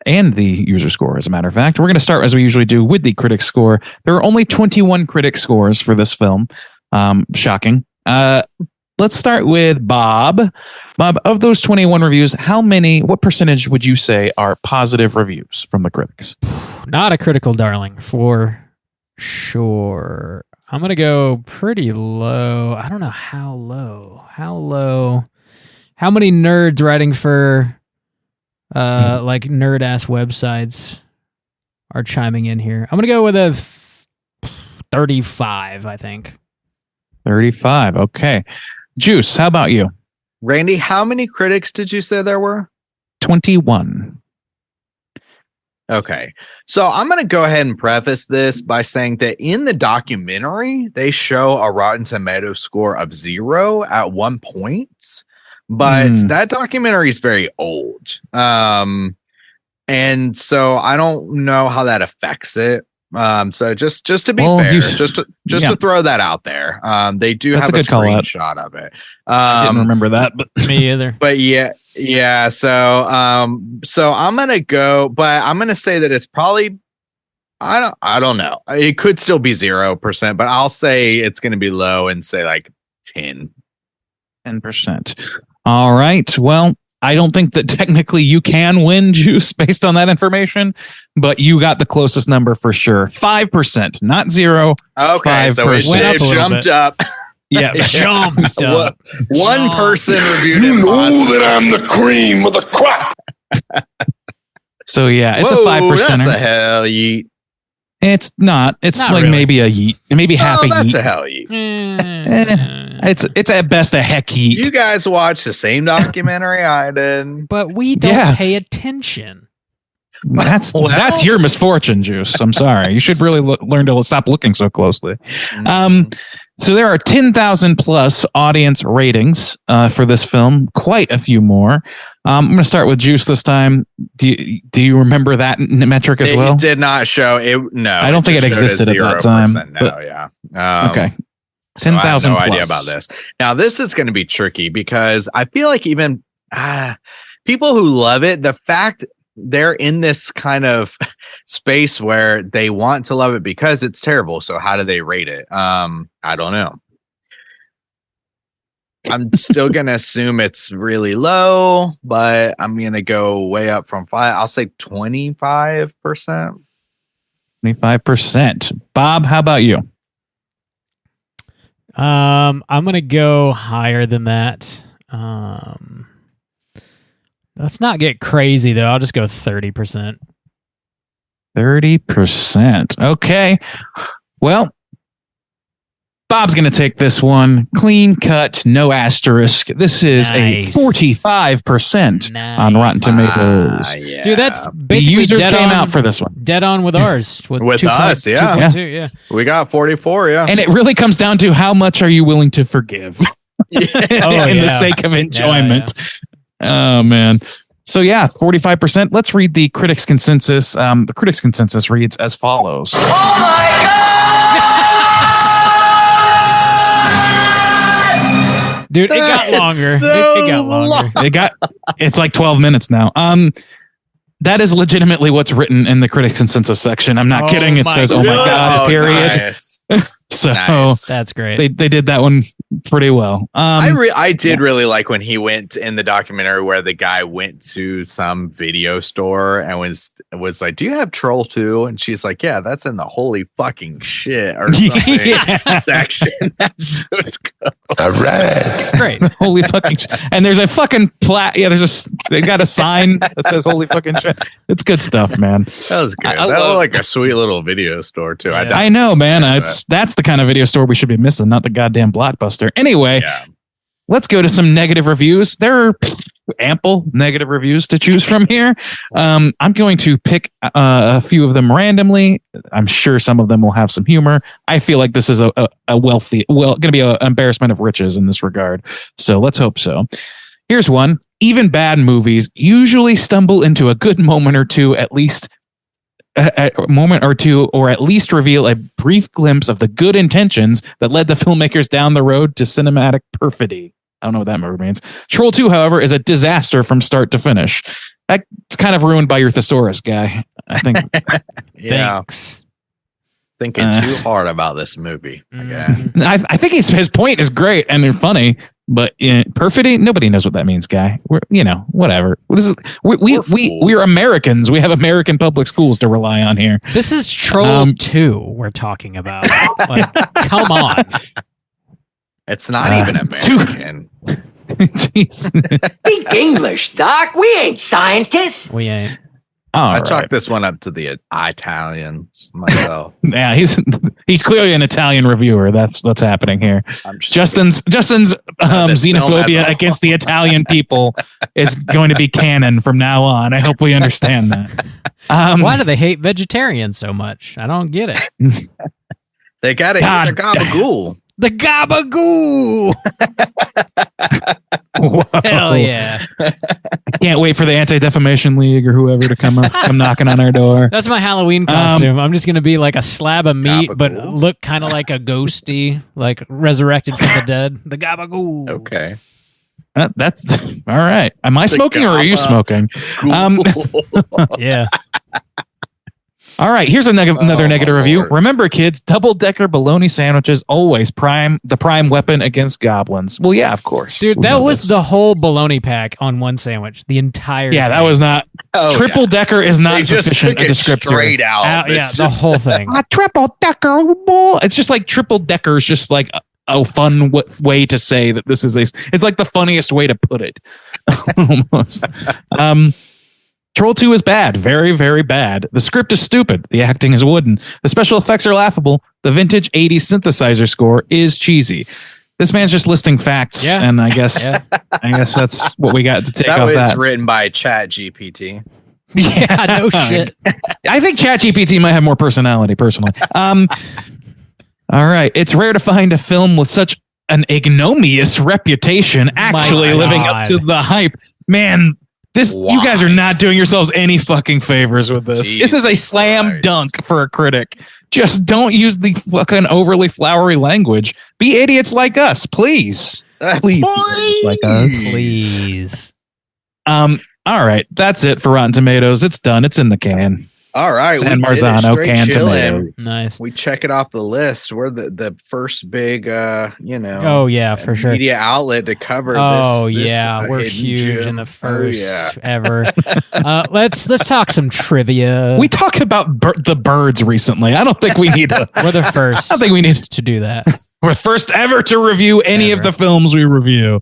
Speaker 3: and the user score. As a matter of fact, we're going to start as we usually do with the critic score. There are only 21 critic scores for this film. Shocking. Let's start with Bob. Bob, of those 21 reviews, what percentage would you say are positive reviews from the critics?
Speaker 1: Not a critical darling, for sure. I'm going to go pretty low. I don't know how low. How How many nerds writing for like nerd ass websites are chiming in here? I'm gonna go with a 35. I think
Speaker 3: 35. Okay, Juice. How about you?
Speaker 5: Randy, how many critics did you say there were?
Speaker 3: 21.
Speaker 5: Okay. So I'm going to go ahead and preface this by saying that in the documentary, they show a Rotten Tomatoes score of 0 at one point, but that documentary is very old. And so I don't know how that affects it. So just to be fair, just to throw that out there, they do have a screenshot of it.
Speaker 3: I didn't remember that, but
Speaker 1: me either.
Speaker 5: But yeah. So I'm gonna go, but I'm gonna say that it's probably I don't know. It could still be 0%, but I'll say it's gonna be low and say like 10%.
Speaker 3: All right. Well, I don't think that technically you can win, Juice, based on that information, but you got the closest number for sure. 5%, not 0.
Speaker 5: Okay,
Speaker 3: 5%.
Speaker 5: so it jumped up.
Speaker 3: Yeah,
Speaker 1: jumped up.
Speaker 5: One person reviewed it.
Speaker 8: You know that I'm the cream of the crop.
Speaker 3: So yeah, it's a 5%.
Speaker 5: That's a hell yeet.
Speaker 3: It's not. It's
Speaker 1: Not
Speaker 3: like
Speaker 1: really.
Speaker 3: maybe a yeet, maybe half a
Speaker 5: That's
Speaker 3: yeet.
Speaker 5: a hell yeet.
Speaker 3: It's at best a heck yeet.
Speaker 5: You guys watched the same documentary I did.
Speaker 1: But we don't pay attention.
Speaker 3: That's your misfortune, Juice. I'm sorry. You should really learn to stop looking so closely. So there are 10,000 plus audience ratings for this film. Quite a few more. I'm going to start with Juice this time. Do you remember that metric as well?
Speaker 5: It did not show it. No,
Speaker 3: I don't think it existed at that time.
Speaker 5: No, yeah.
Speaker 3: Okay. 10,000
Speaker 5: so I have no
Speaker 3: plus.
Speaker 5: idea about this. Now, this is going to be tricky because I feel like even people who love it, the fact they're in this kind of space where they want to love it because it's terrible. So how do they rate it? I don't know. I'm still going to assume it's really low, but I'm going to go way up from 5. I'll say 25%.
Speaker 3: 25%. Bob, how about you?
Speaker 1: I'm gonna go higher than that. Let's not get crazy though. I'll just go 30%.
Speaker 3: 30%. Okay. Well, Bob's going to take this one. Clean cut, no asterisk. This is a 45% on Rotten Tomatoes.
Speaker 5: Yeah.
Speaker 1: Dude, that's
Speaker 3: The
Speaker 1: basically
Speaker 3: users
Speaker 1: dead
Speaker 3: came
Speaker 1: on,
Speaker 3: out for this one.
Speaker 1: Dead on with ours.
Speaker 5: With us, yeah.
Speaker 1: 2.2, yeah.
Speaker 5: We got 44, yeah.
Speaker 3: And it really comes down to how much are you willing to forgive in the sake of enjoyment. Oh, man. So, yeah, 45%. Let's read the critics' consensus. The critics' consensus reads as follows.
Speaker 6: Oh my God!
Speaker 1: Dude, it got longer. It got longer.
Speaker 3: It's like 12 minutes now. That is legitimately what's written in the critics consensus section. I'm not kidding. It says, "Oh my God!" period.
Speaker 5: Nice.
Speaker 3: So
Speaker 1: that's great.
Speaker 3: They did that one pretty well.
Speaker 5: I did really like when he went in the documentary where the guy went to some video store and was like, "Do you have Troll 2?" And she's like, "Yeah, that's in the holy fucking shit or something section." That's so it's good.
Speaker 8: All right.
Speaker 3: Great. Holy fucking shit. And there's a fucking they got a sign that says "Holy fucking shit." It's good stuff, man.
Speaker 5: That was good. That looked like a sweet little video store too.
Speaker 1: Yeah.
Speaker 3: I know, man. That's the kind of video store we should be missing, not the goddamn Blockbuster. Anyway, let's go to some negative reviews. There are ample negative reviews to choose from here. I'm going to pick a few of them randomly. I'm sure some of them will have some humor. I feel like this is a going to be an embarrassment of riches in this regard. So let's hope so. Here's one. Even bad movies usually stumble into a good moment or two, at least a moment or two, or at least reveal a brief glimpse of the good intentions that led the filmmakers down the road to cinematic perfidy. I don't know what that word means. Troll 2, however, is a disaster from start to finish. That's kind of ruined by your thesaurus guy, I think.
Speaker 5: Thanks. Thinking too hard about this movie.
Speaker 3: I think his point is great and funny, but perfidy, nobody knows what that means, guy. We're whatever. We're Americans. We have American public schools to rely on here.
Speaker 1: This is Troll 2 we're talking about. Like, come on.
Speaker 5: It's not even American.
Speaker 3: Jeez.
Speaker 10: Speak English, Doc. We ain't scientists.
Speaker 1: We ain't.
Speaker 5: I chalked this one up to the Italians myself.
Speaker 3: Yeah, he's clearly an Italian reviewer. That's what's happening here. Justin's xenophobia against the Italian people is going to be canon from now on. I hope we understand that.
Speaker 1: Why do they hate vegetarians so much? I don't get it.
Speaker 5: They got to eat the gabagool.
Speaker 1: The gabagool. Hell yeah.
Speaker 3: I can't wait for the Anti-Defamation League or whoever to come knocking on our door.
Speaker 1: That's my Halloween costume. I'm just going to be like a slab of meat, but look kind of like a ghosty, like resurrected from the dead. The gabagool.
Speaker 5: Okay.
Speaker 3: That's all right. Am I smoking or are you smoking?
Speaker 1: Yeah.
Speaker 3: All right, here's another negative review. Remember, kids, double-decker bologna sandwiches always the prime weapon against goblins. Well, yeah, of course.
Speaker 1: Dude, that was the whole bologna pack on one sandwich. The entire thing.
Speaker 3: That was not... triple-decker is not sufficient a descriptor.
Speaker 5: Straight out.
Speaker 1: The whole thing.
Speaker 3: Triple-decker. It's just like triple-decker is just like a fun way to say that this is it's like the funniest way to put it. Almost. Troll 2 is bad. Very, very bad. The script is stupid. The acting is wooden. The special effects are laughable. The vintage 80s synthesizer score is cheesy. This man's just listing facts, and I guess that's what we got to take off that.
Speaker 5: That was written by ChatGPT.
Speaker 1: Yeah, no shit.
Speaker 3: I think ChatGPT might have more personality, personally. All right. It's rare to find a film with such an ignominious reputation actually living up to the hype. Man, you guys are not doing yourselves any fucking favors with this. This is a slam dunk for a critic. Just don't use the fucking overly flowery language. Be idiots like us, please. Please. Like us.
Speaker 1: Please.
Speaker 3: All right. That's it for Rotten Tomatoes. It's done. It's in the can.
Speaker 5: All right.
Speaker 3: San Marzano canned tomato.
Speaker 1: Nice.
Speaker 5: We check it off the list. We're the first big,
Speaker 1: Oh yeah, for sure.
Speaker 5: media outlet to cover this.
Speaker 1: Oh yeah, we're huge in the first ever. Let's talk some trivia.
Speaker 3: We talked about the birds recently. I don't think we need to.
Speaker 1: We're the first.
Speaker 3: I don't think we need
Speaker 1: to do that.
Speaker 3: We're first ever to review any of the films we review.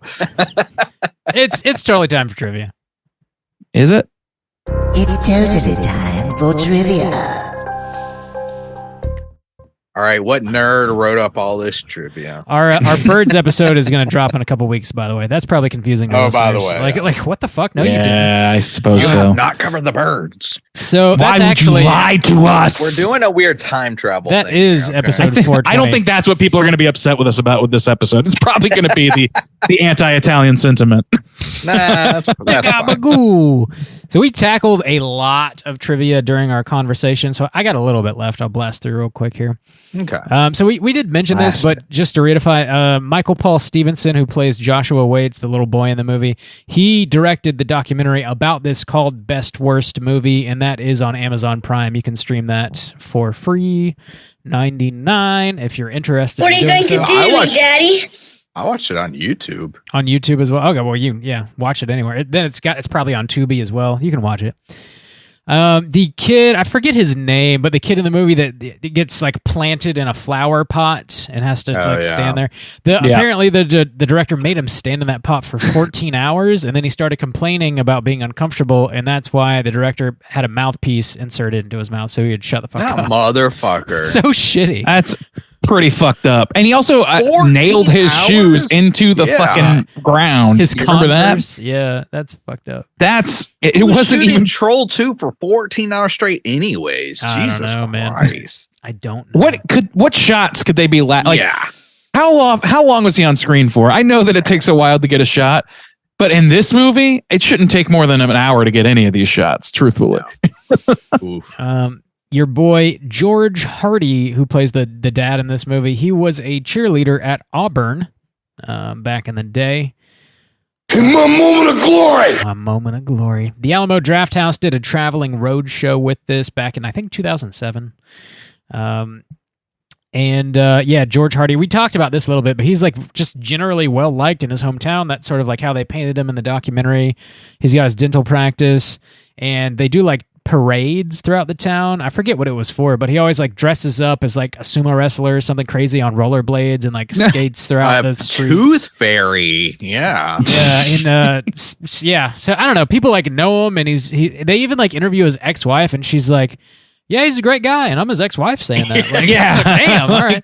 Speaker 1: It's totally time for trivia.
Speaker 3: Is it?
Speaker 7: It's totally time for trivia.
Speaker 5: All right, what nerd wrote up all this trivia?
Speaker 1: Our Birds episode is going to drop in a couple weeks, by the way. That's probably confusing to listeners.
Speaker 5: By the way.
Speaker 1: Like what the fuck? No, you didn't.
Speaker 3: Yeah, I suppose
Speaker 5: You
Speaker 3: so.
Speaker 5: have not covered the birds.
Speaker 1: So
Speaker 3: why would you lie to us?
Speaker 5: We're doing a weird time travel
Speaker 1: That
Speaker 5: thing
Speaker 1: is
Speaker 5: here, okay?
Speaker 1: episode 420.
Speaker 3: I don't think that's what people are going to be upset with us about with this episode. It's probably going to be the anti-Italian sentiment.
Speaker 5: Nah, that's fine.
Speaker 1: Gabagoo. So we tackled a lot of trivia during our conversation. So I got a little bit left. I'll blast through real quick here.
Speaker 5: Okay.
Speaker 1: So we did mention this, but just to reiterify, Michael Paul Stevenson, who plays Joshua Waits, the little boy in the movie, he directed the documentary about this called Best Worst Movie, and that is on Amazon Prime. You can stream that for free, $99 if you're interested.
Speaker 6: What are you going to do, Daddy?
Speaker 5: I watched it on YouTube.
Speaker 1: On YouTube as well. Okay, well watch it anywhere. Then it's probably on Tubi as well. You can watch it. The kid, I forget his name, but the kid in the movie that gets like planted in a flower pot and has to stand there. Apparently the director made him stand in that pot for 14 hours, and then he started complaining about being uncomfortable, and that's why the director had a mouthpiece inserted into his mouth so he would shut the fuck up.
Speaker 5: Motherfucker.
Speaker 1: So shitty.
Speaker 3: That's pretty fucked up. And he also nailed his shoes into the fucking ground.
Speaker 1: His
Speaker 3: remember
Speaker 1: Converse?
Speaker 3: that?
Speaker 1: Yeah, that's fucked up.
Speaker 3: It wasn't even
Speaker 5: Troll 2 for 14 hours straight anyways. Jesus
Speaker 1: don't know, man.
Speaker 5: Christ.
Speaker 1: I don't know.
Speaker 3: What shots could they be how long was he on screen for? I know that it takes a while to get a shot, but in this movie, it shouldn't take more than an hour to get any of these shots, truthfully.
Speaker 5: Oof.
Speaker 1: Your boy George Hardy, who plays the dad in this movie, he was a cheerleader at Auburn back in the day.
Speaker 8: My moment of glory.
Speaker 1: A moment of glory. The Alamo Drafthouse did a traveling road show with this back in, I think, 2007. George Hardy, we talked about this a little bit, but he's like just generally well liked in his hometown. That's sort of like how they painted him in the documentary. He's got his dental practice, and they do like parades throughout the town. I forget what it was for, but he always like dresses up as like a sumo wrestler or something crazy on rollerblades and like skates throughout the streets.
Speaker 5: Tooth Fairy, yeah.
Speaker 1: Yeah. So I don't know. People like know him, and they even like interview his ex-wife, and she's like, "Yeah, he's a great guy," and I'm his ex-wife saying that. Like, yeah, damn. All right.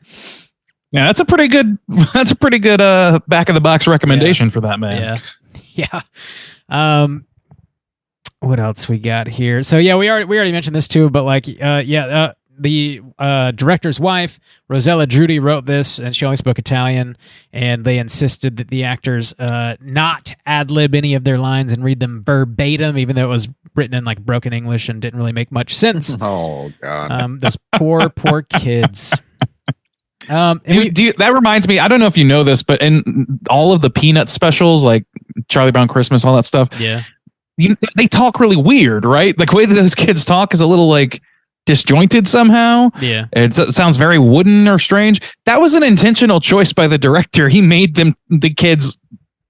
Speaker 3: Yeah, that's a pretty good back of the box recommendation for that man.
Speaker 1: Yeah. What else we got here? So yeah, we already mentioned this too, but like the director's wife, Rosella Drudy, wrote this, and she only spoke Italian, and they insisted that the actors not ad-lib any of their lines and read them verbatim, even though it was written in like broken English and didn't really make much sense.
Speaker 5: Oh God.
Speaker 1: Those poor kids.
Speaker 3: That reminds me, I don't know if you know this, but in all of the Peanut specials, like Charlie Brown Christmas, all that stuff, they talk really weird, right? Like the way that those kids talk is a little like disjointed somehow.
Speaker 1: Yeah.
Speaker 3: It sounds very wooden or strange. That was an intentional choice by the director. He made the kids,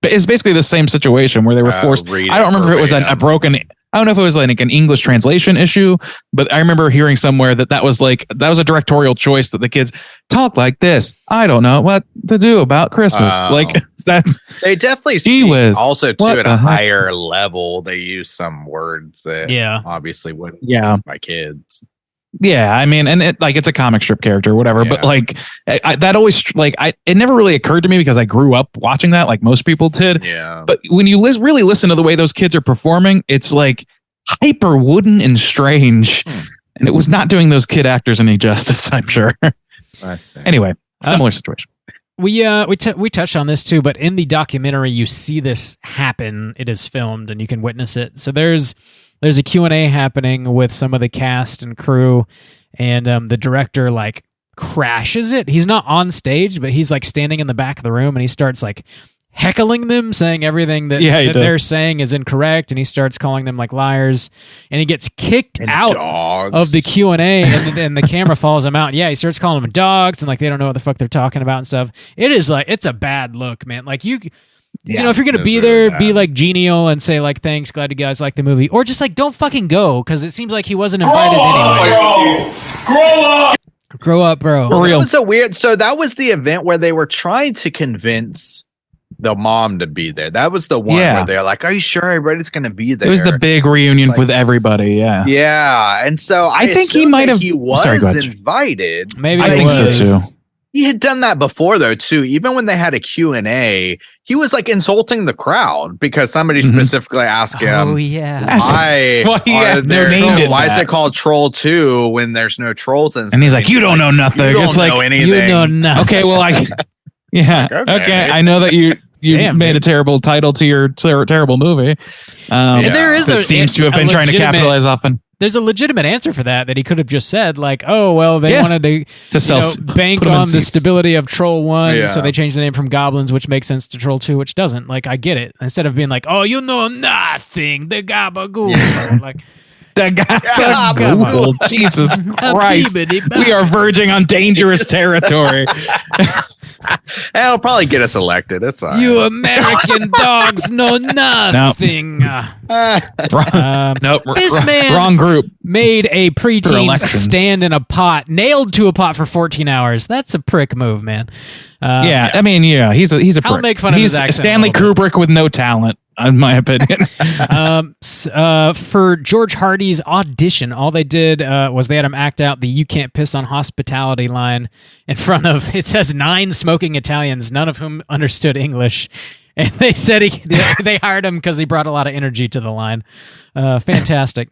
Speaker 3: it's basically the same situation where they were forced. I don't remember if it was a broken, I don't know if it was like an English translation issue, but I remember hearing somewhere that was a directorial choice that the kids talk like this. I don't know what to do about Christmas.
Speaker 5: They definitely speak also too at a higher level. They use some words that obviously wouldn't my kids.
Speaker 3: Yeah, I mean, and it's a comic strip character or whatever, but like that always it never really occurred to me because I grew up watching that like most people did.
Speaker 5: Yeah.
Speaker 3: But when you really listen to the way those kids are performing, it's like hyper wooden and strange, and it was not doing those kid actors any justice, I'm sure. Anyway, similar situation.
Speaker 1: We touched on this too, but in the documentary, you see this happen. It is filmed, and you can witness it. So there's a Q&A happening with some of the cast and crew, and the director like crashes it. He's not on stage, but he's like standing in the back of the room, and he starts like heckling them, saying everything that they're saying is incorrect, and he starts calling them like liars, and he gets kicked out of the Q&A, and the camera follows him out. Yeah, he starts calling them dogs, and like they don't know what the fuck they're talking about and stuff. It is like, it's a bad look, man. Like you know, if you're going to be there, be like genial and say like, thanks, glad you guys like the movie. Or just like, don't fucking go, because it seems like he wasn't invited anyways. Grow up, bro.
Speaker 5: For real. That was so weird. So that was the event where they were trying to convince the mom to be there. That was the one where they're like, are you sure everybody's going to be there?
Speaker 3: It was the big reunion with everybody. Yeah.
Speaker 5: Yeah. And so I
Speaker 3: think he might have,
Speaker 5: he was invited.
Speaker 1: Maybe
Speaker 3: I think so too.
Speaker 5: He had done that before, though, too. Even when they had a Q&A, he was like insulting the crowd because somebody specifically asked him,
Speaker 1: "Oh yeah,
Speaker 5: why is it called Troll 2 when there's no trolls?"
Speaker 3: And he's like, "You don't know nothing.
Speaker 5: You don't know anything.
Speaker 1: You know nothing."
Speaker 3: Okay, well, okay. I know that you made a terrible title to your terrible movie.
Speaker 1: And there is
Speaker 3: seems to have been trying to capitalize often.
Speaker 1: There's a legitimate answer for that he could have just said, like, oh, well, they wanted to bank on the stability of Troll 1, so they changed the name from Goblins, which makes sense to Troll 2, which doesn't. Like, I get it. Instead of being like, oh, you know nothing, the gabagool. Like,
Speaker 3: the gabagool. Jesus Christ. We are verging on dangerous territory.
Speaker 5: It'll probably get us elected. It's all right.
Speaker 1: You American dogs know nothing. This man
Speaker 3: wrong group.
Speaker 1: Made a preteen stand in a pot, nailed to a pot for 14 hours. That's a prick move, man.
Speaker 3: I mean, he's a prick.
Speaker 1: I'll make fun of his accent.
Speaker 3: Stanley Kubrick with no talent, in my opinion.
Speaker 1: For George Hardy's audition, all they did was they had him act out the "You can't piss on hospitality" line in front of, it says 9 smoking Italians, none of whom understood English. And they said they hired him because he brought a lot of energy to the line. Fantastic.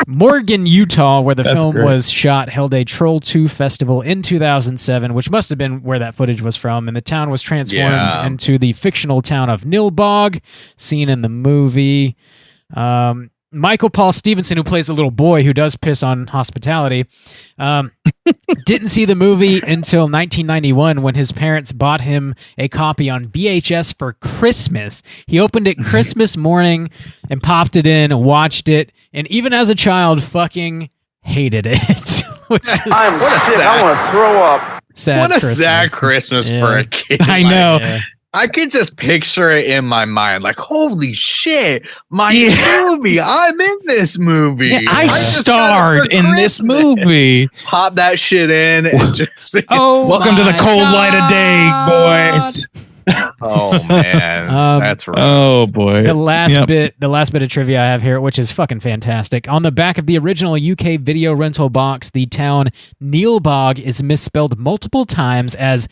Speaker 1: Morgan, Utah, where the film was shot, held a Troll 2 festival in 2007, which must have been where that footage was from. And the town was transformed into the fictional town of Nilbog, seen in the movie. Michael Paul Stevenson, who plays a little boy who does piss on hospitality, didn't see the movie until 1991 when his parents bought him a copy on VHS for Christmas. He opened it Christmas morning and popped it in, watched it, and even as a child, fucking hated it.
Speaker 8: I want to throw up.
Speaker 5: What a sad Christmas for a kid.
Speaker 3: I know.
Speaker 5: I could just picture it in my mind. Like, holy shit, my movie. I'm in this movie.
Speaker 3: Yeah, I starred in this movie.
Speaker 5: Pop that shit in and just
Speaker 3: welcome to the cold light of day, boys.
Speaker 5: Oh man, that's right.
Speaker 3: Oh boy.
Speaker 1: The last bit of trivia I have here, which is fucking fantastic. On the back of the original UK video rental box, the town Neilbog is misspelled multiple times as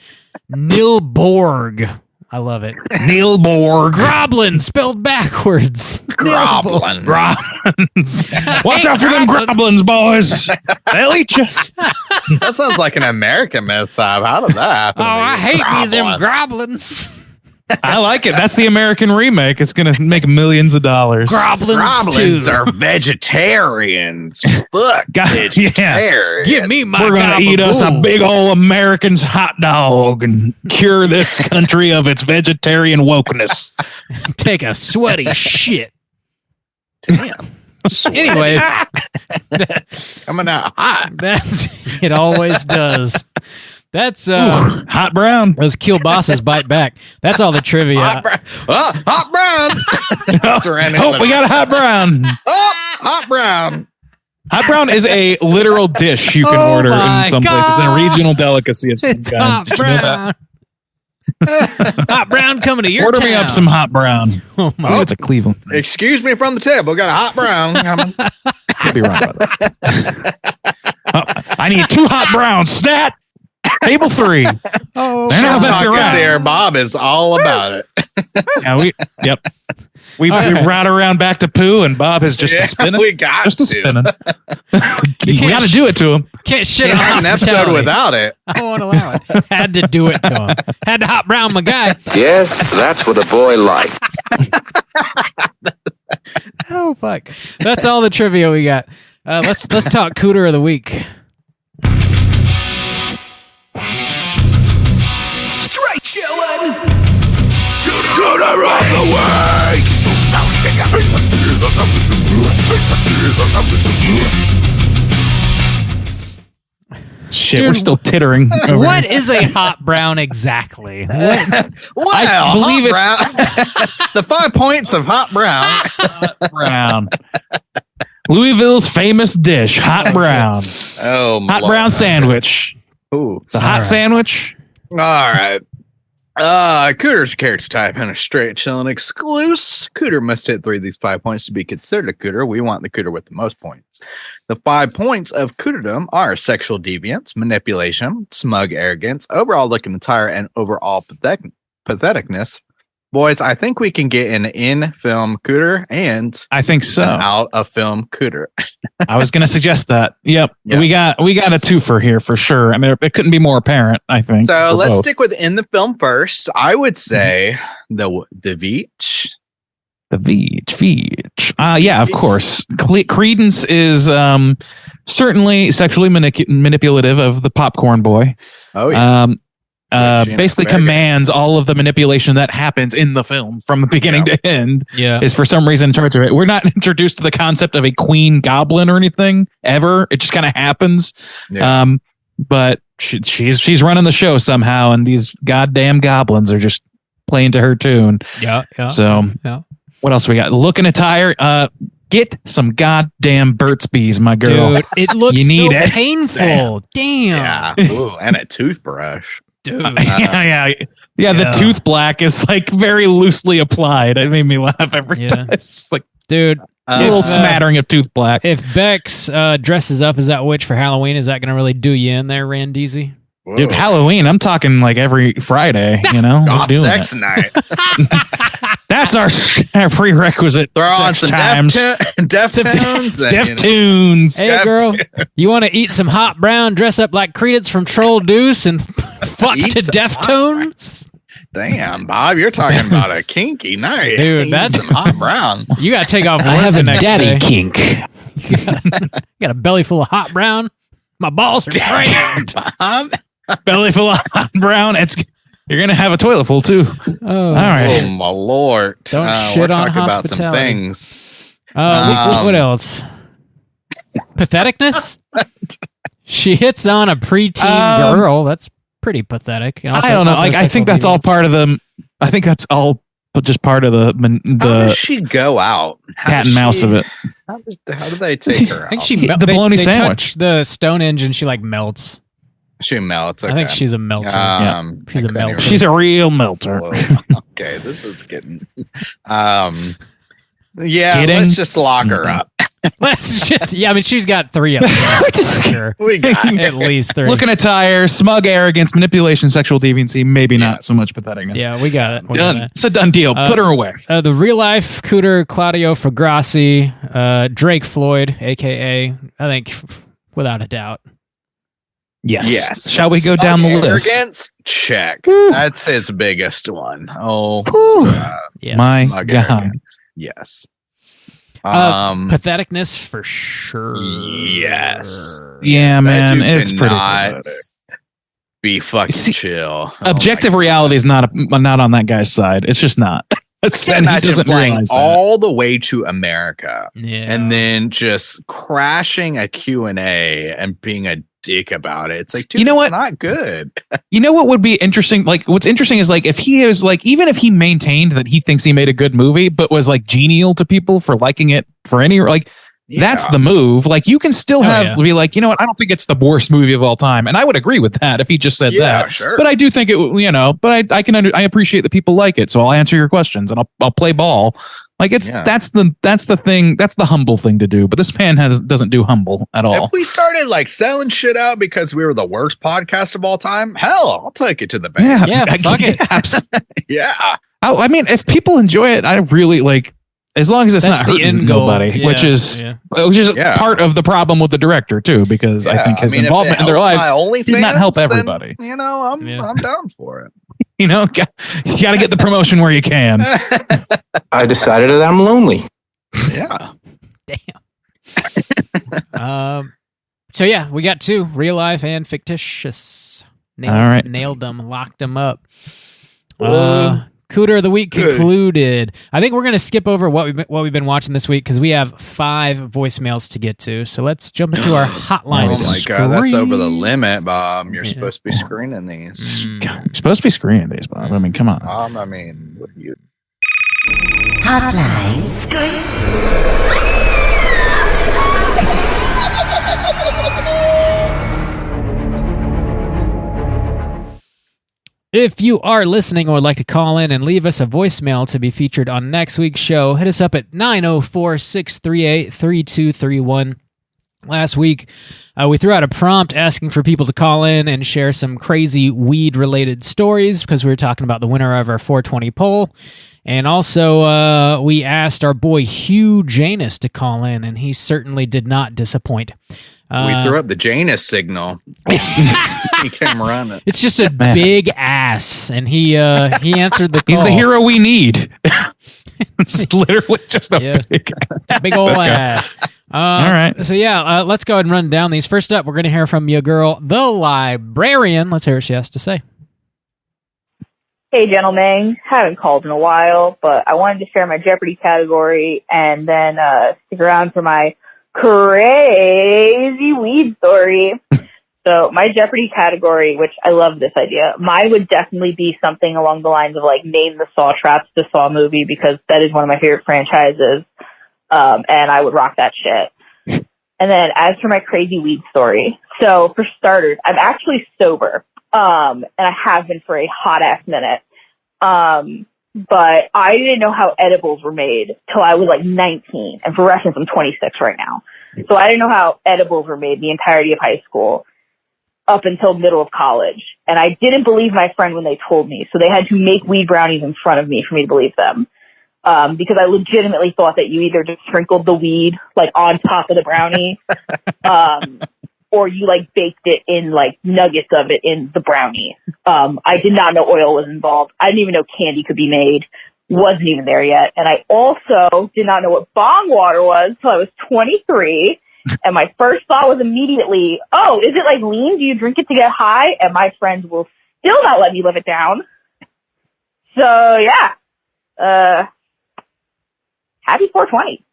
Speaker 1: Nilborg. I love it.
Speaker 3: Neilborg.
Speaker 1: Goblins spelled backwards.
Speaker 5: Goblins.
Speaker 3: Watch out for them goblins, boys. They'll eat you.
Speaker 5: That sounds like an American mishap. How did that happen?
Speaker 1: Oh, I hate me them goblins.
Speaker 3: I like it. That's the American remake. It's going to make millions of dollars.
Speaker 5: Goblins are vegetarians. Fuck vegetarians.
Speaker 1: Give me my
Speaker 3: We're going to eat us a big old American's hot dog and cure this country of its vegetarian wokeness.
Speaker 1: Take a sweaty shit.
Speaker 5: Damn.
Speaker 1: Anyways.
Speaker 5: Coming out hot.
Speaker 1: It always does. That's
Speaker 3: hot brown.
Speaker 1: Those kielbasa's bite back. That's all the trivia.
Speaker 5: Hot brown.
Speaker 3: We got a hot brown.
Speaker 5: Hot brown.
Speaker 3: Hot brown is a literal dish you can order in some places, and a regional delicacy of some kind.
Speaker 1: Hot brown. Hot brown coming to your
Speaker 3: Order
Speaker 1: town.
Speaker 3: me up some hot brown.
Speaker 1: Oh my!
Speaker 3: It's a Cleveland.
Speaker 5: Excuse me from the table. Got a hot brown coming.
Speaker 3: Could be wrong about that. I need 2 hot browns. Stat. Table 3.
Speaker 5: Oh,
Speaker 3: they're not messing around.
Speaker 5: Here. Bob is all about it.
Speaker 3: Yeah, we route around back to poo, and Bob is just spinning.
Speaker 5: We got
Speaker 3: just
Speaker 5: to.
Speaker 3: Spinning. We got to do it to him.
Speaker 1: Can't shit
Speaker 5: Can't
Speaker 1: on
Speaker 5: have an episode without it.
Speaker 1: I won't allow it. Had to do it to him. Had to hot brown my guy.
Speaker 8: Yes, that's what a boy likes.
Speaker 1: Oh fuck! That's all the trivia we got. Let's talk Cooter of the week.
Speaker 8: Straight chillin'. Cooter of the week.
Speaker 3: Shit, dude, we're still tittering.
Speaker 1: What is a hot brown exactly?
Speaker 5: What?
Speaker 3: I believe it.
Speaker 5: The 5 points of hot brown.
Speaker 3: Hot brown. Louisville's famous dish, hot brown.
Speaker 5: Oh,
Speaker 3: hot brown sandwich.
Speaker 5: Ooh,
Speaker 3: it's a hot sandwich.
Speaker 5: All right. Cooter's character type and a straight chillin' exclusive. Cooter must hit 3 of these 5 points to be considered a Cooter. We want the Cooter with the most points. The 5 points of Cooterdom are sexual deviance, manipulation, smug arrogance, overall looking attire, and overall patheticness. Boys, I think we can get an in-film Cooter and
Speaker 3: I think so.
Speaker 5: An out-of-film Cooter.
Speaker 3: I was going to suggest that. Yep. We got a twofer here for sure. I mean, it couldn't be more apparent, I think.
Speaker 5: So let's stick with in the film first. I would say the Veach.
Speaker 3: The Veach. Yeah, of course. Credence is certainly sexually manipulative of the popcorn boy.
Speaker 5: Oh, yeah.
Speaker 3: Basically commands all of the manipulation that happens in the film from the beginning to end. Is for some reason in charge of it. We're not introduced to the concept of a queen goblin or anything ever. It just kind of happens. Yeah. But she's running the show somehow, and these goddamn goblins are just playing to her tune.
Speaker 1: Yeah.
Speaker 3: So what else we got? Looking attire. Get some goddamn Burt's Bees, my girl.
Speaker 1: Dude, it looks painful. Damn.
Speaker 5: Yeah. Ooh, and a toothbrush.
Speaker 1: Dude.
Speaker 3: Yeah. The tooth black is like very loosely applied. It made me laugh every time. It's just like,
Speaker 1: dude,
Speaker 3: a little smattering of tooth black.
Speaker 1: If Bex dresses up as that witch for Halloween, is that going to really do you in there, Randeezy?
Speaker 3: Whoa. Dude, Halloween, I'm talking like every Friday, you know?
Speaker 5: Sex night.
Speaker 3: That's our prerequisite.
Speaker 5: Throw on some Deftones.
Speaker 3: Deftones.
Speaker 1: Hey, girl, you want to eat some hot brown, dress up like Credence from Troll Deuce, and fuck to Deftones?
Speaker 5: Damn, Bob, you're talking about a kinky night.
Speaker 1: Dude, that's
Speaker 5: some hot brown.
Speaker 1: You got to take off work
Speaker 3: I have
Speaker 1: the
Speaker 3: a
Speaker 1: next
Speaker 3: daddy
Speaker 1: day.
Speaker 3: kink.
Speaker 1: You got a belly full of hot brown. My balls are trained.
Speaker 3: Belly full of hot brown. You're going to have a toilet full, too.
Speaker 1: Oh,
Speaker 3: all right.
Speaker 5: Oh, my Lord.
Speaker 1: Don't shit on hospitality.
Speaker 5: About some things.
Speaker 1: What else? Patheticness? She hits on a preteen girl. That's pretty pathetic.
Speaker 3: I don't know. I think that's all part of the I think that's all just part of the
Speaker 5: how does she go out?
Speaker 3: Cat and mouse of it.
Speaker 5: How do they take her out?
Speaker 1: I think she
Speaker 3: the bologna sandwich.
Speaker 1: Touch the Stonehenge and she like melts.
Speaker 5: She melts. Okay.
Speaker 1: I think she's a melter. She's a melter.
Speaker 3: She's a real melter.
Speaker 5: Okay, this is getting. Let's just lock her up.
Speaker 1: Let's just. Yeah, I mean, she's got 3 of them. Sure.
Speaker 5: We got
Speaker 1: at least 3.
Speaker 3: Looking attire, smug arrogance, manipulation, sexual deviancy. Maybe not so much patheticness.
Speaker 1: Yeah, we got it.
Speaker 3: Done. It's a done deal. Put her away.
Speaker 1: The real life Cooter, Claudio Fragasso, Drake Floyd, aka I think without a doubt.
Speaker 3: Yes. Shall we go down the list?
Speaker 5: Arrogance? Check. That's his biggest one. Oh,
Speaker 1: yes.
Speaker 3: My God.
Speaker 5: Arrogance. Yes.
Speaker 1: Patheticness for sure.
Speaker 5: Yes.
Speaker 3: Yeah, man. It's pretty pathetic.
Speaker 5: Be fucking chill.
Speaker 3: Objective reality is not on that guy's side. It's just not.
Speaker 5: Imagine flying all the way to America and then just crashing a Q&A and being a dick about it. It's like, dude,
Speaker 3: you know what?
Speaker 5: Not good.
Speaker 3: You know what would be interesting? Like, what's interesting is like if he is like, even if he maintained that he thinks he made a good movie, but was like genial to people for liking it for any that's the move. Like you can still be like, you know what? I don't think it's the worst movie of all time, and I would agree with that if he just said that.
Speaker 5: Sure.
Speaker 3: But I do think it. But I appreciate that people like it, so I'll answer your questions and I'll play ball. Like that's the thing. That's the humble thing to do. But this man doesn't do humble at all.
Speaker 5: If we started like selling shit out because we were the worst podcast of all time, hell, I'll take it to the bank.
Speaker 1: Yeah, fuck it.
Speaker 5: Yeah.
Speaker 3: I mean, if people enjoy it, I really like. As long as it's
Speaker 1: That's
Speaker 3: not
Speaker 1: the
Speaker 3: hurting
Speaker 1: end goal.
Speaker 3: nobody, which is part of the problem with the director too, because I think his involvement in their lives did not help everybody.
Speaker 5: Then, I'm down for it.
Speaker 3: You got to get the promotion where you can.
Speaker 4: I decided that I'm lonely.
Speaker 5: Yeah.
Speaker 1: Damn. So yeah, we got 2, real life and fictitious.
Speaker 3: All right.
Speaker 1: Nailed them, locked them up. Cooter of the week concluded. I think we're going to skip over what we've been watching this week because we have 5 voicemails to get to. So let's jump into our hotline.
Speaker 5: Oh my God, that's over the limit, Bob. You're supposed to be screening these.
Speaker 3: You're supposed to be screening these, Bob. I mean, come on.
Speaker 5: I mean, what do you?
Speaker 7: Hotline Scream.
Speaker 1: If you are listening or would like to call in and leave us a voicemail to be featured on next week's show, hit us up at 904-638-3231. Last week, we threw out a prompt asking for people to call in and share some crazy weed-related stories because we were talking about the winner of our 420 poll. And also, we asked our boy Hugh Janus to call in, and he certainly did not disappoint.
Speaker 5: We threw up the Janus signal. He came running.
Speaker 1: It's just a big ass, and he answered the call.
Speaker 3: He's the hero we need. It's literally just a
Speaker 1: big old ass.
Speaker 3: All right.
Speaker 1: So yeah, let's go ahead and run down these. First up, we're going to hear from your girl, the librarian. Let's hear what she has to say.
Speaker 11: Hey, gentlemen. Haven't called in a while, but I wanted to share my Jeopardy category and then stick around for my crazy weed story. So my Jeopardy category, which I love this idea, mine would definitely be something along the lines of like name the Saw traps to Saw movie because that is one of my favorite franchises. And I would rock that shit. And then as for my crazy weed story, so for starters, I'm actually sober. And I have been for a hot ass minute. But I didn't know how edibles were made till I was like 19. And for reference, I'm 26 right now. So I didn't know how edibles were made the entirety of high school up until middle of college. And I didn't believe my friend when they told me. So they had to make weed brownies in front of me for me to believe them. Because I legitimately thought that you either just sprinkled the weed like on top of the brownie, or you like baked it in like nuggets of it in the brownie. I did not know oil was involved. I didn't even know candy could be made. Wasn't even there yet. And I also did not know what bong water was until I was 23. And my first thought was immediately, oh, is it like lean? Do you drink it to get high? And my friends will still not let me live it down. So yeah. Happy 420.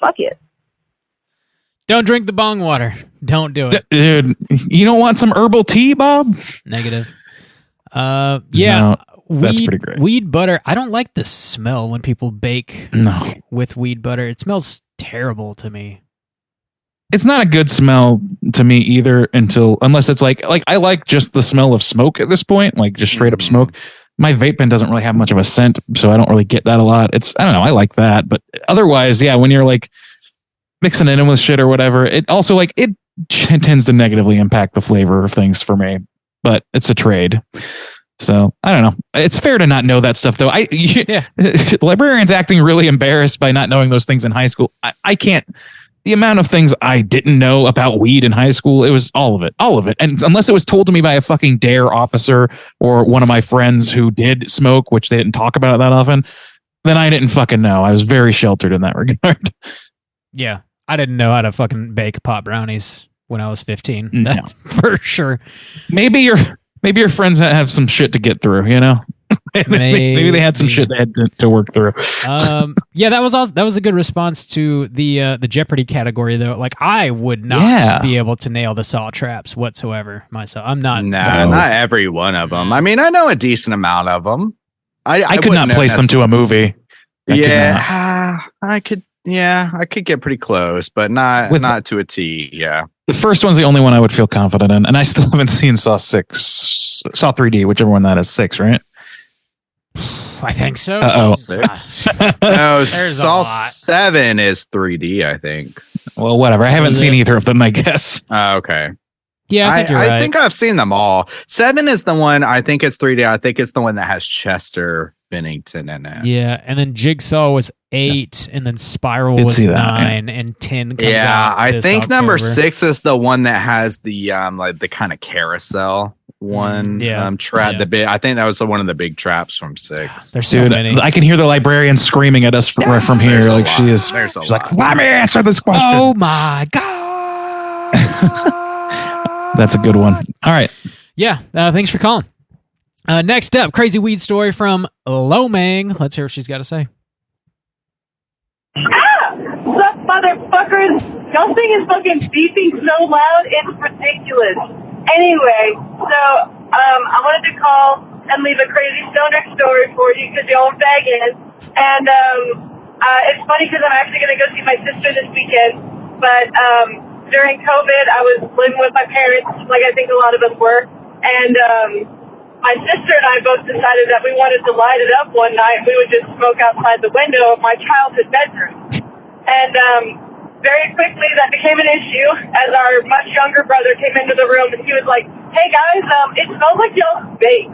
Speaker 11: Fuck it.
Speaker 1: Don't drink the bong water. Don't do it.
Speaker 3: Dude, you don't want some herbal tea, Bob?
Speaker 1: Negative. Yeah. No.
Speaker 3: That's pretty great.
Speaker 1: Weed butter. I don't like the smell when people bake with weed butter. It smells terrible to me.
Speaker 3: It's not a good smell to me either unless it's like I like just the smell of smoke at this point, like just straight up smoke. My vape pen doesn't really have much of a scent, so I don't really get that a lot. I don't know, I like that, but otherwise, yeah, when you're like mixing it in with shit or whatever, it also it tends to negatively impact the flavor of things for me, but it's a trade. So I don't know. It's fair to not know that stuff though. Librarians acting really embarrassed by not knowing those things in high school. I can't. The amount of things I didn't know about weed in high school, it was all of it. And unless it was told to me by a fucking DARE officer or one of my friends who did smoke, which they didn't talk about it that often, then I didn't fucking know. I was very sheltered in that regard.
Speaker 1: Yeah. I didn't know how to fucking bake pot brownies when I was 15. That's for sure.
Speaker 3: Maybe your friends have some shit to get through, you know? Maybe they had some shit they had to work through.
Speaker 1: Yeah, that was a good response to the Jeopardy category though. Like I would not be able to nail the saw traps whatsoever myself. I'm not.
Speaker 5: Not every one of them. I mean, I know a decent amount of them. I
Speaker 3: could not place them to a movie.
Speaker 5: I could get pretty close, but not to a T. Yeah.
Speaker 3: The first one's the only one I would feel confident in, and I still haven't seen Saw 3D, whichever one that is, 6, right?
Speaker 1: I think so.
Speaker 5: No, Saw 7 is 3D, I think.
Speaker 3: Well, whatever. I haven't seen either of them, I guess.
Speaker 5: Okay.
Speaker 1: Yeah, I
Speaker 5: think I've seen them all. 7 is the one, I think it's 3D. I think it's the one that has Chester Bennington in it.
Speaker 1: Yeah, and then Jigsaw was 8, and then Spiral was 9, and 10 comes out
Speaker 5: I think
Speaker 1: October.
Speaker 5: number 6 is the one that has the like the kind of carousel one. Trap the big. I think that was one of the big traps from 6.
Speaker 1: There's so many.
Speaker 3: I can hear the librarian screaming at us from here. Like she's like, let me answer this question.
Speaker 1: Oh my god.
Speaker 3: That's a good one. All right.
Speaker 1: Yeah. Thanks for calling. Next up, crazy weed story from Lomang. Let's hear what she's got to say.
Speaker 12: What's up, motherfuckers? Y'all thing is fucking beeping so loud, it's ridiculous. Anyway, so I wanted to call and leave a crazy stoner story for you because y'all are begging. And it's funny because I'm actually going to go see my sister this weekend. But during COVID, I was living with my parents, like I think a lot of us were. And my sister and I both decided that we wanted to light it up one night. We would just smoke outside the window of my childhood bedroom. And very quickly that became an issue as our much younger brother came into the room and he was like, hey guys, it smells like y'all's vape,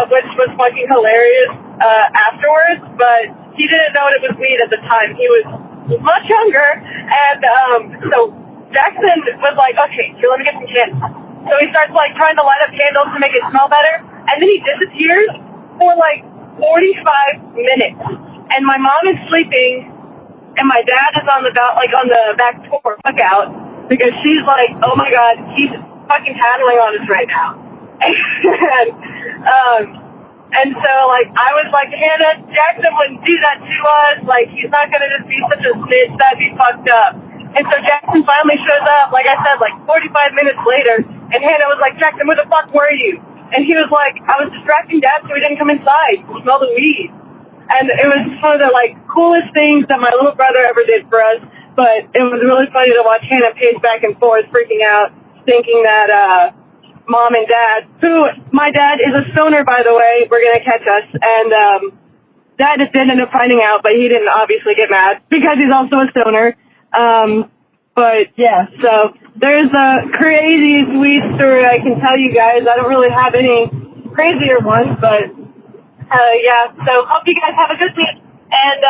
Speaker 12: which was fucking hilarious afterwards, but he didn't know it was weed at the time. He was much younger. And so Jackson was like, okay, here, let me get some candles. So he starts like trying to light up candles to make it smell better, and then he disappears for like 45 minutes. And my mom is sleeping, and my dad is on the back porch lookout because she's like, oh my god, he's fucking tattling on us right now. And so like I was like, Hannah, Jackson wouldn't do that to us. Like he's not gonna just be such a snitch. That'd be fucked up. And so Jackson finally shows up, like I said, like 45 minutes later. And Hannah was like, Jackson, where the fuck were you? And he was like, I was distracting Dad so he didn't come inside to smell the weed. And it was one of the like coolest things that my little brother ever did for us. But it was really funny to watch Hannah pace back and forth, freaking out, thinking that Mom and Dad, who my dad is a stoner, by the way, were going to catch us. And Dad just did end up finding out, but he didn't obviously get mad because he's also a stoner. But yeah, so there's a crazy sweet story I can tell you guys. I don't really have any crazier ones, but yeah, so hope you guys have a good week. And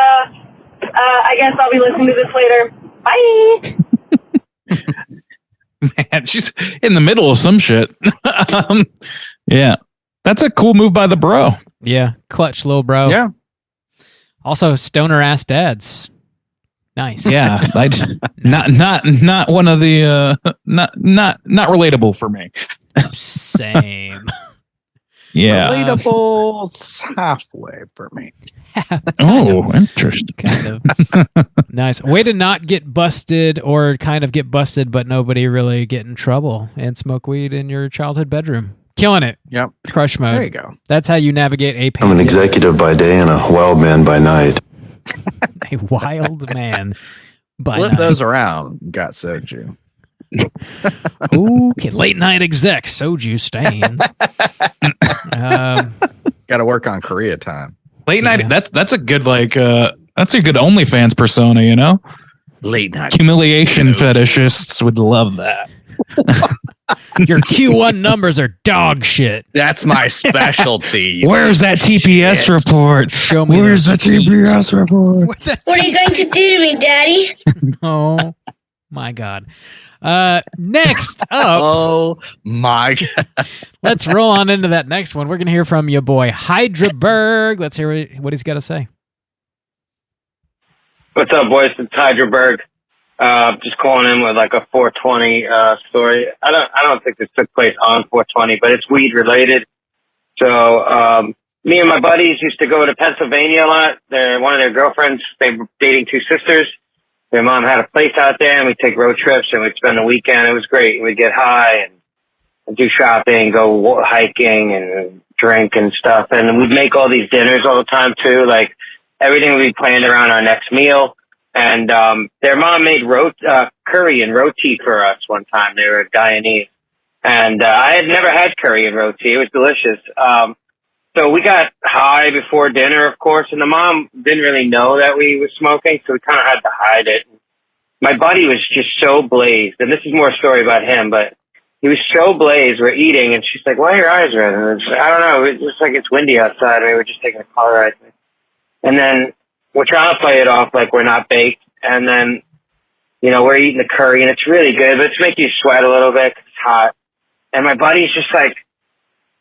Speaker 12: I guess I'll be listening to this later. Bye.
Speaker 3: Man, she's in the middle of some shit. Yeah, that's a cool move by the bro.
Speaker 1: Yeah, clutch little bro.
Speaker 5: Yeah.
Speaker 1: Also, stoner ass dads. Nice.
Speaker 3: Yeah, not one of the not relatable for me.
Speaker 1: Same.
Speaker 3: Yeah,
Speaker 5: relatable halfway for me.
Speaker 3: Oh, interesting.
Speaker 1: Kind of. Nice. Way to not get busted or kind of get busted, but nobody really get in trouble and smoke weed in your childhood bedroom. Killing it.
Speaker 5: Yep.
Speaker 1: Crush mode.
Speaker 5: There you go.
Speaker 1: That's how you nnavigate a
Speaker 13: I'm an executive by day and a wild man by night.
Speaker 1: A wild man by
Speaker 5: Flip
Speaker 1: night.
Speaker 5: those around. Got soju.
Speaker 1: Okay, late night exec soju stains.
Speaker 5: Got to work on Korea time.
Speaker 3: Late night. That's a good that's a good OnlyFans persona. You know,
Speaker 5: late night
Speaker 3: humiliation fetishists would love that.
Speaker 1: Your Q1 numbers are dog shit.
Speaker 5: That's my specialty.
Speaker 3: Where's that TPS report?
Speaker 1: Show me.
Speaker 3: Where's the TPS report?
Speaker 6: What are you going to do to me, Daddy?
Speaker 1: Oh my God. Next up.
Speaker 5: Oh my God.
Speaker 1: Let's roll on into that next one. We're going to hear from your boy Hydraberg. Let's hear what he's got to say.
Speaker 14: What's up, boys? It's Hydraberg. Just calling in with like a 420 story. I don't think this took place on 420, but it's weed related. So me and my buddies used to go to Pennsylvania a lot. One of their girlfriends, they were dating two sisters. Their mom had a place out there, and we'd take road trips, and we'd spend the weekend. It was great. We'd get high and do shopping, go hiking, and drink and stuff. And we'd make all these dinners all the time too. Like everything would be planned around our next meal. And their mom made curry and roti for us one time. They were Guyanese. And I had never had curry and roti. It was delicious. So we got high before dinner, of course, and the mom didn't really know that we were smoking, so we kind of had to hide it. My buddy was just so blazed, and this is more a story about him, but he was so blazed. We're eating, and she's like, "Why are your eyes red?" And I don't know. It's just like it's windy outside. We were just taking a car ride. And then we're trying to play it off like we're not baked. And then, we're eating the curry, and it's really good, but it's making you sweat a little bit 'cause it's hot. And my buddy's just like,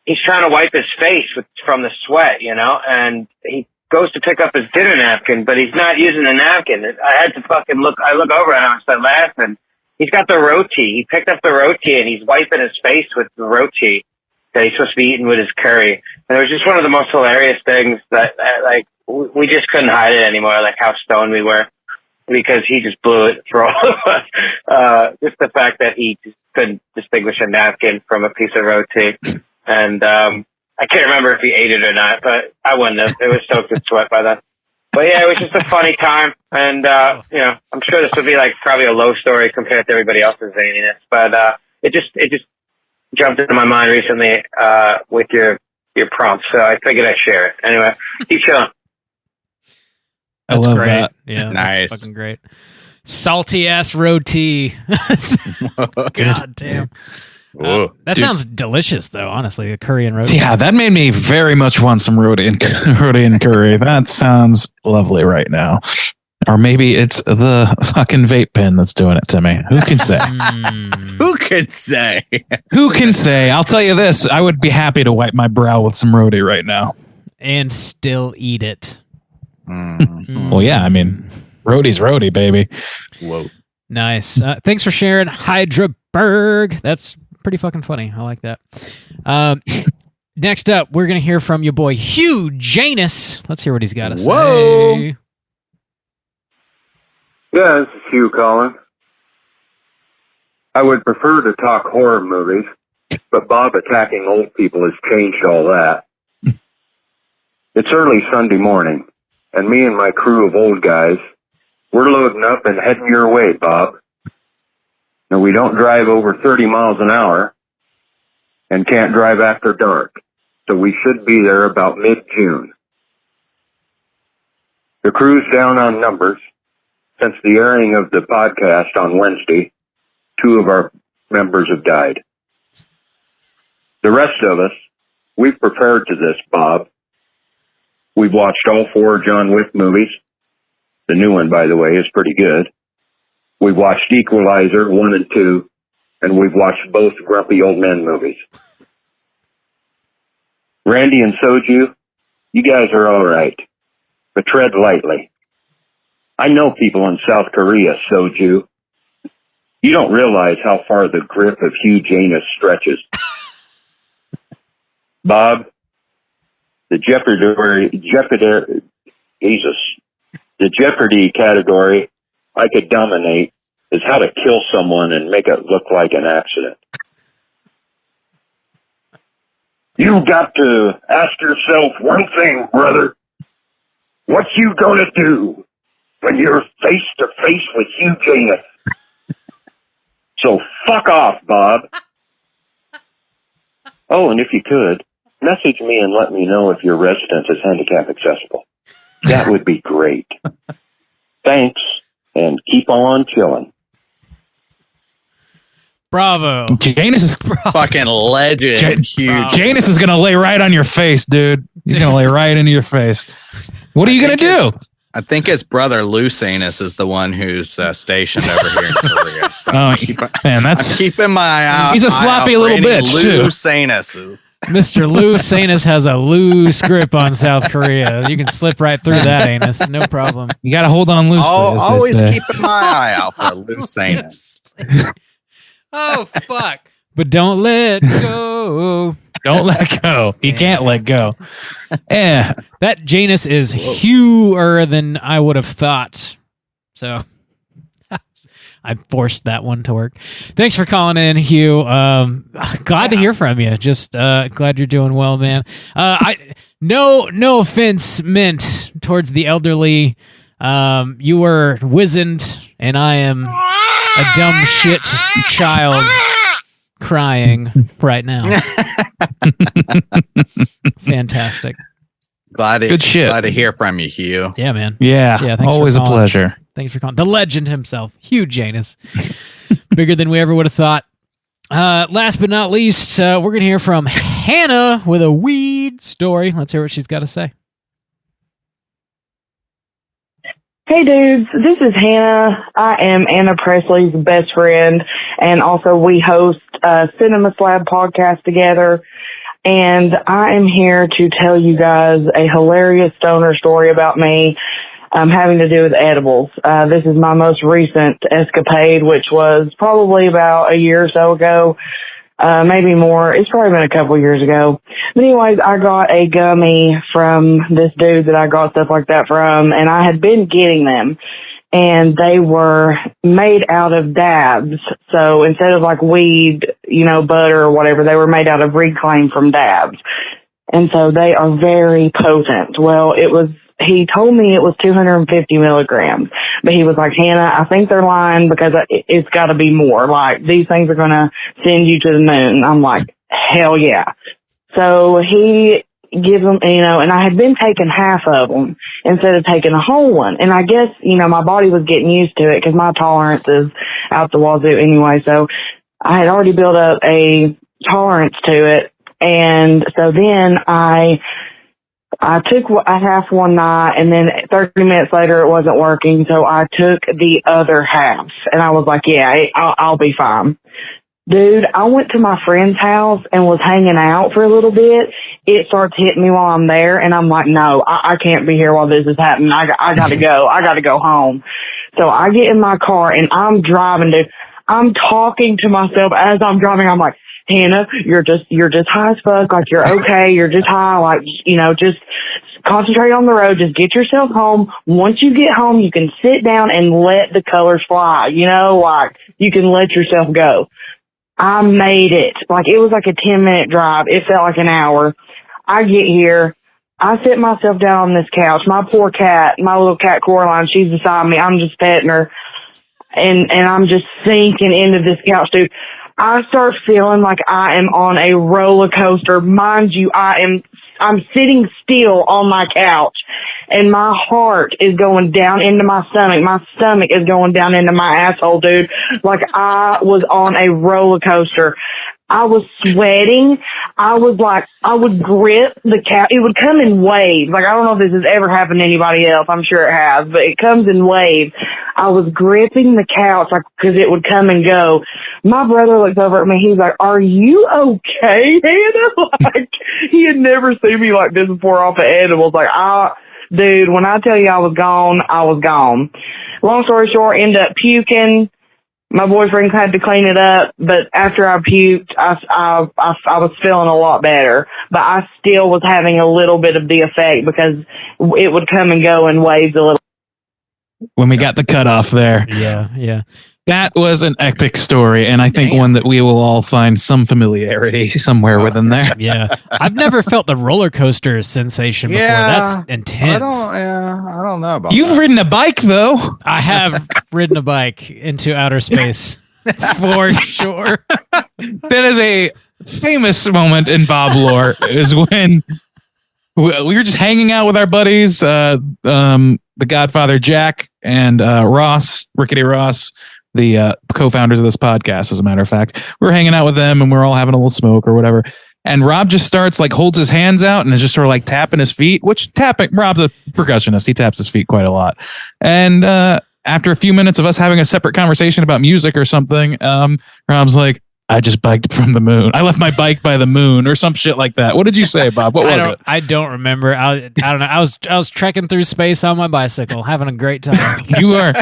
Speaker 14: he's trying to wipe his face from the sweat, and he goes to pick up his dinner napkin, but he's not using the napkin. I had to fucking look over at him and start laughing. He's got the roti. He picked up the roti, and he's wiping his face with the roti that he's supposed to be eating with his curry. And it was just one of the most hilarious things that we just couldn't hide it anymore, like how stoned we were, because he just blew it for all of us. Just the fact that he just couldn't distinguish a napkin from a piece of roti. And I can't remember if he ate it or not, but I wouldn't have. It was soaked in sweat by then. But yeah, it was just a funny time. And, I'm sure this would be like probably a low story compared to everybody else's zaniness. But it just jumped into my mind recently with your prompts. So I figured I'd share it. Anyway, keep chilling.
Speaker 1: That's great.
Speaker 3: That.
Speaker 1: Yeah,
Speaker 5: nice.
Speaker 1: That's fucking great. Salty ass roti. God damn. That sounds delicious, though. Honestly, a curry and roti.
Speaker 3: Yeah, that made me very much want some roti and curry. That sounds lovely right now. Or maybe it's the fucking vape pen that's doing it to me. Who can say?
Speaker 5: Who could say?
Speaker 3: Who can say? I'll tell you this. I would be happy to wipe my brow with some roti right now.
Speaker 1: And still eat it.
Speaker 3: Well, yeah, I mean, roti's roti, baby.
Speaker 5: Whoa.
Speaker 1: Nice. Thanks for sharing, Hydraberg. That's pretty fucking funny. I like that. Next up, we're going to hear from your boy, Hugh Janus. Let's hear what he's got to say.
Speaker 15: Yeah, this is Hugh calling. I would prefer to talk horror movies, but Bob attacking old people has changed all that. It's early Sunday morning, and me and my crew of old guys, we're loading up and heading your way, Bob. Now, we don't drive over 30 miles an hour and can't drive after dark, so we should be there about mid-June. The crew's down on numbers. Since the airing of the podcast on Wednesday, 2 of our members have died. The rest of us, we've prepared to this, Bob. We've watched all 4 John Wick movies. The new one, by the way, is pretty good. We've watched Equalizer 1 and 2, and we've watched both Grumpy Old Men movies. Randy and Soju, you guys are all right, but tread lightly. I know people in South Korea, Soju. You don't realize how far the grip of Hugh Janus stretches. Bob, the Jeopardy category I could dominate is how to kill someone and make it look like an accident. You got to ask yourself one thing, brother. What you gonna do when you're face to face with Hugh Janus? So fuck off, Bob. Oh, and if you could, message me and let me know if your residence is handicap accessible. That would be great. Thanks, and keep on chilling.
Speaker 1: Bravo.
Speaker 3: Janus is
Speaker 5: fucking legend. Huge.
Speaker 3: Janus is going to lay right on your face, dude. He's going to lay right into your face. What are you going to do?
Speaker 5: I think his brother Lou Sanus is the one who's stationed over here in Korea. So
Speaker 3: man,
Speaker 5: I'm keeping my eye out.
Speaker 3: He's a sloppy little bitch,
Speaker 5: Lou
Speaker 3: too.
Speaker 5: Sanuses.
Speaker 1: Mr. Lou Sanus has a loose grip on South Korea. You can slip right through that anus. No problem.
Speaker 3: You got to hold on loosely.
Speaker 5: Always keeping my eye out for Lou Sanus.
Speaker 1: Oh, fuck. But don't let go.
Speaker 3: Don't let go. You can't let go. Yeah.
Speaker 1: That Janus is hewer than I would have thought. So I forced that one to work. Thanks for calling in, Hugh. Glad to hear from you. Just glad you're doing well, man. No offense meant towards the elderly. You were wizened, and I am a dumb shit child crying right now. Fantastic.
Speaker 3: Good shit.
Speaker 5: Glad to hear from you, Hugh.
Speaker 1: Yeah, man.
Speaker 3: Yeah,
Speaker 1: thanks
Speaker 3: always
Speaker 1: for
Speaker 3: a
Speaker 1: calling.
Speaker 3: pleasure.
Speaker 1: Thanks for calling. The legend himself, Hugh Janus. Bigger than we ever would have thought. Last but not least, we're going to hear from Hannah with a weed story. Let's hear what she's got to say.
Speaker 16: Hey dudes, this is Hannah. I am Anna Presley's best friend, and also we host a Cinema Slab podcast together. And I am here to tell you guys a hilarious stoner story about me having to do with edibles. This is my most recent escapade, which was probably about a year or so ago. Maybe more. It's probably been a couple years ago. But anyways, I got a gummy from this dude that I got stuff like that from, and I had been getting them. And they were made out of dabs. So instead of like weed, butter or whatever, they were made out of reclaim from dabs. And so they are very potent. Well, he told me it was 250 milligrams, but he was like, Hannah, I think they're lying because it's got to be more. Like, these things are going to send you to the moon. I'm like, hell yeah. So he gives them, and I had been taking half of them instead of taking a whole one. And I guess, my body was getting used to it because my tolerance is out the wazoo anyway. So I had already built up a tolerance to it. And so then I took a half one night, and then 30 minutes later it wasn't working, so I took the other half. And I was like, yeah, I'll be fine. Dude, I went to my friend's house and was hanging out for a little bit. It starts hitting me while I'm there, and I'm like, no, I can't be here while this is happening. I got to go. I got to go home. So I get in my car, and I'm driving, dude. I'm talking to myself as I'm driving. I'm like, Hannah, you're just high as fuck. Like, you're okay. You're just high. Like, just concentrate on the road. Just get yourself home. Once you get home, you can sit down and let the colors fly. Like, you can let yourself go. I made it. Like, it was like a 10-minute drive. It felt like an hour. I get here. I sit myself down on this couch. My poor cat, my little cat Coraline, she's beside me. I'm just petting her. And I'm just sinking into this couch, dude. I start feeling like I am on a roller coaster. Mind you, I'm sitting still on my couch, and my heart is going down into my stomach. My stomach is going down into my asshole, dude. Like, I was on a roller coaster. I was sweating. I would grip the couch. It would come in waves. Like, I don't know if this has ever happened to anybody else. I'm sure it has, but it comes in waves. I was gripping the couch, like, because it would come and go. My brother looks over at me. He's like, are you okay, Hannah? Like, he had never seen me like this before off of edibles. Like, dude, when I tell you I was gone, I was gone. Long story short, ended up puking. My boyfriend had to clean it up, but after I puked, I was feeling a lot better. But I still was having a little bit of the effect because it would come and go in waves a little.
Speaker 3: When we got the cutoff there.
Speaker 1: Yeah.
Speaker 3: That was an epic story, and I think one that we will all find some familiarity somewhere within there.
Speaker 1: Yeah. I've never felt the roller coaster sensation before. That's intense.
Speaker 5: I don't know about
Speaker 3: You've ridden a bike, though.
Speaker 1: I have ridden a bike into outer space. For sure.
Speaker 3: That is a famous moment in Bob lore, is when we were just hanging out with our buddies, the Godfather Jack and Ross, Rickety Ross, the co-founders of this podcast, as a matter of fact. We were hanging out with them and we were all having a little smoke or whatever. And Rob just starts holds his hands out and is just sort of tapping his feet, Rob's a percussionist. He taps his feet quite a lot. And after a few minutes of us having a separate conversation about music or something, Rob's like, I just biked from the moon. I left my bike by the moon or some shit like that. What did you say, Bob? What was it?
Speaker 1: I don't remember. I don't know. I was trekking through space on my bicycle, having a great time.
Speaker 3: You are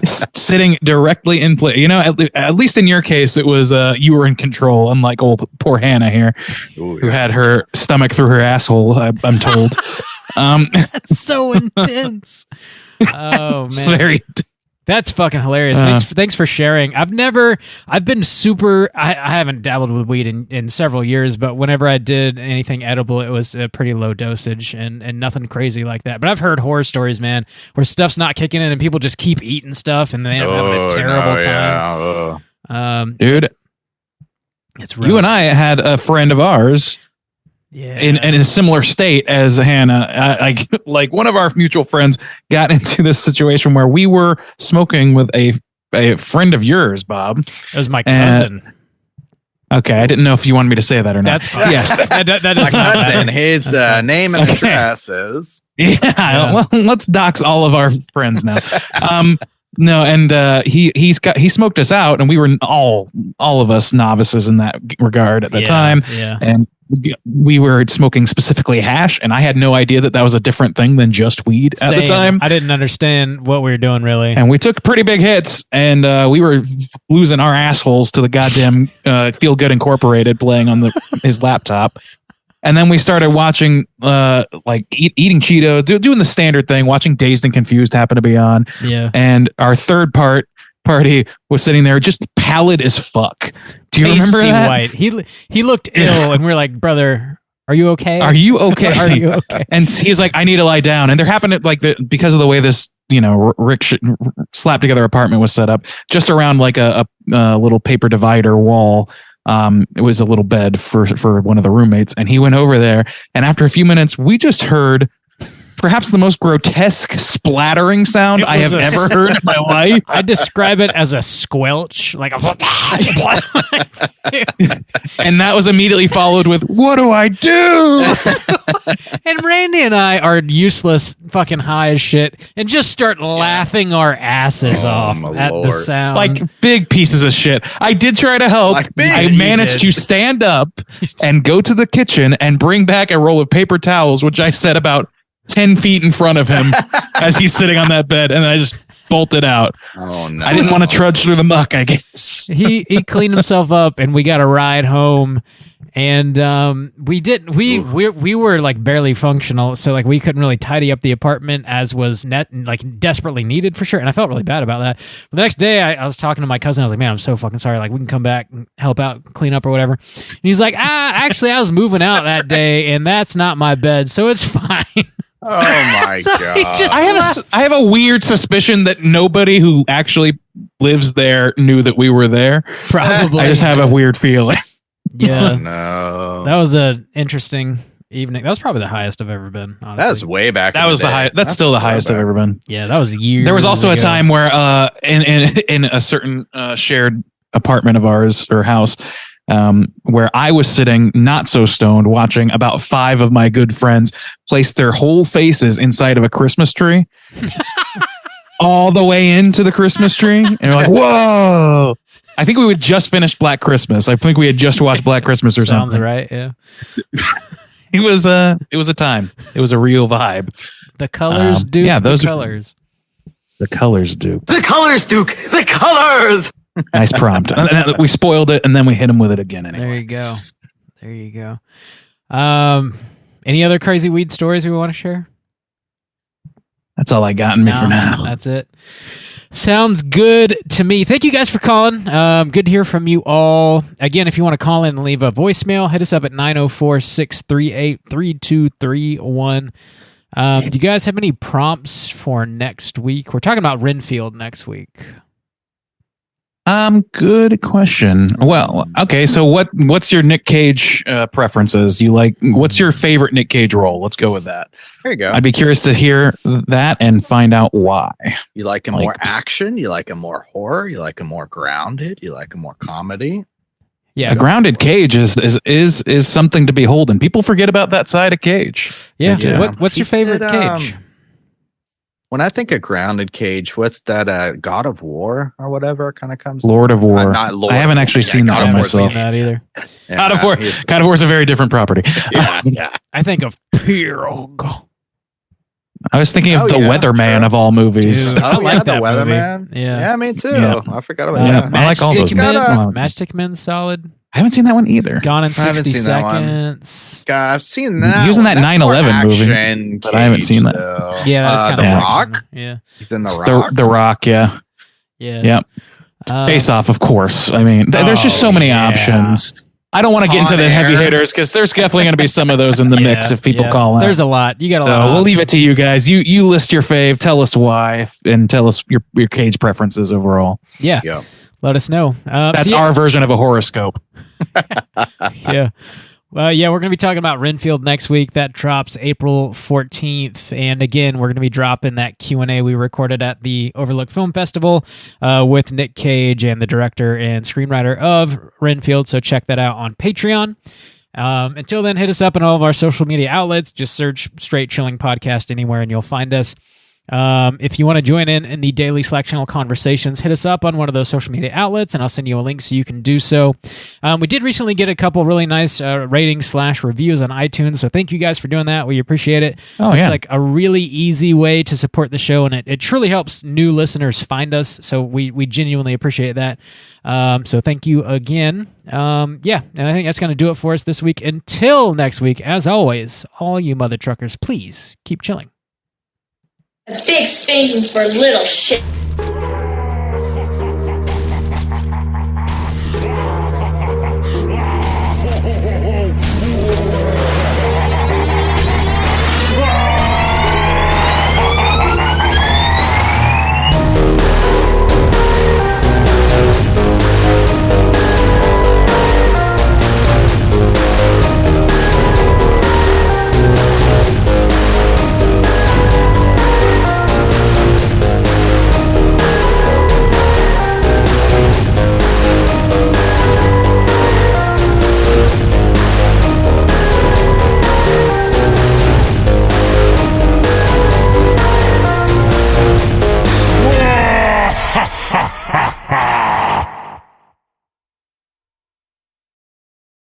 Speaker 3: sitting directly in place. At least in your case, it was you were in control, unlike old poor Hannah here, who had her stomach through her asshole, I'm told.
Speaker 1: That's so intense. Oh, man. That's fucking hilarious. Thanks for sharing. I haven't dabbled with weed in several years, but whenever I did anything edible, it was a pretty low dosage and nothing crazy like that. But I've heard horror stories, man, where stuff's not kicking in and people just keep eating stuff and they end up having a terrible time.
Speaker 3: Dude,
Speaker 1: it's rough.
Speaker 3: You and I had a friend of ours in a similar state as Hannah. Like one of our mutual friends got into this situation where we were smoking with a friend of yours, Bob.
Speaker 1: It was my cousin.
Speaker 3: Okay, I didn't know if you wanted me to say that or not.
Speaker 1: That's fine.
Speaker 3: Yes,
Speaker 1: that is
Speaker 5: my cousin. His name and address is.
Speaker 3: Yeah. Well, let's dox all of our friends now. No, and he smoked us out, and we were all of us novices in that regard at the time.
Speaker 1: Yeah.
Speaker 3: And we were smoking specifically hash, and I had no idea that was a different thing than just weed at the time.
Speaker 1: I didn't understand what we were doing, really.
Speaker 3: And we took pretty big hits, and we were losing our assholes to the goddamn Feel Good Incorporated playing on his laptop. And then we started watching, eating Cheetos, doing the standard thing, watching Dazed and Confused happen to be on.
Speaker 1: Yeah.
Speaker 3: And our third party was sitting there just pallid as fuck. Do you remember that?
Speaker 1: White. He looked ill, and we're like, brother, are you okay?
Speaker 3: Are you okay?
Speaker 1: Are you okay?
Speaker 3: And he's like, I need to lie down. And there happened to, because of the way this, Rick slapped together apartment was set up, just around a little paper divider wall. It was a little bed for one of the roommates, and he went over there. And after a few minutes, we just heard perhaps the most grotesque splattering sound I have ever heard in my life.
Speaker 1: I describe it as a squelch, like a.
Speaker 3: And that was immediately followed with, "What do I do?"
Speaker 1: And Randy and I are useless, fucking high as shit, and just start laughing our asses off at the sound.
Speaker 3: Like big pieces of shit. I did try to help. I managed to stand up and go to the kitchen and bring back a roll of paper towels, which I set about 10 feet in front of him as he's sitting on that bed, and I just bolted out.
Speaker 5: Oh no!
Speaker 3: I didn't want to trudge through the muck, I guess.
Speaker 1: He cleaned himself up, and we got a ride home. And we were like barely functional, so like we couldn't really tidy up the apartment as was desperately needed for sure. And I felt really bad about that. But the next day I was talking to my cousin. I was like, man, I'm so fucking sorry. Like, we can come back and help out, clean up or whatever. And he's like, actually I was moving out that day, and that's not my bed, so it's fine.
Speaker 5: Oh my god!
Speaker 3: I have a weird suspicion that nobody who actually lives there knew that we were there.
Speaker 1: Probably.
Speaker 3: I just have a weird feeling.
Speaker 1: Yeah.
Speaker 5: No.
Speaker 1: That was an interesting evening. That was probably the highest I've ever been, honestly.
Speaker 5: That was way back.
Speaker 3: That was the highest. That's still the highest I've ever been.
Speaker 1: Yeah, that was years.
Speaker 3: There was also a time where in a certain shared apartment of ours or house, where I was sitting not so stoned, watching about 5 of my good friends place their whole faces inside of a Christmas tree. All the way into the Christmas tree. And we're like, whoa. I think we would just finish Black Christmas. I think we had just watched Black Christmas or something.
Speaker 1: Sounds right, yeah.
Speaker 3: It was a time. It was a real vibe.
Speaker 1: The colors, Duke.
Speaker 3: Yeah, those
Speaker 1: colors.
Speaker 3: The colors, Duke.
Speaker 8: The colors, Duke. The colors.
Speaker 3: Nice prompt. We spoiled it, and then we hit him with it again anyway.
Speaker 1: There you go. Any other crazy weed stories we want to share?
Speaker 3: That's all I got in me for now.
Speaker 1: That's it. Sounds good to me. Thank you guys for calling. Good to hear from you all. Again, if you want to call in and leave a voicemail, hit us up at 904-638-3231. Do you guys have any prompts for next week? We're talking about Renfield next week.
Speaker 3: Good question. Well, okay, so what's your Nick Cage preferences? What's your favorite Nick Cage role? Let's go with that.
Speaker 5: There you go.
Speaker 3: I'd be curious to hear that and find out why.
Speaker 5: You like him more action? You like him more horror? You like him more grounded? You like him more comedy?
Speaker 1: Yeah,
Speaker 3: a grounded Cage is something to behold, and people forget about that side of Cage.
Speaker 1: Yeah. What's your favorite Cage?
Speaker 5: When I think of grounded Cage, what's that? God of War or whatever kind of comes.
Speaker 3: Lord of War.
Speaker 5: Not Lord.
Speaker 3: I haven't actually seen that myself.
Speaker 1: Seen that either.
Speaker 3: Yeah, God of War. God of War is a very different property.
Speaker 5: Yeah.
Speaker 1: I think of Pirog.
Speaker 3: I was thinking of the Weatherman of all movies.
Speaker 1: Dude, I like
Speaker 5: the
Speaker 1: that
Speaker 5: Weatherman.
Speaker 1: Movie. Yeah,
Speaker 5: me too.
Speaker 3: Yeah.
Speaker 5: I forgot about that.
Speaker 3: I like all those.
Speaker 1: Matchstick Men, solid.
Speaker 3: I haven't seen that one either.
Speaker 1: Gone in 60 Seconds.
Speaker 5: God, I've seen that.
Speaker 3: Using that
Speaker 5: 9/11
Speaker 3: movie, but I haven't seen that.
Speaker 5: Though.
Speaker 1: Yeah, that's kind
Speaker 5: The
Speaker 1: of
Speaker 5: Rock.
Speaker 1: Yeah,
Speaker 5: he's in The Rock.
Speaker 3: The Rock. Yeah.
Speaker 1: Yeah.
Speaker 3: Face Off, of course. I mean, there's just so many options. I don't want to get into the heavy hitters because there's definitely going to be some of those in the mix if people call in.
Speaker 1: There's a lot. You got a lot.
Speaker 3: So we'll leave it to you guys. You list your fave. Tell us why, and tell us your Cage preferences overall.
Speaker 1: Yeah. Let us know.
Speaker 3: That's our version of a horoscope.
Speaker 1: Yeah. Well, yeah, we're going to be talking about Renfield next week. That drops April 14th. And again, we're going to be dropping that Q&A we recorded at the Overlook Film Festival with Nick Cage and the director and screenwriter of Renfield. So check that out on Patreon. Until then, hit us up on all of our social media outlets. Just search Straight Chilling Podcast anywhere and you'll find us. If you want to join in the daily Slack channel conversations, hit us up on one of those social media outlets and I'll send you a link so you can do so. We did recently get a couple really nice ratings/reviews on iTunes, so thank you guys for doing that. We appreciate it. It's like a really easy way to support the show, and it truly helps new listeners find us, so we genuinely appreciate that. So thank you again. And I think that's going to do it for us this week. Until next week, as always, all you mother truckers, please keep chilling.
Speaker 6: A big spanking for little shit.